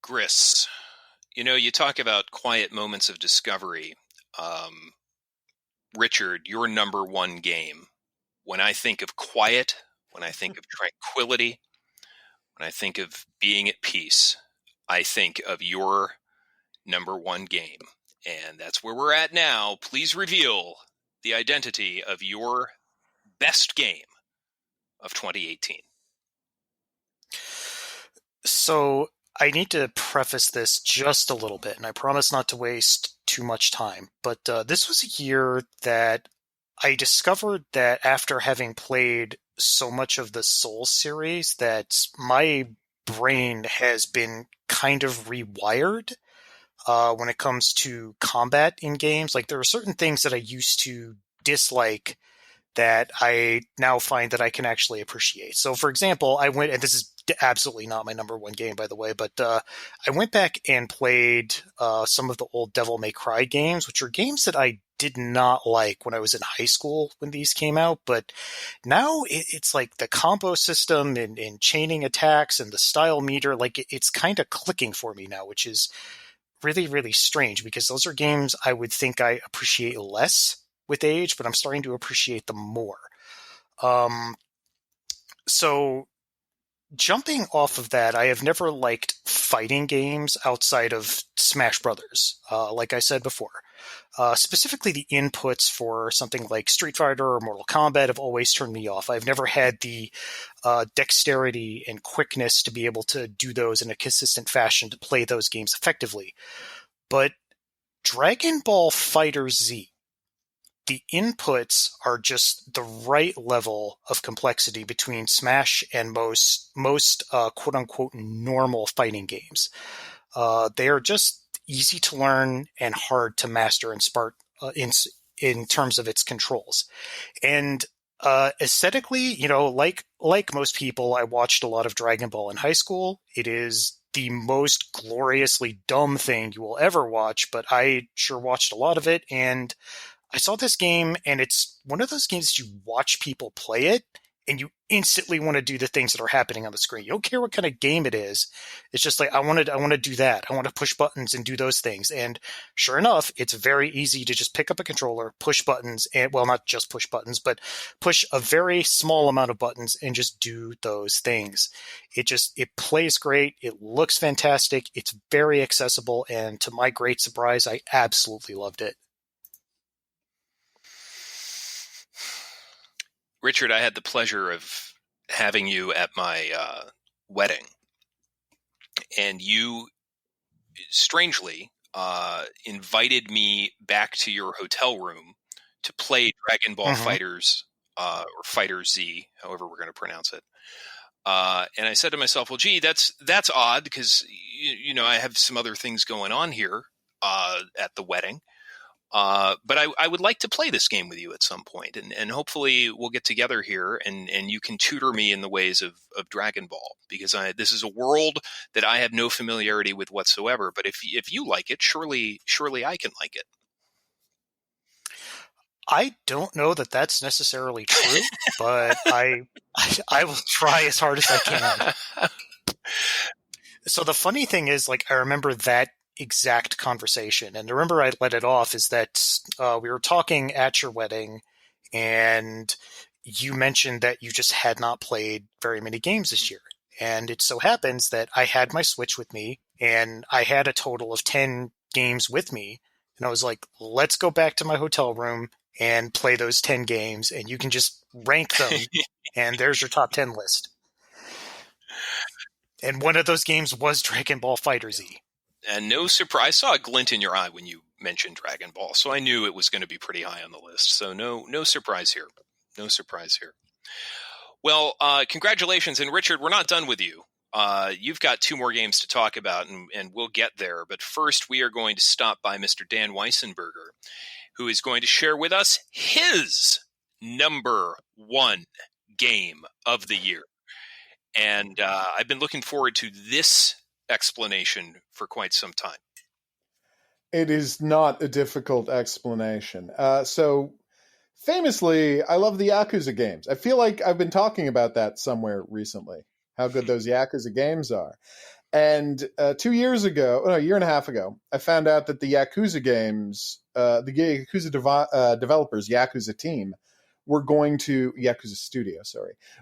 Gris, you talk about quiet moments of discovery. Richard, your number one game. When I think of quiet, when I think of tranquility, when I think of being at peace, I think of your number one game. And that's where we're at now. Please reveal the identity of your best game of 2018. So I need to preface this just a little bit, and I promise not to waste too much time. But this was a year that I discovered that after having played so much of the Souls series, that my brain has been kind of rewired when it comes to combat in games. Like there are certain things that I used to dislike that I now find that I can actually appreciate. So, for example, I went, and this is absolutely not my number one game, by the way, but I went back and played some of the old Devil May Cry games, which are games that I did not like when I was in high school when these came out. But now it's like the combo system and chaining attacks and the style meter, like it's kind of clicking for me now, which is really, really strange because those are games I would think I appreciate less with age, but I'm starting to appreciate them more. So jumping off of that, I have never liked fighting games outside of Smash Brothers, like I said before. Specifically, the inputs for something like Street Fighter or Mortal Kombat have always turned me off. I've never had the dexterity and quickness to be able to do those in a consistent fashion to play those games effectively. But Dragon Ball FighterZ, the inputs are just the right level of complexity between Smash and most quote-unquote normal fighting games. They are just easy to learn and hard to master in terms of its controls. And aesthetically, like most people, I watched a lot of Dragon Ball in high school. It is the most gloriously dumb thing you will ever watch, but I sure watched a lot of it, and I saw this game, and it's one of those games that you watch people play it, and you instantly want to do the things that are happening on the screen. You don't care what kind of game it is. It's just like, I want to do that. I want to push buttons and do those things. And sure enough, it's very easy to just pick up a controller, push buttons, and well, not just push buttons, but push a very small amount of buttons and just do those things. It plays great. It looks fantastic. It's very accessible. And to my great surprise, I absolutely loved it. Richard, I had the pleasure of having you at my wedding, and you strangely invited me back to your hotel room to play Dragon Ball Fighters or Fighter Z, however we're going to pronounce it. And I said to myself, well, gee, that's odd because I have some other things going on here at the wedding. But I would like to play this game with you at some point, and hopefully we'll get together here and you can tutor me in the ways of Dragon Ball, because this is a world that I have no familiarity with whatsoever. But if you like it, surely I can like it. I don't know that that's necessarily true, but I will try as hard as I can. So the funny thing is, like, I remember that exact conversation, and the remember I let it off is that we were talking at your wedding, and you mentioned that you just had not played very many games this year. And it so happens that I had my Switch with me, and I had a total of 10 games with me. And I was like, let's go back to my hotel room and play those 10 games, and you can just rank them, and there's your top 10 list. And one of those games was Dragon Ball FighterZ. And no surprise, I saw a glint in your eye when you mentioned Dragon Ball, so I knew it was going to be pretty high on the list. So no surprise here. No surprise here. Well, congratulations. And Richard, we're not done with you. You've got 2 more games to talk about, and we'll get there. But first, we are going to stop by Mr. Dan Weissenberger, who is going to share with us his number 1 game of the year. And I've been looking forward to this explanation for quite some time. It is not a difficult explanation. So famously, I love the Yakuza games. I feel like I've been talking about that somewhere recently, how good those Yakuza games are. And 2 years ago, a year and a half ago, I found out that the Yakuza games, the Yakuza developers, Yakuza team, Yakuza Studio,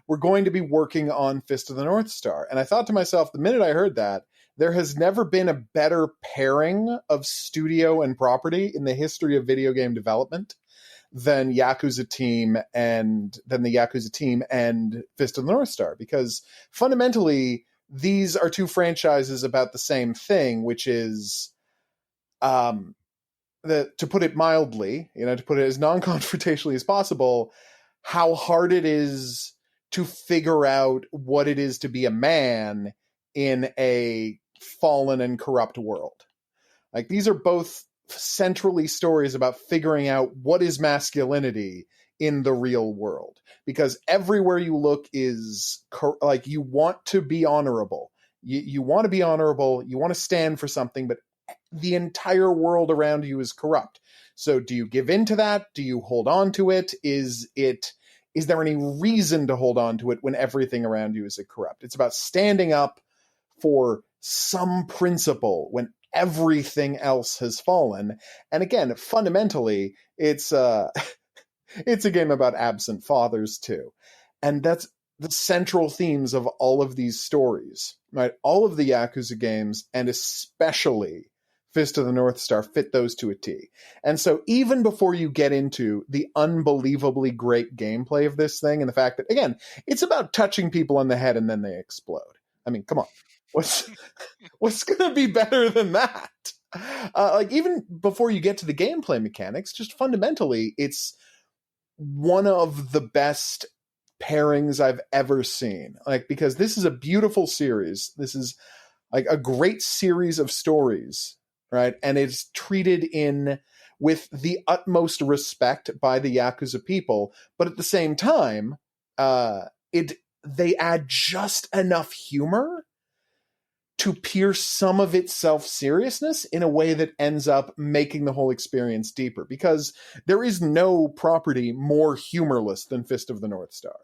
we're going to be working on Fist of the North Star. And I thought to myself, the minute I heard that, there has never been a better pairing of studio and property in the history of video game development than the Yakuza team and Fist of the North Star, because fundamentally these are 2 franchises about the same thing, which is to put it mildly, to put it as non-confrontationally as possible, how hard it is to figure out what it is to be a man in a fallen and corrupt world. Like, these are both centrally stories about figuring out what is masculinity in the real world, because everywhere you look is like, you want to be honorable. You want to be honorable. You want to stand for something, but the entire world around you is corrupt. So do you give in to that? Do you hold on to it? Is there any reason to hold on to it when everything around you is corrupt? It's about standing up for some principle when everything else has fallen. And again, fundamentally, it's a game about absent fathers too. And that's the central themes of all of these stories, right? All of the Yakuza games, and especially Fist of the North Star, fit those to a T. And so even before you get into the unbelievably great gameplay of this thing, and the fact that, again, it's about touching people on the head and then they explode. I mean, come on. What's going to be better than that? Like, even before you get to the gameplay mechanics, just fundamentally, it's one of the best pairings I've ever seen. Like, because this is a beautiful series. This is like a great series of stories, right? And it's treated with the utmost respect by the Yakuza people, but at the same time, they add just enough humor to pierce some of its self-seriousness in a way that ends up making the whole experience deeper, because there is no property more humorless than Fist of the North Star.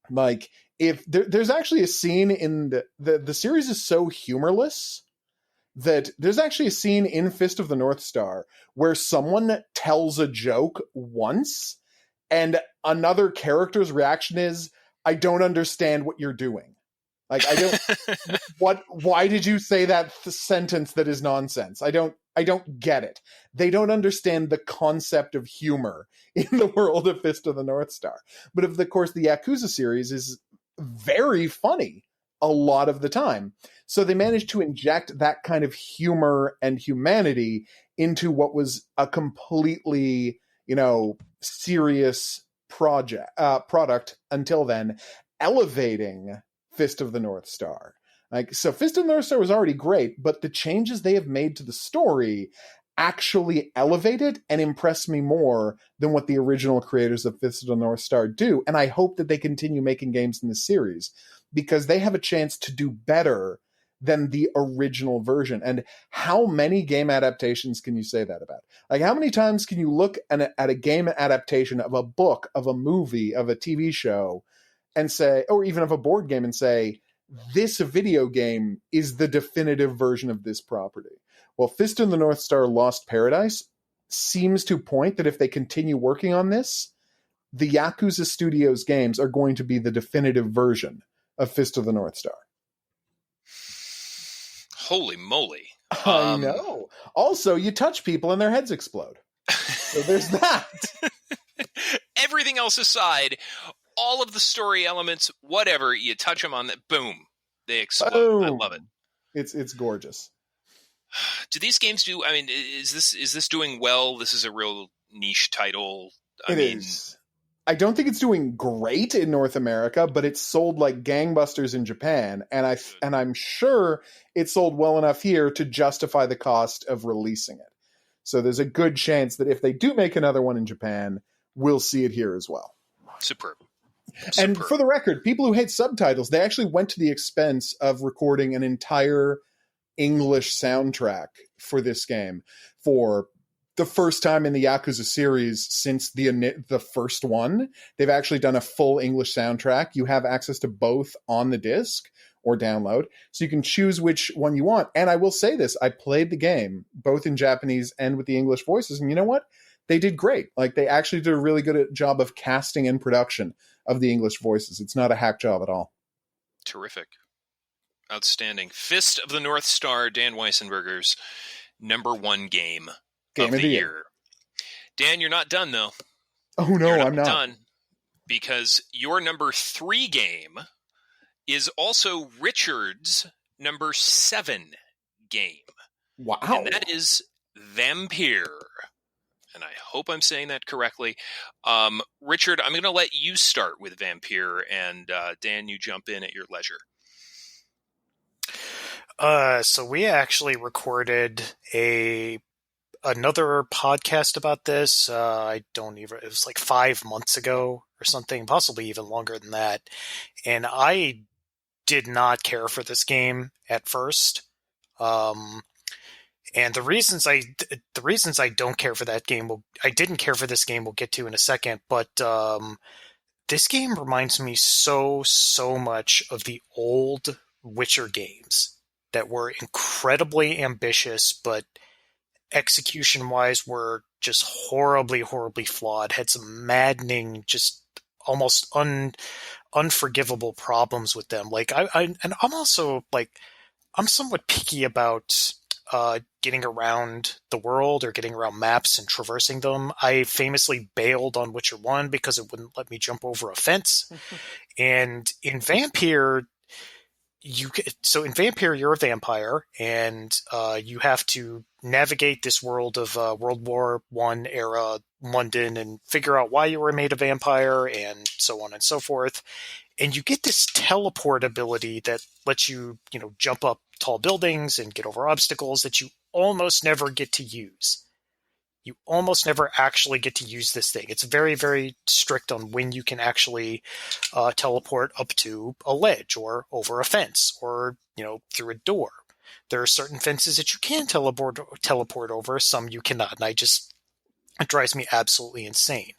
Like, if there's actually a scene in the series is so humorless that there's actually a scene in Fist of the North Star where someone tells a joke once and another character's reaction is, "I don't understand what you're doing." Like, I don't, why did you say that sentence that is nonsense? I don't get it. They don't understand the concept of humor in the world of Fist of the North Star. But of course, the Yakuza series is very funny a lot of the time. So they managed to inject that kind of humor and humanity into what was a completely, serious product until then, elevating Fist of the North Star. Like, so Fist of the North Star was already great, but the changes they have made to the story actually elevate it and impress me more than what the original creators of Fist of the North Star do. And I hope that they continue making games in this series, because they have a chance to do better than the original version. And how many game adaptations can you say that about? Like, how many times can you look at a game adaptation of a book, of a movie, of a TV show, and say, or even of a board game, and say, this video game is the definitive version of this property? Well, Fist of the North Star Lost Paradise seems to point that if they continue working on this, the Yakuza Studios games are going to be the definitive version of Fist of the North Star. Holy moly. I know. Also, you touch people and their heads explode. So there's that. everything else aside, all of the story elements, whatever, you touch them on that, boom, they explode. Boom. I love it. It's gorgeous. Do these games do? I mean, is this doing well? This is a real niche title. It is. I don't think it's doing great in North America, but it's sold like gangbusters in Japan, and I'm sure it sold well enough here to justify the cost of releasing it. So there's a good chance that if they do make another one in Japan, we'll see it here as well. Superb. And for the record, people who hate subtitles, they actually went to the expense of recording an entire English soundtrack for this game for the first time in the Yakuza series since the first one. They've actually done a full English soundtrack. You have access to both on the disc or download, so you can choose which one you want. And I will say this, I played the game both in Japanese and with the English voices, and you know what? They did great. Like, they actually did a really good job of casting and production of the English voices. It's not a hack job at all. Terrific. Outstanding. Fist of the North Star, Dan Weissenberger's #1 game of the year. Dan, you're not done, though. Oh, no, I'm not. Done, because your #3 game is also Richard's #7 game. Wow. And that is Vampire. And I hope I'm saying that correctly. Richard, I'm going to let you start with Vampire, and Dan, you jump in at your leisure. So we actually recorded another podcast about this. It was like 5 months ago or something, possibly even longer than that. And I did not care for this game at first. And the reasons I don't care for that game, I didn't care for this game, we'll get to in a second. But this game reminds me so much of the old Witcher games that were incredibly ambitious, but execution-wise were just horribly flawed. Had some maddening, just almost unforgivable problems with them. Like I'm also like, I'm somewhat picky about getting around the world or getting around maps and traversing them. I famously bailed on Witcher 1 because it wouldn't let me jump over a fence. And in Vampire, in Vampire, you're a vampire, and you have to navigate this world of World War I era London and figure out why you were made a vampire and so on and so forth. And you get this teleport ability that lets you, jump up tall buildings and get over obstacles that you almost never get to use. You almost never actually get to use this thing. It's very, very strict on when you can actually teleport up to a ledge or over a fence or, through a door. There are certain fences that you can teleport over, some you cannot, and it drives me absolutely insane.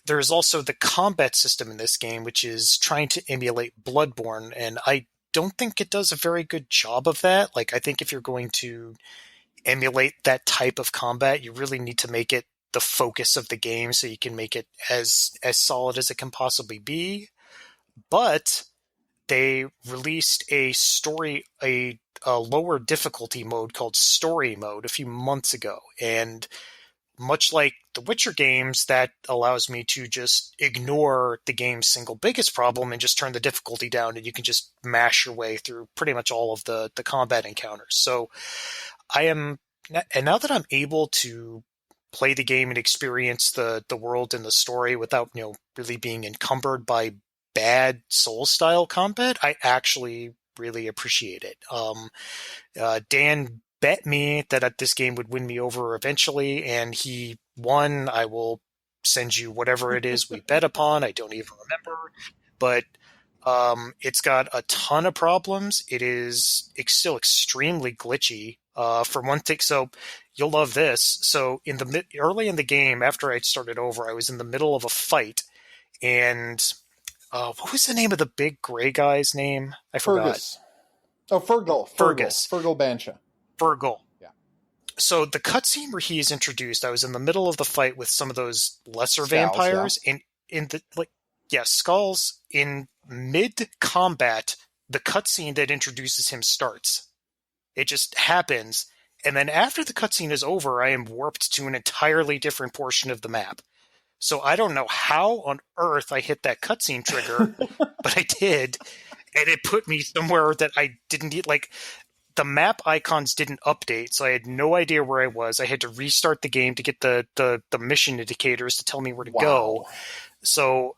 There is also the combat system in this game, which is trying to emulate Bloodborne, and I don't think it does a very good job of that. Like, I think if you're going to emulate that type of combat, you really need to make it the focus of the game so you can make it as solid as it can possibly be. But they released a lower difficulty mode called Story Mode a few months ago, and much like the Witcher games, that allows me to just ignore the game's single biggest problem and just turn the difficulty down, and you can just mash your way through pretty much all of the combat encounters. So and now that I'm able to play the game and experience the world and the story without, really being encumbered by bad Souls-style combat, I actually really appreciate it. Dan bet me that this game would win me over eventually, and he won. I will send you whatever it is we bet upon. I don't even remember. But it's got a ton of problems. It's still extremely glitchy. For one thing, so you'll love this. So early in the game, after I'd started over, I was in the middle of a fight, and what was the name of the big gray guy's name? I forgot. Fergus. Oh, Fergal. Fergus. Fergal Bansha. Fergal. Yeah. So the cutscene where he is introduced, I was in the middle of the fight with some of those lesser Skulls, vampires, and Skulls. In mid-combat, the cutscene that introduces him starts. It just happens, and then after the cutscene is over, I am warped to an entirely different portion of the map. So I don't know how on earth I hit that cutscene trigger, but I did, and it put me somewhere that I didn't need. Like, the map icons didn't update, so I had no idea where I was. I had to restart the game to get the mission indicators to tell me where to go. So,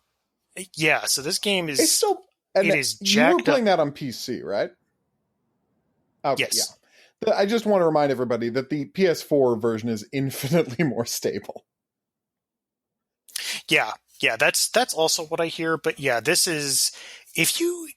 yeah, so this game is... It's still... And it is you were jacked playing up. that on PC, right? Okay, Yes. yeah. I just want to remind everybody that the PS4 version is infinitely more stable. Yeah, that's also what I hear. But yeah, this is... If you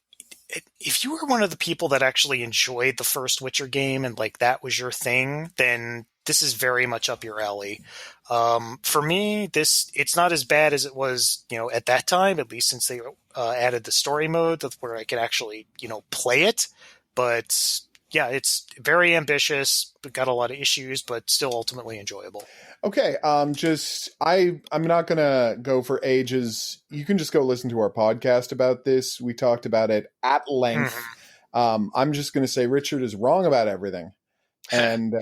were one of the people that actually enjoyed the first Witcher game and like that was your thing, then this is very much up your alley. For me, it's not as bad as it was, at that time, at least since they added the story mode where I could actually, play it. But yeah, it's very ambitious, but got a lot of issues, but still ultimately enjoyable. Okay, I'm not gonna go for ages. You can just go listen to our podcast about this. We talked about it at length. I'm just gonna say Richard is wrong about everything. And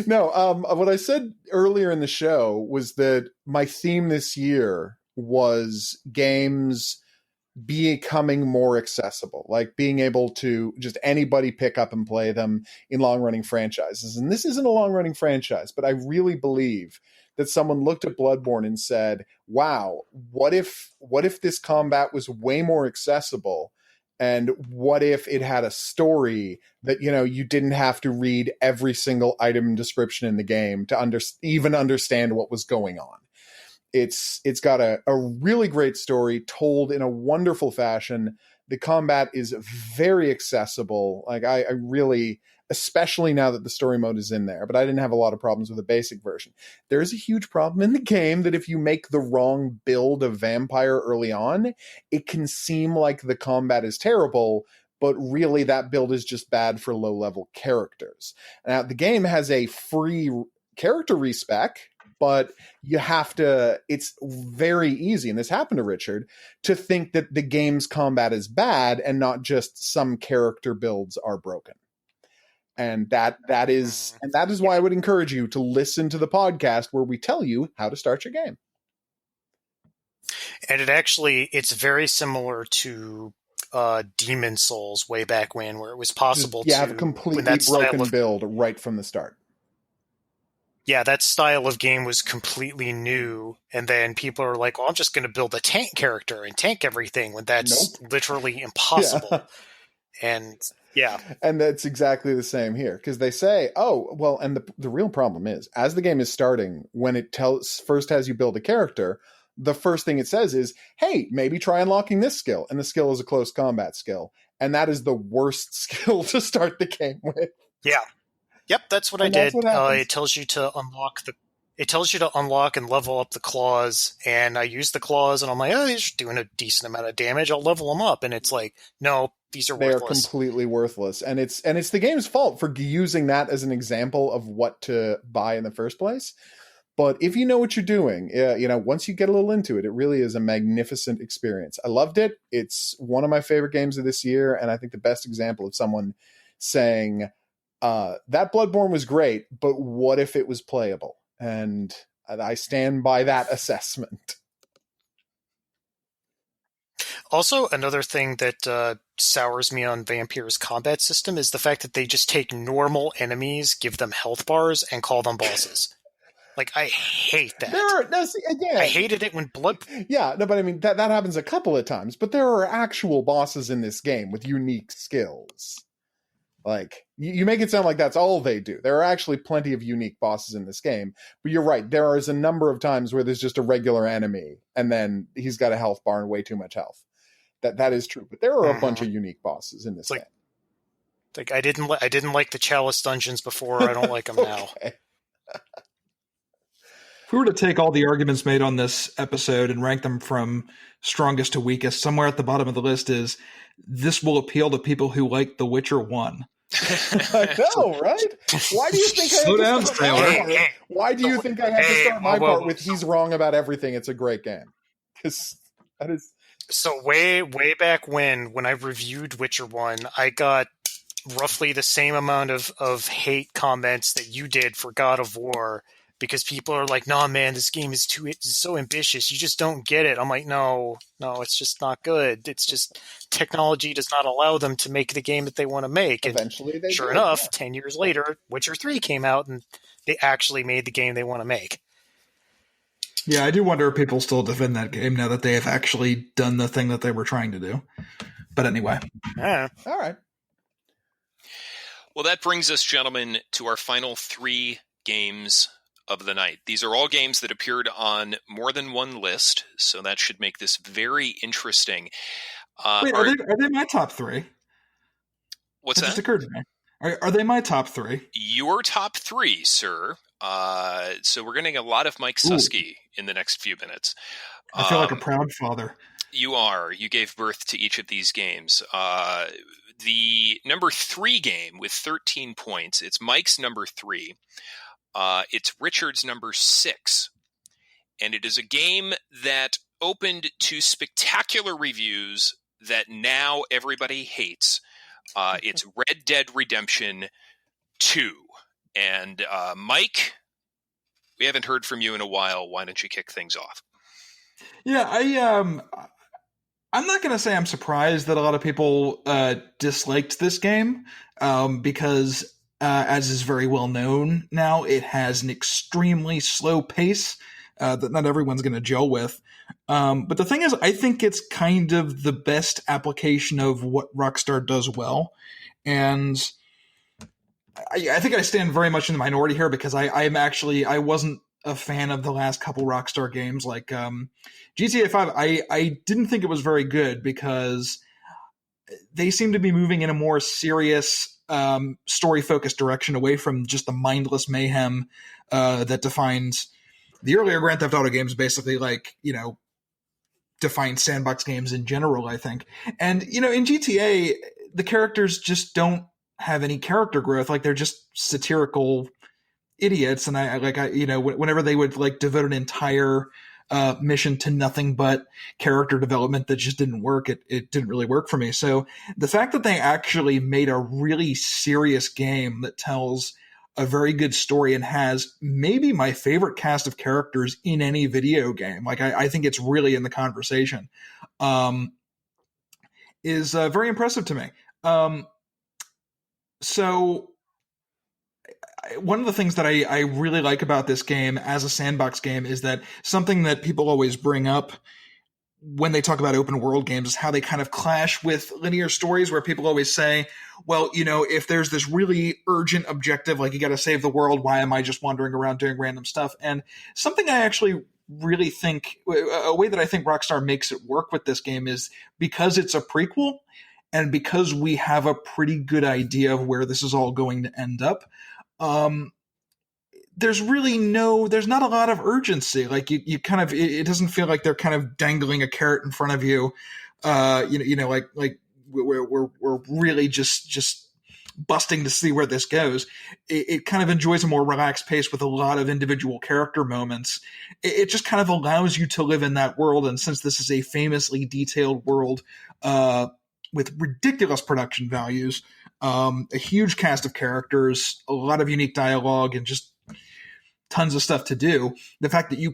no, what I said earlier in the show was that my theme this year was games becoming more accessible, like being able to just anybody pick up and play them in long-running franchises. And this isn't a long-running franchise, but I really believe that someone looked at Bloodborne and said, wow, what if this combat was way more accessible? And what if it had a story that, you didn't have to read every single item description in the game to even understand what was going on? It's got a really great story told in a wonderful fashion. The combat is very accessible. Like I really, especially now that the story mode is in there, but I didn't have a lot of problems with the basic version. There is a huge problem in the game that if you make the wrong build of vampire early on, it can seem like the combat is terrible, but really that build is just bad for low-level characters. Now, the game has a free character respec, but it's very easy, and this happened to Richard, to think that the game's combat is bad and not just some character builds are broken. And that is why I would encourage you to listen to the podcast where we tell you how to start your game. And it's very similar to Demon Souls way back when, where it was possible to have a completely broken build right from the start. Yeah, that style of game was completely new, and then people are like, well, I'm just going to build a tank character and tank everything, when that's literally impossible. Yeah. And yeah. And that's exactly the same here, because they say, oh, well, and the real problem is, as the game is starting, when it first has you build a character, the first thing it says is, hey, maybe try unlocking this skill, and the skill is a close combat skill. And that is the worst skill to start the game with. Yeah. Yep, that's what I did. It tells you to unlock and level up the claws, and I used the claws, and I'm like, oh, these are doing a decent amount of damage. I'll level them up, and it's like, no, these are worthless. They are completely worthless, and it's the game's fault for using that as an example of what to buy in the first place. But if you know what you're doing, once you get a little into it, it really is a magnificent experience. I loved it. It's one of my favorite games of this year, and I think the best example of someone saying, that Bloodborne was great, but what if it was playable? And I stand by that assessment. Also, another thing that sours me on Vampire's combat system is the fact that they just take normal enemies, give them health bars, and call them bosses. Like, I hate that. I hated it when Yeah, no, but I mean, that happens a couple of times, but there are actual bosses in this game with unique skills. Like, you make it sound like that's all they do. There are actually plenty of unique bosses in this game, but you're right. There is a number of times where there's just a regular enemy, and then he's got a health bar and way too much health. That is true, but there are a bunch of unique bosses in this game. Like, I didn't like the Chalice dungeons before. I don't like them now. If we were to take all the arguments made on this episode and rank them from strongest to weakest, somewhere at the bottom of the list is this will appeal to people who like The Witcher 1. I know, right? Why do you think Why do you think I have to start my part with he's wrong about everything? It's a great game. Because that is... So way back when I reviewed Witcher 1, I got roughly the same amount of hate comments that you did for God of War because people are like, "No, man, this game is it's so ambitious. You just don't get it." I'm like, "No, it's just not good. It's just technology does not allow them to make the game that they want to make." And Eventually, they sure did, enough, yeah. 10 years later, Witcher 3 came out, and they actually made the game they want to make. Yeah, I do wonder if people still defend that game now that they have actually done the thing that they were trying to do. But anyway. Yeah. All right. Well, that brings us, gentlemen, to our final 3 games of the night. These are all games that appeared on more than one list, so that should make this very interesting. Wait, are they my top 3? What's that? Just occurred to me. Are they my top 3? Your top 3, sir. So we're getting a lot of Mike Susky in the next few minutes. I feel like a proud father. You are. You gave birth to each of these games. The number 3 game with 13 points, it's Mike's number 3. It's Richard's number 6. And it is a game that opened to spectacular reviews that now everybody hates. It's Red Dead Redemption 2. And Mike, we haven't heard from you in a while. Why don't you kick things off? Yeah, I'm not going to say I'm surprised that a lot of people disliked this game because, as is very well known now, it has an extremely slow pace that not everyone's going to gel with. But the thing is, I think it's kind of the best application of what Rockstar does well. And I think I stand very much in the minority here because I wasn't a fan of the last couple Rockstar games. Like GTA 5, I didn't think it was very good because they seem to be moving in a more serious story-focused direction away from just the mindless mayhem that defines the earlier Grand Theft Auto games, basically, like, you know, defined sandbox games in general, I think. And, you know, in GTA, the characters just don't have any character growth. Like, they're just satirical idiots. And I you know, whenever they would like devote an entire mission to nothing but character development that just didn't work, it didn't really work for me. So the fact that they actually made a really serious game that tells a very good story and has maybe my favorite cast of characters in any video game, like I think it's really in the conversation, is very impressive to me. So one of the things that I really like about this game as a sandbox game is that something that people always bring up when they talk about open world games is how they kind of clash with linear stories, where people always say, well, you know, if there's this really urgent objective, like you got to save the world, why am I just wandering around doing random stuff? And something I actually really think, a way that I think Rockstar makes it work with this game is because it's a prequel and because we have a pretty good idea of where this is all going to end up. There's not a lot of urgency. Like you kind of, it doesn't feel like they're kind of dangling a carrot in front of you. Like we're really just busting to see where this goes. It kind of enjoys a more relaxed pace with a lot of individual character moments. It just kind of allows you to live in that world. And since this is a famously detailed world, with ridiculous production values, a huge cast of characters, a lot of unique dialogue, and just tons of stuff to do. The fact that you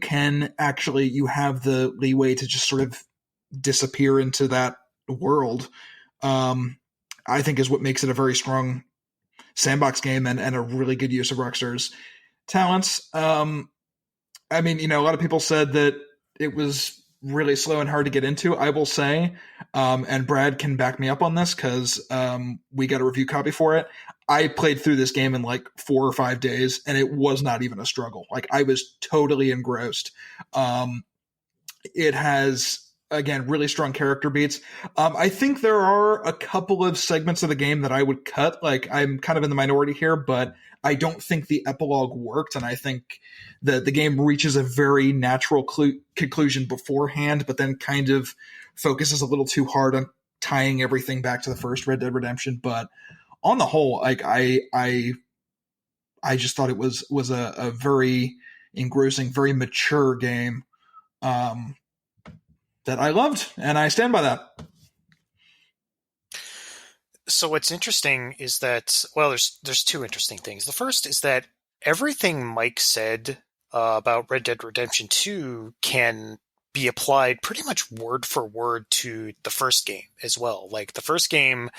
have the leeway to just sort of disappear into that world, I think is what makes it a very strong sandbox game and a really good use of Rockstar's talents. I mean, you know, a lot of people said that it was really slow and hard to get into. I will say, and Brad can back me up on this because we got a review copy for it. I played through this game in like 4 or 5 days, and it was not even a struggle. Like I was totally engrossed. It has, again, really strong character beats. I think there are a couple of segments of the game that I would cut. Like I'm kind of in the minority here, but I don't think the epilogue worked, and I think the game reaches a very natural conclusion beforehand, but then kind of focuses a little too hard on tying everything back to the first Red Dead Redemption. But on the whole, like I just thought it was a very engrossing, very mature game that I loved, and I stand by that. So what's interesting is that, well, there's 2 interesting things. The first is that everything Mike said about Red Dead Redemption 2 can be applied pretty much word for word to the first game as well. Like the first game,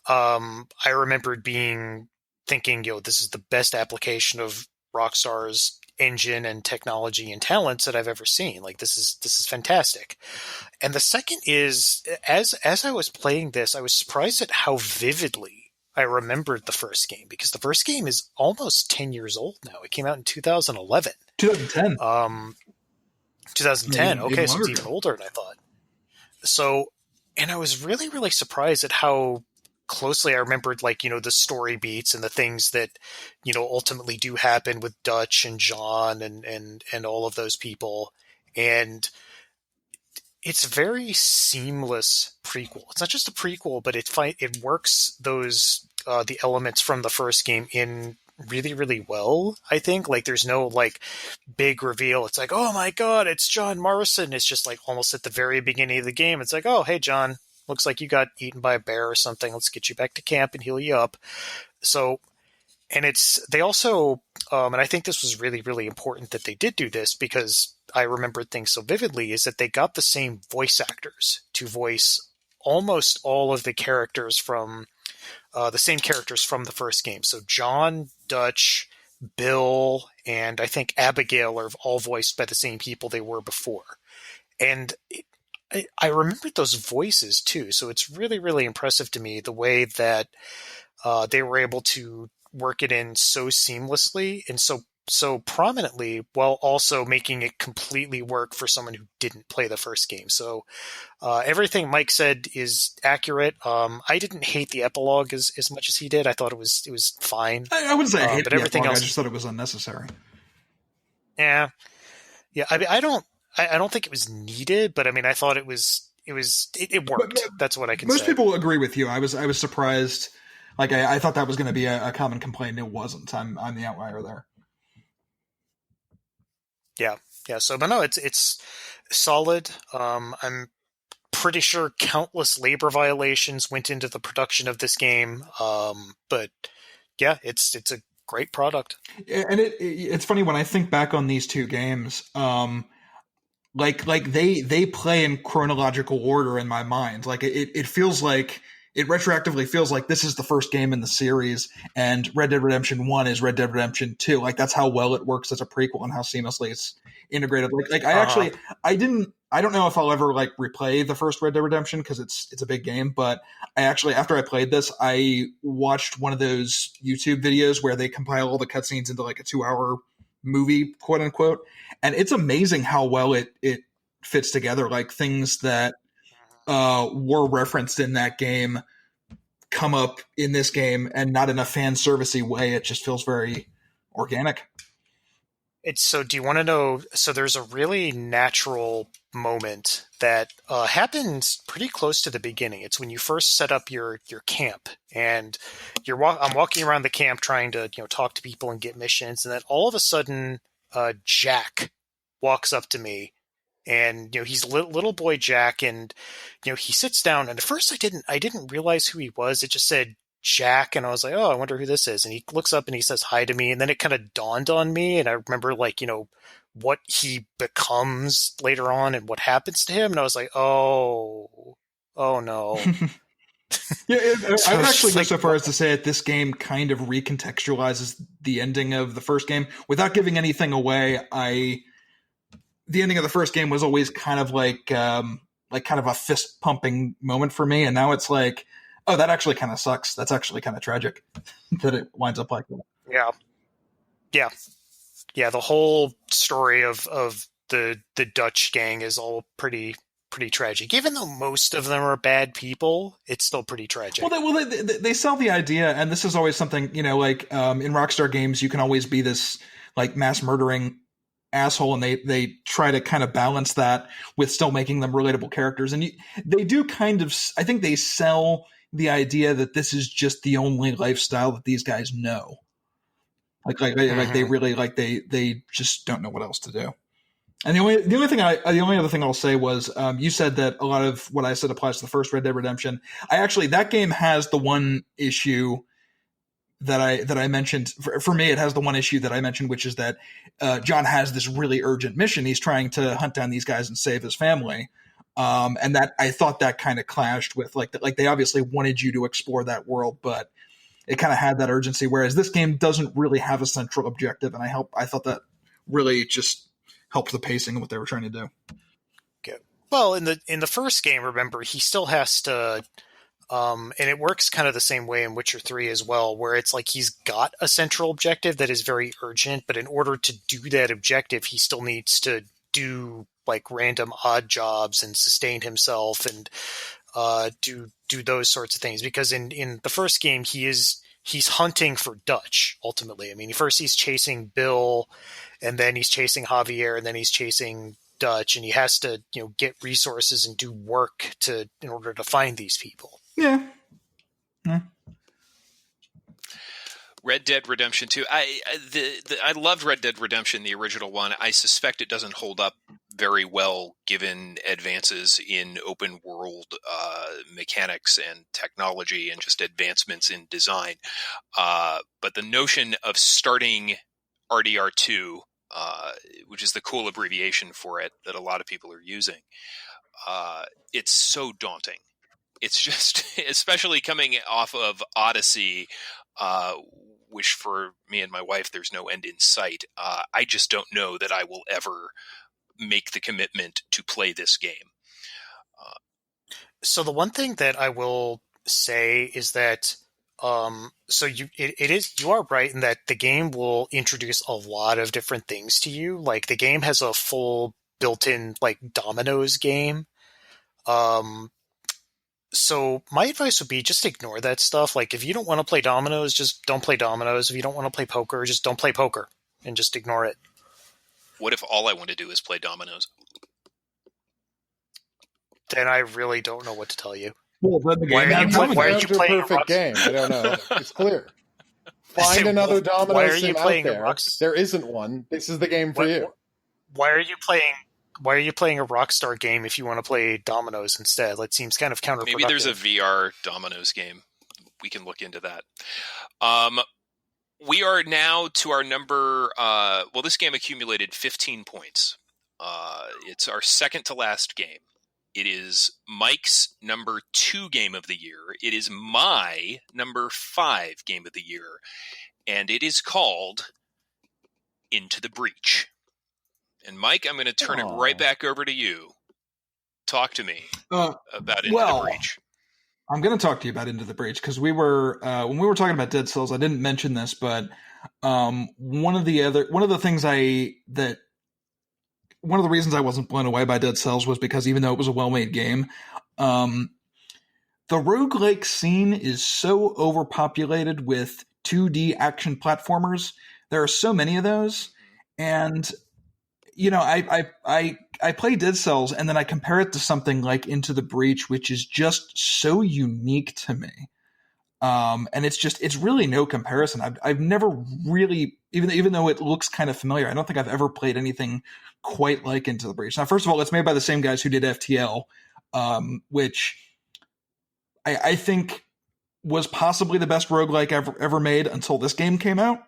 I remembered thinking, this is the best application of Rockstar's engine and technology and talents that I've ever seen. Like this is fantastic. And the second is, as I was playing this, I was surprised at how vividly I remembered the first game, because the first game is almost 10 years old now. It came out in 2011. 2010. 2010. Okay, so it's ago. even older than I thought. So, and I was really, really surprised at how closely I remembered, like, the story beats and the things that, ultimately do happen with Dutch and John and all of those people. And it's a very seamless prequel. It's not just a prequel, but it works the elements from the first game in really, really well, I think. Like, there's no, like, big reveal. It's like, oh my god, it's John Marston. It's just, like, almost at the very beginning of the game. It's like, oh, hey, John, looks like you got eaten by a bear or something. Let's get you back to camp and heal you up. So, and they also, and I think this was really, really important that they did do this, because I remembered things so vividly, is that they got the same voice actors to voice almost all of the characters from the same characters from the first game. So John, Dutch, Bill, and I think Abigail are all voiced by the same people they were before. And I remembered those voices too. So it's really, really impressive to me the way that they were able to work it in so seamlessly and so prominently, while also making it completely work for someone who didn't play the first game. So everything Mike said is accurate. I didn't hate the epilogue as much as he did. I thought it was fine. I wouldn't say I hate but the everything epilogue. else, I just thought it was unnecessary. yeah. I mean, I don't think it was needed, but I mean, I thought it worked. That's what I can say. Most people agree with you. I was surprised. Like, I thought that was going to be a common complaint. It wasn't. I'm the outlier there. Yeah. So, but no, it's solid. I'm pretty sure countless labor violations went into the production of this game. But yeah, it's a great product. And it's funny when I think back on these two games. Like they play in chronological order in my mind. Like it feels like. It retroactively feels like this is the first game in the series, and Red Dead Redemption 1 is Red Dead Redemption 2. Like, that's how well it works as a prequel and how seamlessly it's integrated. Like I don't know if I'll ever, like, replay the first Red Dead Redemption, because it's a big game, but I actually, after I played this, I watched one of those YouTube videos where they compile all the cutscenes into, like, a 2-hour movie, quote unquote, and it's amazing how well it fits together. Like, things that were referenced in that game come up in this game, and not in a fan servicey way. It just feels very organic. So do you want to know? So there's a really natural moment that happens pretty close to the beginning. It's when you first set up your camp, and I'm walking around the camp trying to talk to people and get missions, and then all of a sudden Jack walks up to me. And he's little boy Jack, and he sits down. And at first, I didn't realize who he was. It just said Jack, and I was like, oh, I wonder who this is. And he looks up and he says hi to me, and then it kind of dawned on me, and I remember, like, what he becomes later on and what happens to him, and I was like, oh no. Yeah, I would actually go so far as to say that this game kind of recontextualizes the ending of the first game without giving anything away. The ending of the first game was always kind of like kind of a fist pumping moment for me. And now it's like, oh, that actually kind of sucks. That's actually kind of tragic that it winds up like that. Yeah. The whole story of the Dutch gang is all pretty tragic. Even though most of them are bad people, it's still pretty tragic. Well, they sell the idea. And this is always something, in Rockstar games, you can always be this, like, mass murdering asshole, and they try to kind of balance that with still making them relatable characters. And they do kind of, I think they sell the idea that this is just the only lifestyle that these guys know. Like they really, like, they just don't know what else to do. And the only other thing I'll say was, you said that a lot of what I said applies to the first Red Dead Redemption. That game has the one issue that I mentioned. For me, it has the one issue that I mentioned, which is that John has this really urgent mission. He's trying to hunt down these guys and save his family. And that I thought that kind of clashed with like they obviously wanted you to explore that world, but it kind of had that urgency. Whereas this game doesn't really have a central objective, and I thought that really just helped the pacing of what they were trying to do. Okay. Well, in the first game, remember, he still has to, and it works kind of the same way in Witcher 3 as well, where it's like he's got a central objective that is very urgent, but in order to do that objective, he still needs to do like random odd jobs and sustain himself and do those sorts of things. Because in the first game, he's hunting for Dutch, ultimately. I mean, first he's chasing Bill, and then he's chasing Javier, and then he's chasing Dutch, and he has to, get resources and do work in order to find these people. Yeah. Red Dead Redemption 2. I loved Red Dead Redemption, the original one. I suspect it doesn't hold up very well given advances in open world mechanics and technology and just advancements in design. But the notion of starting RDR2, which is the cool abbreviation for it that a lot of people are using, it's so daunting. It's just, especially coming off of Odyssey, which for me and my wife, there's no end in sight. I just don't know that I will ever make the commitment to play this game. So the one thing that I will say is that, you are right in that the game will introduce a lot of different things to you. Like the game has a full built-in like dominoes game. So my advice would be just ignore that stuff. Like if you don't want to play dominoes, just don't play dominoes. If you don't want to play poker, just don't play poker and just ignore it. What if all I want to do is play dominoes? Then I really don't know what to tell you. Well, then the game why are you playing perfect game? I don't know. It's clear. Find another domino sim out there. There isn't one. This is the game for you. Why are you playing a Rockstar game if you want to play dominoes instead? That seems kind of counterproductive. Maybe there's a VR dominoes game. We can look into that. We are now to our number. This game accumulated 15 points. It's our second to last game. It is Mike's number 2 game of the year. It is my number 5 game of the year. And it is called Into the Breach. And Mike, I'm going to turn it right back over to you. Talk to me about Into the Breach. I'm going to talk to you about Into the Breach because we were when we were talking about Dead Cells. I didn't mention this, but one of the reasons I wasn't blown away by Dead Cells was because even though it was a well-made game, the roguelike scene is so overpopulated with 2D action platformers. There are so many of those, and I play Dead Cells and then I compare it to something like Into the Breach, which is just so unique to me. And it's really no comparison. I've never really, even though it looks kind of familiar, I don't think I've ever played anything quite like Into the Breach. Now, first of all, it's made by the same guys who did FTL, which I think was possibly the best roguelike ever made until this game came out.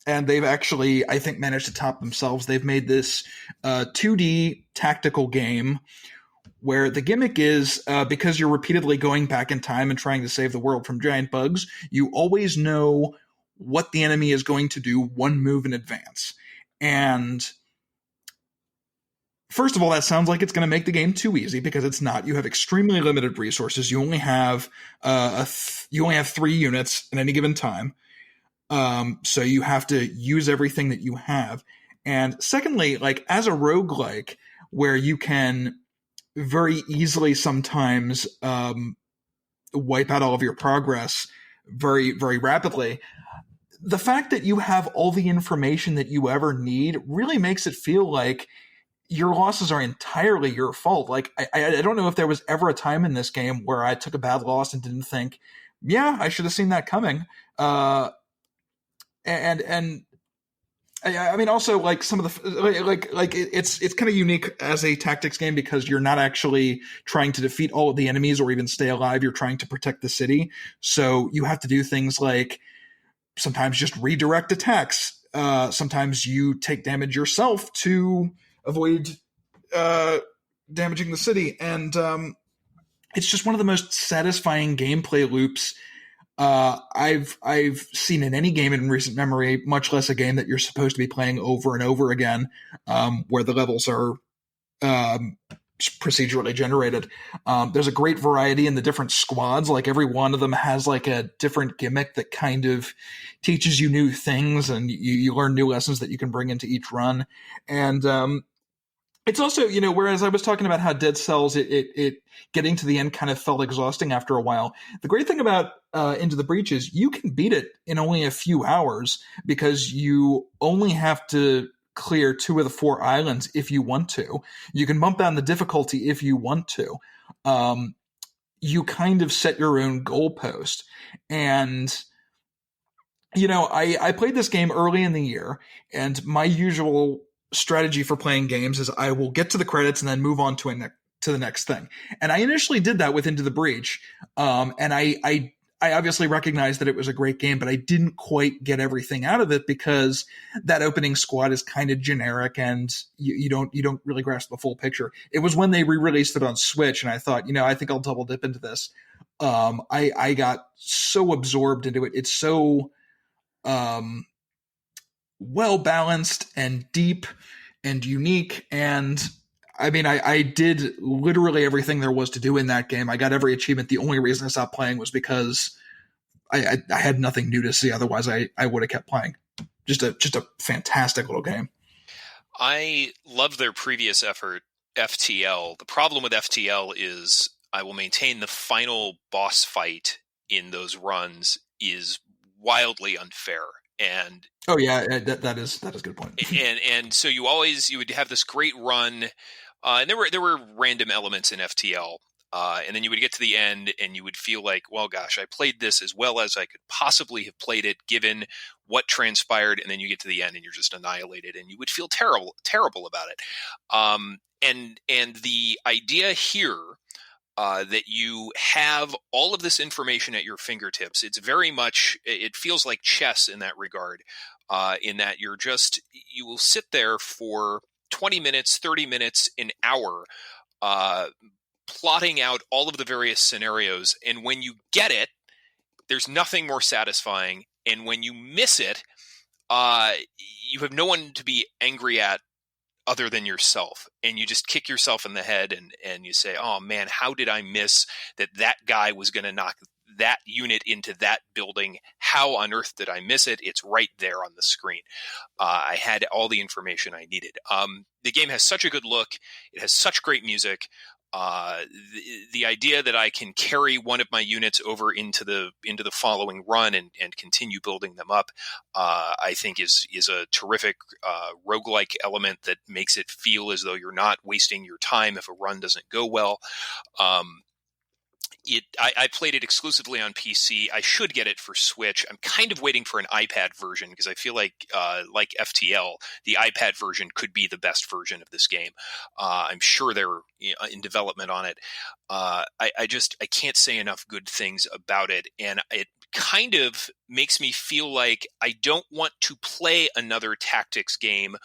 And they've actually, I think, managed to top themselves. They've made this 2D tactical game where the gimmick is because you're repeatedly going back in time and trying to save the world from giant bugs, you always know what the enemy is going to do one move in advance. And first of all, that sounds like it's going to make the game too easy because it's not. You have extremely limited resources. You only have 3 units at any given time. So you have to use everything that you have. And secondly, like as a roguelike where you can very easily sometimes wipe out all of your progress very, very rapidly, the fact that you have all the information that you ever need really makes it feel like your losses are entirely your fault. Like, I don't know if there was ever a time in this game where I took a bad loss and didn't think, yeah, I should have seen that coming. And I mean, also like some of the it's kind of unique as a tactics game because you're not actually trying to defeat all of the enemies or even stay alive. You're trying to protect the city, so you have to do things like sometimes just redirect attacks. Sometimes you take damage yourself to avoid damaging the city, and it's just one of the most satisfying gameplay loops I've seen in any game in recent memory, much less a game that you're supposed to be playing over and over again, where the levels are procedurally generated. There's a great variety in the different squads. Like every one of them has like a different gimmick that kind of teaches you new things, and you learn new lessons that you can bring into each run. And it's also, whereas I was talking about how Dead Cells, it getting to the end kind of felt exhausting after a while. The great thing about Into the Breach is you can beat it in only a few hours because you only have to clear 2 of the 4 islands if you want to. You can bump down the difficulty if you want to. You kind of set your own goalpost. And I played this game early in the year, and my usual strategy for playing games is I will get to the credits and then move on to the next thing. And I initially did that with Into the Breach. And I obviously recognized that it was a great game, but I didn't quite get everything out of it because that opening squad is kind of generic and you don't really grasp the full picture. It was when they re-released it on Switch, and I thought, I think I'll double dip into this. I got so absorbed into it. It's so well balanced and deep and unique, and I mean, I did literally everything there was to do in that game. I got every achievement. The only reason I stopped playing was because I had nothing new to see. Otherwise, I would have kept playing. Just a fantastic little game. I love their previous effort, FTL. The problem with FTL is I will maintain the final boss fight in those runs is wildly unfair. And oh yeah, that is a good point. and so you would have this great run, and there were random elements in FTL, and then you would get to the end and you would feel like, well, gosh, I played this as well as I could possibly have played it given what transpired, and then you get to the end and you're just annihilated, and you would feel terrible about it. And the idea here. That you have all of this information at your fingertips. It's very much, it feels like chess in that regard, in that you will sit there for 20 minutes, 30 minutes, an hour, plotting out all of the various scenarios. And when you get it, there's nothing more satisfying. And when you miss it, you have no one to be angry at other than yourself, and you just kick yourself in the head and you say, oh man, how did I miss that guy was going to knock that unit into that building? How on earth did I miss it? It's right there on the screen. I had all the information I needed. The game has such a good look. It has such great music. The idea that I can carry one of my units over into the following run and continue building them up, I think is a terrific roguelike element that makes it feel as though you're not wasting your time if a run doesn't go well. I played it exclusively on PC. I should get it for Switch. I'm kind of waiting for an iPad version because I feel like FTL, the iPad version could be the best version of this game. I'm sure they're in development on it. I can't say enough good things about it, and it kind of makes me feel like I don't want to play another tactics game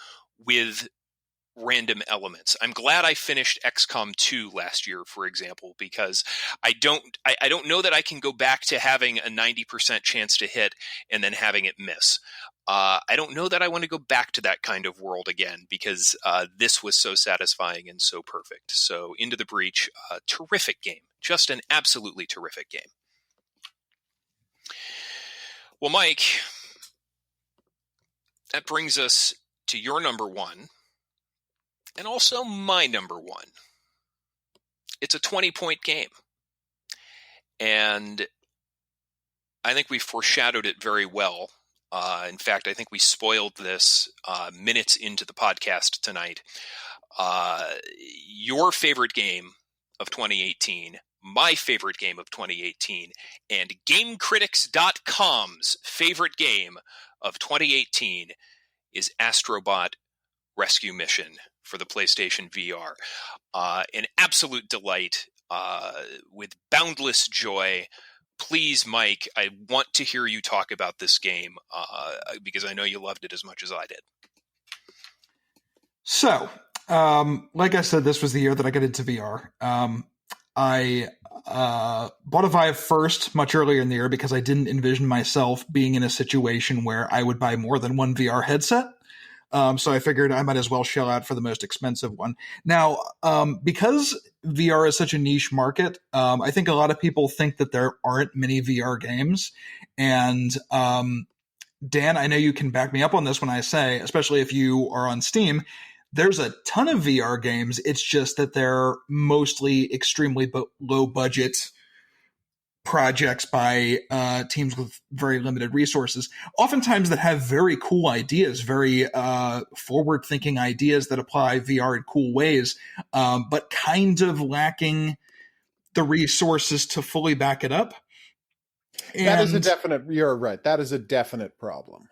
with random elements. I'm glad I finished XCOM 2 last year, for example, because I don't know that I can go back to having a 90% chance to hit and then having it miss. I don't know that I want to go back to that kind of world again because this was so satisfying and so perfect. So Into the Breach, terrific game. Just an absolutely terrific game. Well, Mike, that brings us to your number one. And also my number one. It's a 20-point game. And I think we foreshadowed it very well. In fact, I think we spoiled this minutes into the podcast tonight. Your favorite game of 2018, my favorite game of 2018, and GameCritics.com's favorite game of 2018 is Astrobot Rescue Mission for the PlayStation VR. An absolute delight, with boundless joy. Please, Mike, I want to hear you talk about this game, because I know you loved it as much as I did. So, like I said, this was the year that I got into VR. I bought a Vive first much earlier in the year because I didn't envision myself being in a situation where I would buy more than one VR headset. So I figured I might as well shell out for the most expensive one. Now, because VR is such a niche market, I think a lot of people think that there aren't many VR games. And Dan, I know you can back me up on this when I say, especially if you are on Steam, there's a ton of VR games. It's just that they're mostly extremely low budget projects by teams with very limited resources, oftentimes that have very cool ideas, very forward-thinking ideas that apply VR in cool ways, but kind of lacking the resources to fully back it up. That is a definite, you're right, that is a definite problem.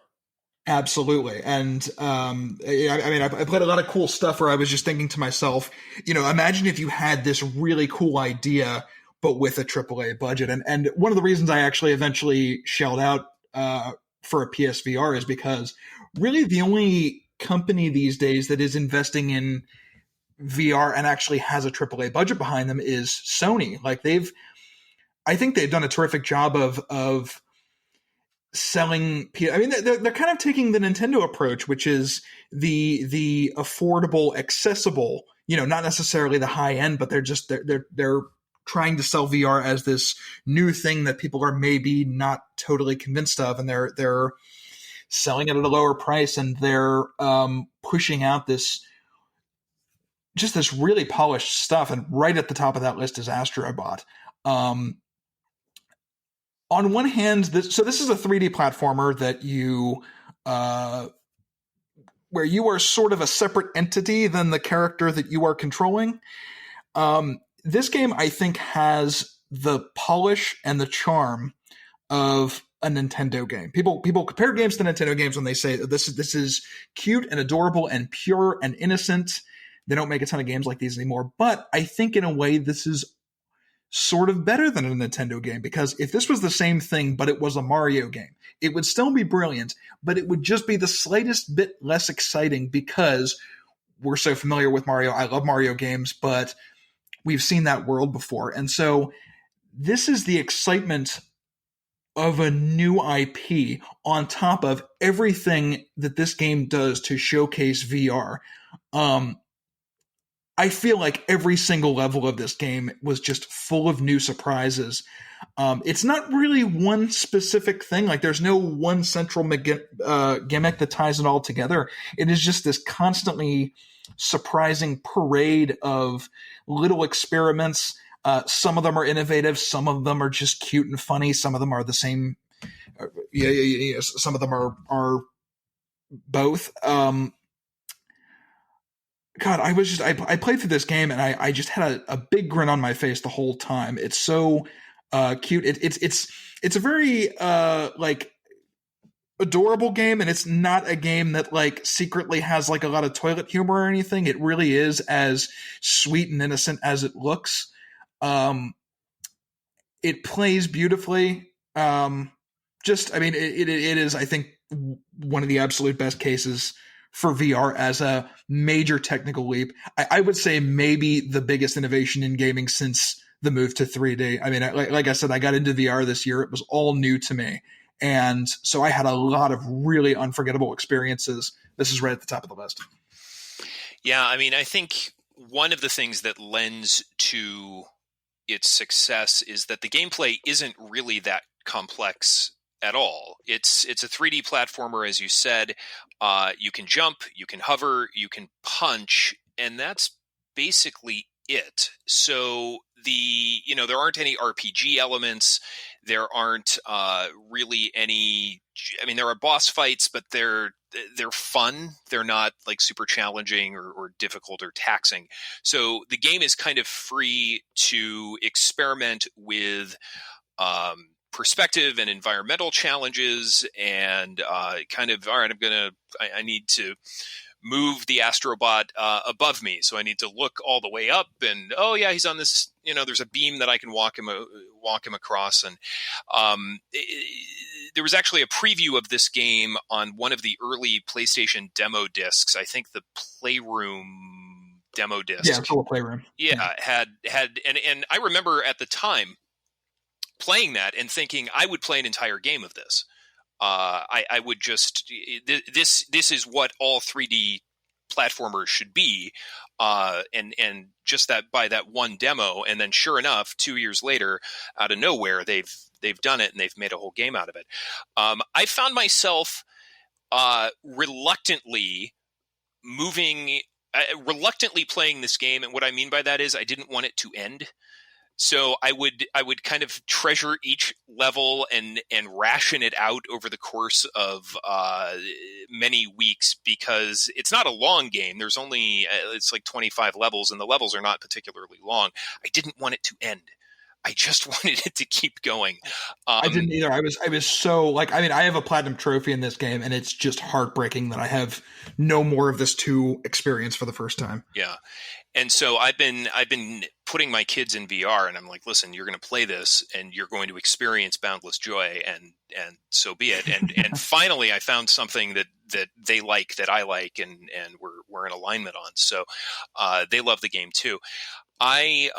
Absolutely. And I mean, I played a lot of cool stuff where I was just thinking to myself, imagine if you had this really cool idea but with a AAA budget. And one of the reasons I actually eventually shelled out for a PSVR is because really the only company these days that is investing in VR and actually has a AAA budget behind them is Sony. Like I think they've done a terrific job of selling. I mean, they're kind of taking the Nintendo approach, which is the affordable, accessible, not necessarily the high end, but they're trying to sell VR as this new thing that people are maybe not totally convinced of, and they're selling it at a lower price, and they're pushing out this really polished stuff. And right at the top of that list is Astrobot. On one hand, this is a 3D platformer that where you are sort of a separate entity than the character that you are controlling. This game, I think, has the polish and the charm of a Nintendo game. People compare games to Nintendo games when they say this is cute and adorable and pure and innocent. They don't make a ton of games like these anymore. But I think in a way this is sort of better than a Nintendo game, because if this was the same thing but it was a Mario game, it would still be brilliant, but it would just be the slightest bit less exciting because we're so familiar with Mario. I love Mario games, but we've seen that world before. And so this is the excitement of a new IP on top of everything that this game does to showcase VR. I feel like every single level of this game was just full of new surprises. It's not really one specific thing. Like there's no one central gimmick that ties it all together. It is just this constantly surprising parade of little experiments. Some of them are innovative. Some of them are just cute and funny. Some of them are the same. Some of them are both. God, I played through this game and I just had a big grin on my face the whole time. It's so cute. It's a very adorable game, and it's not a game that secretly has a lot of toilet humor or anything. It really is as sweet and innocent as it looks. It plays beautifully. It is, I think, one of the absolute best cases for VR as a major technical leap. I would say maybe the biggest innovation in gaming since the move to 3D. I mean, like I said, I got into VR this year. It was all new to me. And so I had a lot of really unforgettable experiences. This is right at the top of the list. Yeah, I mean, I think one of the things that lends to its success is that the gameplay isn't really that complex at all. It's a 3D platformer, as you said. You can jump, you can hover, you can punch, and that's basically it. So there aren't any RPG elements. There aren't really any. I mean, there are boss fights, but they're fun. They're not super challenging or difficult or taxing. So the game is kind of free to experiment with perspective and environmental challenges, and kind of, all right, I need to move the astrobot above me, so I need to look all the way up, and oh yeah, he's on this, there's a beam that I can walk him across. And there was actually a preview of this game on one of the early PlayStation demo discs. I think the Playroom demo disc. Yeah, it's all a Playroom. Yeah, had and I remember at the time playing that and thinking I would play an entire game of this. I would just this is what all 3D platformers should be, and just that by that one demo, and then sure enough, 2 years later, out of nowhere, they've done it and they've made a whole game out of it. I found myself reluctantly playing this game, and what I mean by that is I didn't want it to end. So I would kind of treasure each level and ration it out over the course of many weeks, because it's not a long game. There's only it's like 25 levels, and the levels are not particularly long. I didn't want it to end. I just wanted it to keep going. I didn't either. I was so I have a platinum trophy in this game, and it's just heartbreaking that I have no more of this 2 experience for the first time. Yeah. And so I've been putting my kids in VR, and I'm like, listen, you're going to play this and you're going to experience boundless joy, and so be it. And finally I found something that they like, that I like, and we're in alignment on. So they love the game too. The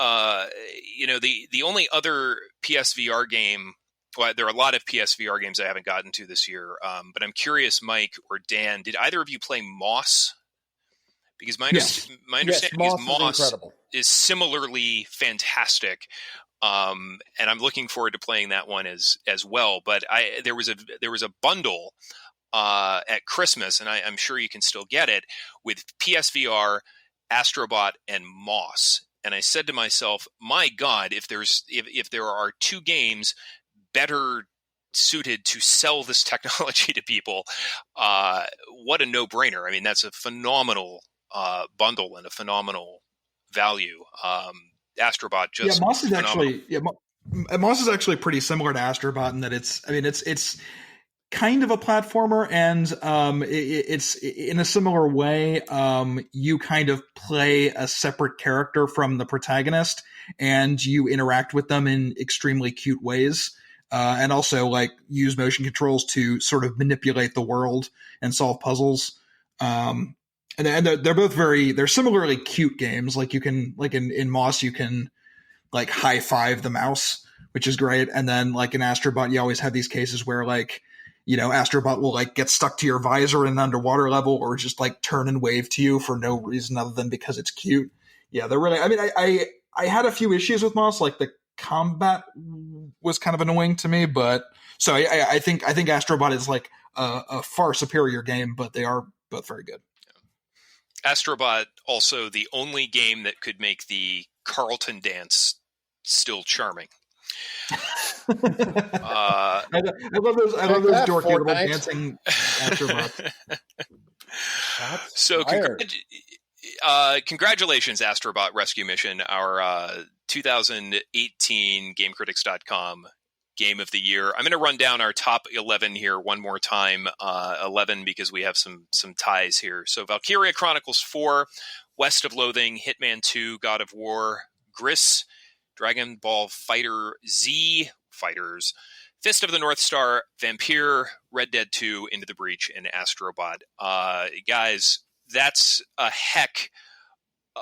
only other PSVR game, well, there are a lot of PSVR games I haven't gotten to this year, but I'm curious, Mike or Dan, did either of you play Moss? Because my understanding is Moss is similarly fantastic, and I'm looking forward to playing that one as well. But there was a bundle at Christmas, and I'm sure you can still get it, with PSVR, Astrobot, and Moss. And I said to myself, my God, if there are 2 games better suited to sell this technology to people, what a no-brainer. I mean, that's a phenomenal bundle and a phenomenal value. Astrobot just Moss is phenomenal. Moss is actually pretty similar to Astrobot in that it's kind of a platformer, and it's in a similar way. You kind of play a separate character from the protagonist, and you interact with them in extremely cute ways, and also use motion controls to sort of manipulate the world and solve puzzles. And they're both they're similarly cute games. You can, in Moss, you can high five the mouse, which is great. And then in Astrobot, you always have these cases where Astrobot will get stuck to your visor in an underwater level, or just turn and wave to you for no reason other than because it's cute. Yeah, they're really, I had a few issues with Moss, the combat was kind of annoying to me, but so I think Astrobot is a far superior game, but they are both very good. Astrobot, also the only game that could make the Carlton dance still charming. I love those dorky little dancing Astrobots. So congratulations, Astrobot Rescue Mission, our 2018 GameCritics.com Game of the Year. I'm going to run down our top 11 here one more time. 11 because we have some ties here. So Valkyria Chronicles 4, West of Loathing, Hitman 2, God of War, Gris, Dragon Ball Fighter Z, Fighters, Fist of the North Star, Vampire, Red Dead 2, Into the Breach, and Astrobot. Guys, that's a heck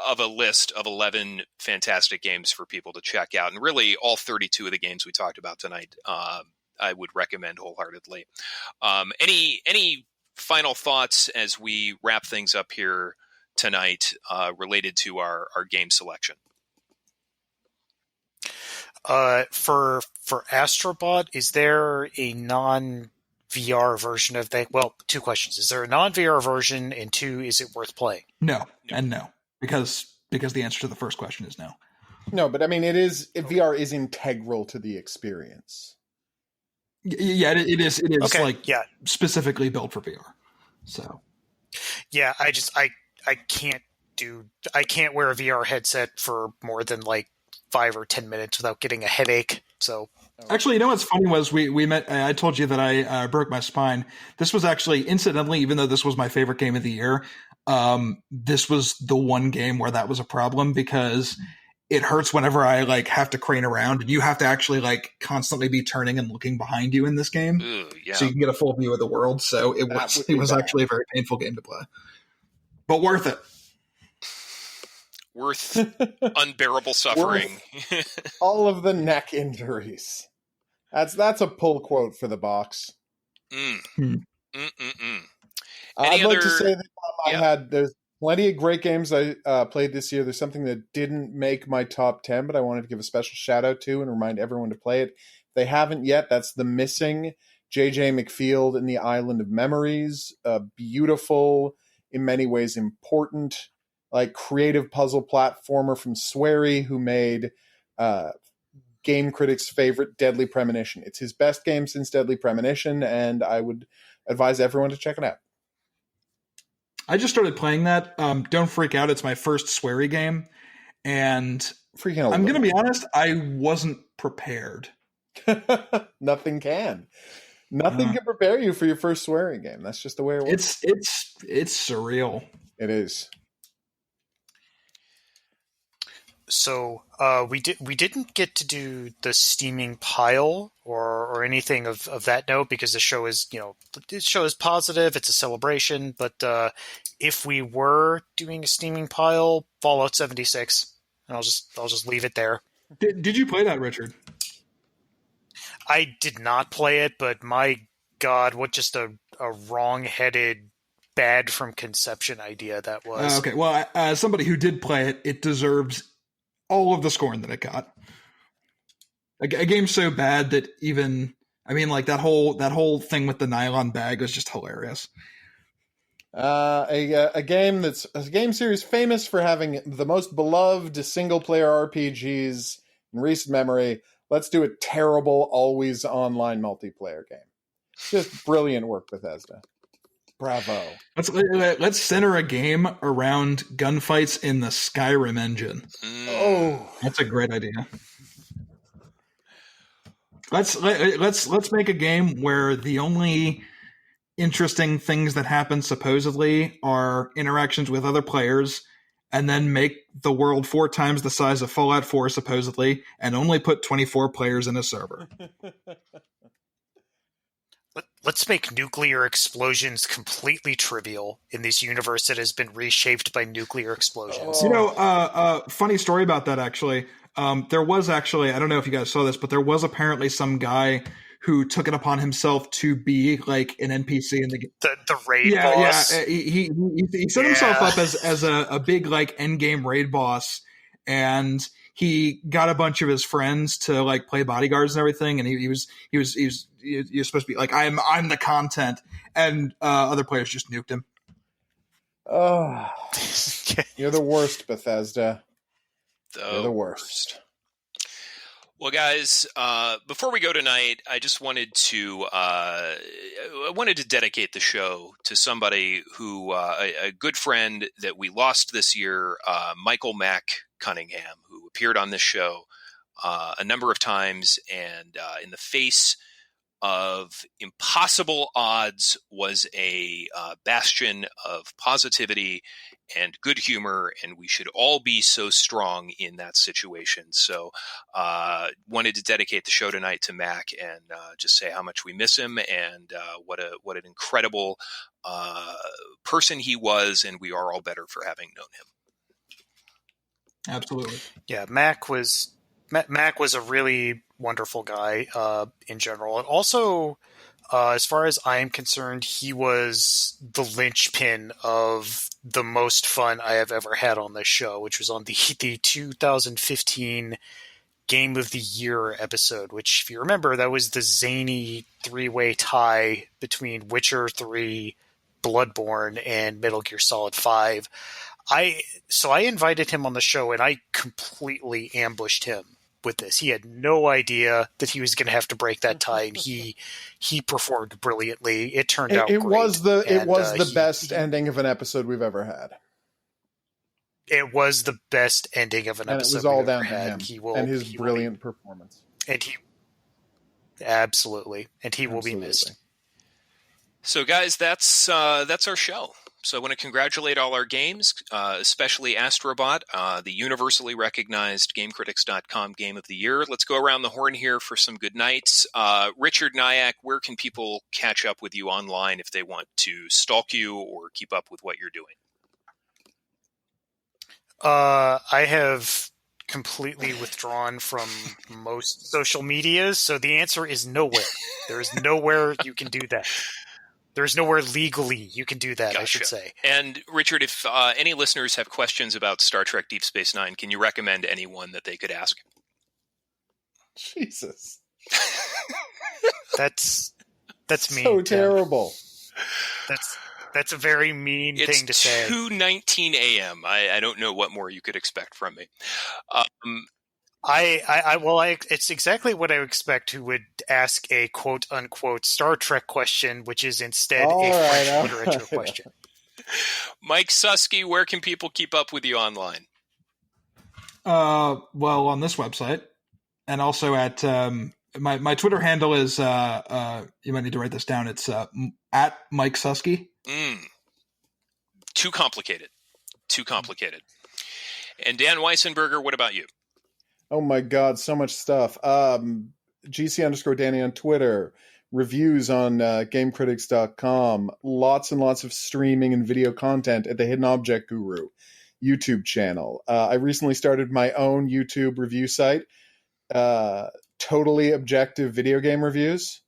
of a list of 11 fantastic games for people to check out. And really, all 32 of the games we talked about tonight, I would recommend wholeheartedly. Any final thoughts as we wrap things up here tonight related to our game selection? For Astrobot, is there a non-VR version of that? Well, 2 questions. Is there a non-VR version? And 2, is it worth playing? No. And no. Because the answer to the first question is no. No, but VR is integral to the experience. Yeah, it is okay, specifically built for VR. So yeah, I can't wear a VR headset for more than 5 or 10 minutes without getting a headache. So Actually, you know what's funny was we met. I told you that I broke my spine. This was actually, incidentally, even though this was my favorite game of the year, this was the one game where that was a problem because it hurts whenever I like have to crane around, and you have to actually like constantly be turning and looking behind you in this game, Yeah. so you can get a full view of the world. So it was actually a very painful game to play, but worth it. Worth unbearable suffering. All of the neck injuries. That's a pull quote for the box. Any I'd other... like to say that there's plenty of great games I played this year. There's something that didn't make my top 10, but I wanted to give a special shout out to and remind everyone to play it. If they haven't yet, that's The Missing, J.J. McField and the Island of Memories. Beautiful, in many ways important, like creative puzzle platformer from Swery, who made game critics' favorite Deadly Premonition. It's his best game since Deadly Premonition, and I would advise everyone to check it out. I just started playing that. Don't freak out. It's my first Swery game. And I'm going to be honest, I wasn't prepared. Nothing can. Nothing can prepare you for your first swearing game. That's just the way it works. It's surreal. It is. So we didn't get to do the steaming pile or anything of that note because the show is positive. It's a celebration. But if we were doing a steaming pile, Fallout 76, and I'll just leave it there. Did you play that, Richard? I did not play it, but my God, what just a wrong-headed, bad from conception idea that was. Okay, well, as somebody who did play it, it deserves all of the scorn that it got. A game so bad that that whole thing with the nylon bag was just hilarious. A game series famous for having the most beloved single-player RPGs in recent memory. Let's do a terrible, always online multiplayer game. Just brilliant work, Bethesda. Bravo. Let's center a game around gunfights in the Skyrim engine. Oh, that's a great idea. Let's make a game where the only interesting things that happen supposedly are interactions with other players, and then make the world 4 times the size of Fallout 4 supposedly, and only put 24 players in a server. Let's make nuclear explosions completely trivial in this universe that has been reshaped by nuclear explosions. Funny story about that, actually. There was actually, I don't know if you guys saw this, but there was apparently some guy who took it upon himself to be like an NPC in the game. The raid boss. Yeah, he set himself up as a big like end game raid boss, and he got a bunch of his friends to like play bodyguards and everything, and he was supposed to be like, I'm the content, and other players just nuked him. Oh, you're the worst, Bethesda. You're the worst. Well, guys, before we go tonight, I just wanted to dedicate the show to somebody who a good friend that we lost this year, Michael Mack Cunningham, who appeared on this show a number of times, and in the face of impossible odds was a bastion of positivity and good humor, and we should all be so strong in that situation. So wanted to dedicate the show tonight to Mac and just say how much we miss him, and what an incredible person he was, and we are all better for having known him. Absolutely. Yeah, Mac was a really wonderful guy in general. And also, as far as I am concerned, he was the linchpin of the most fun I have ever had on this show, which was on the 2015 Game of the Year episode, which, if you remember, that was the zany 3-way tie between Witcher 3, Bloodborne, and Metal Gear Solid 5. So I invited him on the show, and I completely ambushed him with this. He had no idea that he was going to have to break that tie, and he performed brilliantly. It turned out great. It was the best ending of an episode we've ever had. It was the best ending of an episode. It was all down to him and his brilliant performance. And Absolutely. And he will be missed. So, guys, that's our show. So I want to congratulate all our games, especially Astrobot, the universally recognized GameCritics.com Game of the Year. Let's go around the horn here for some good nights. Richard Nyack, where can people catch up with you online if they want to stalk you or keep up with what you're doing? I have completely withdrawn from most social medias, so the answer is nowhere. There is nowhere you can do that. There's nowhere legally you can do that, Gotcha. I should say. And Richard, if any listeners have questions about Star Trek Deep Space Nine, can you recommend anyone that they could ask? Jesus. That's mean. So terrible. That's a very mean thing to say. It's 2:19 a.m. I don't know what more you could expect from me. It's exactly what I would expect who would ask a quote unquote Star Trek question, which is instead French literature question. Mike Susky, where can people keep up with you online? Well, on this website, and also at my Twitter handle is you might need to write this down. It's at Mike Susky. Too complicated. And Dan Weissenberger, what about you? Oh my God, so much stuff. GC_Danny on Twitter, reviews on GameCritics.com, lots and lots of streaming and video content at the Hidden Object Guru YouTube channel. I recently started my own YouTube review site, Totally Objective Video Game Reviews.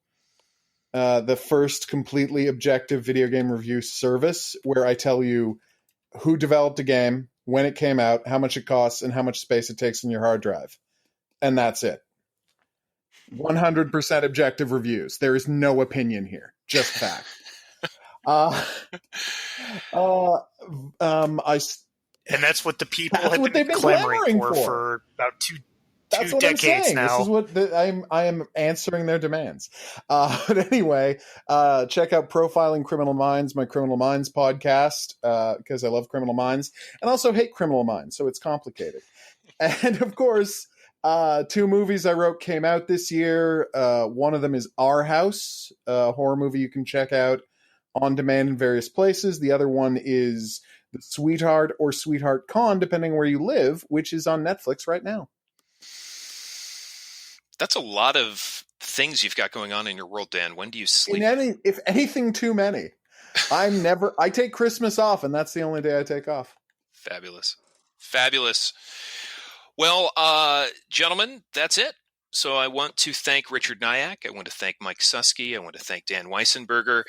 The first completely objective video game review service where I tell you who developed a game, when it came out, how much it costs, and how much space it takes in your hard drive. And that's it. 100% objective reviews. There is no opinion here. Just fact. And that's what the people have been clamoring for about two decades now. This is what I am answering their demands. But anyway, check out Profiling Criminal Minds, my Criminal Minds podcast, because I love Criminal Minds and also hate Criminal Minds, so it's complicated. And of course, 2 movies I wrote came out this year. One of them is Our House, a horror movie you can check out on demand in various places. The other one is The Sweetheart or Sweetheart Con, depending where you live, which is on Netflix right now. That's a lot of things you've got going on in your world, Dan. When do you sleep? If anything, too many. I take Christmas off, and that's the only day I take off. Fabulous. Well, gentlemen, that's it. So I want to thank Richard Nyack. I want to thank Mike Susky. I want to thank Dan Weissenberger,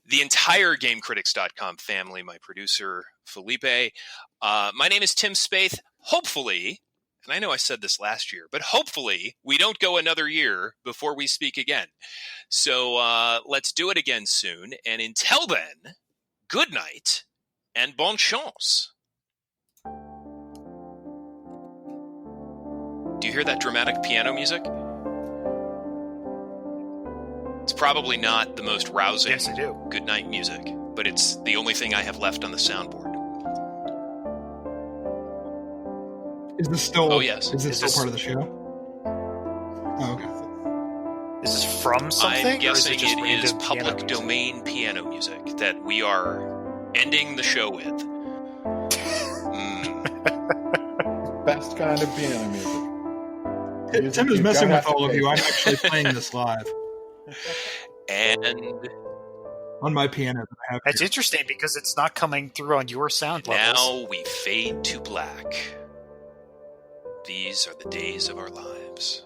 the entire GameCritics.com family, my producer, Felipe. My name is Tim Spaeth. Hopefully, and I know I said this last year, but hopefully we don't go another year before we speak again. So let's do it again soon. And until then, good night and bonne chance. Do you hear that dramatic piano music? It's probably not the most rousing Yes, I do. goodnight music, but it's the only thing I have left on the soundboard. Is this still? Oh, yes. Is this still part of the show? Oh, okay. Is this from something? I'm guessing or is it, it is just public random piano music? domain piano music that we are ending the show with. Best kind of piano music. Tim is messing with all of you. I'm actually playing this live And on my piano that I have. That's here. interesting because it's not coming through on your sound levels. now we fade to black. These are the days of our lives.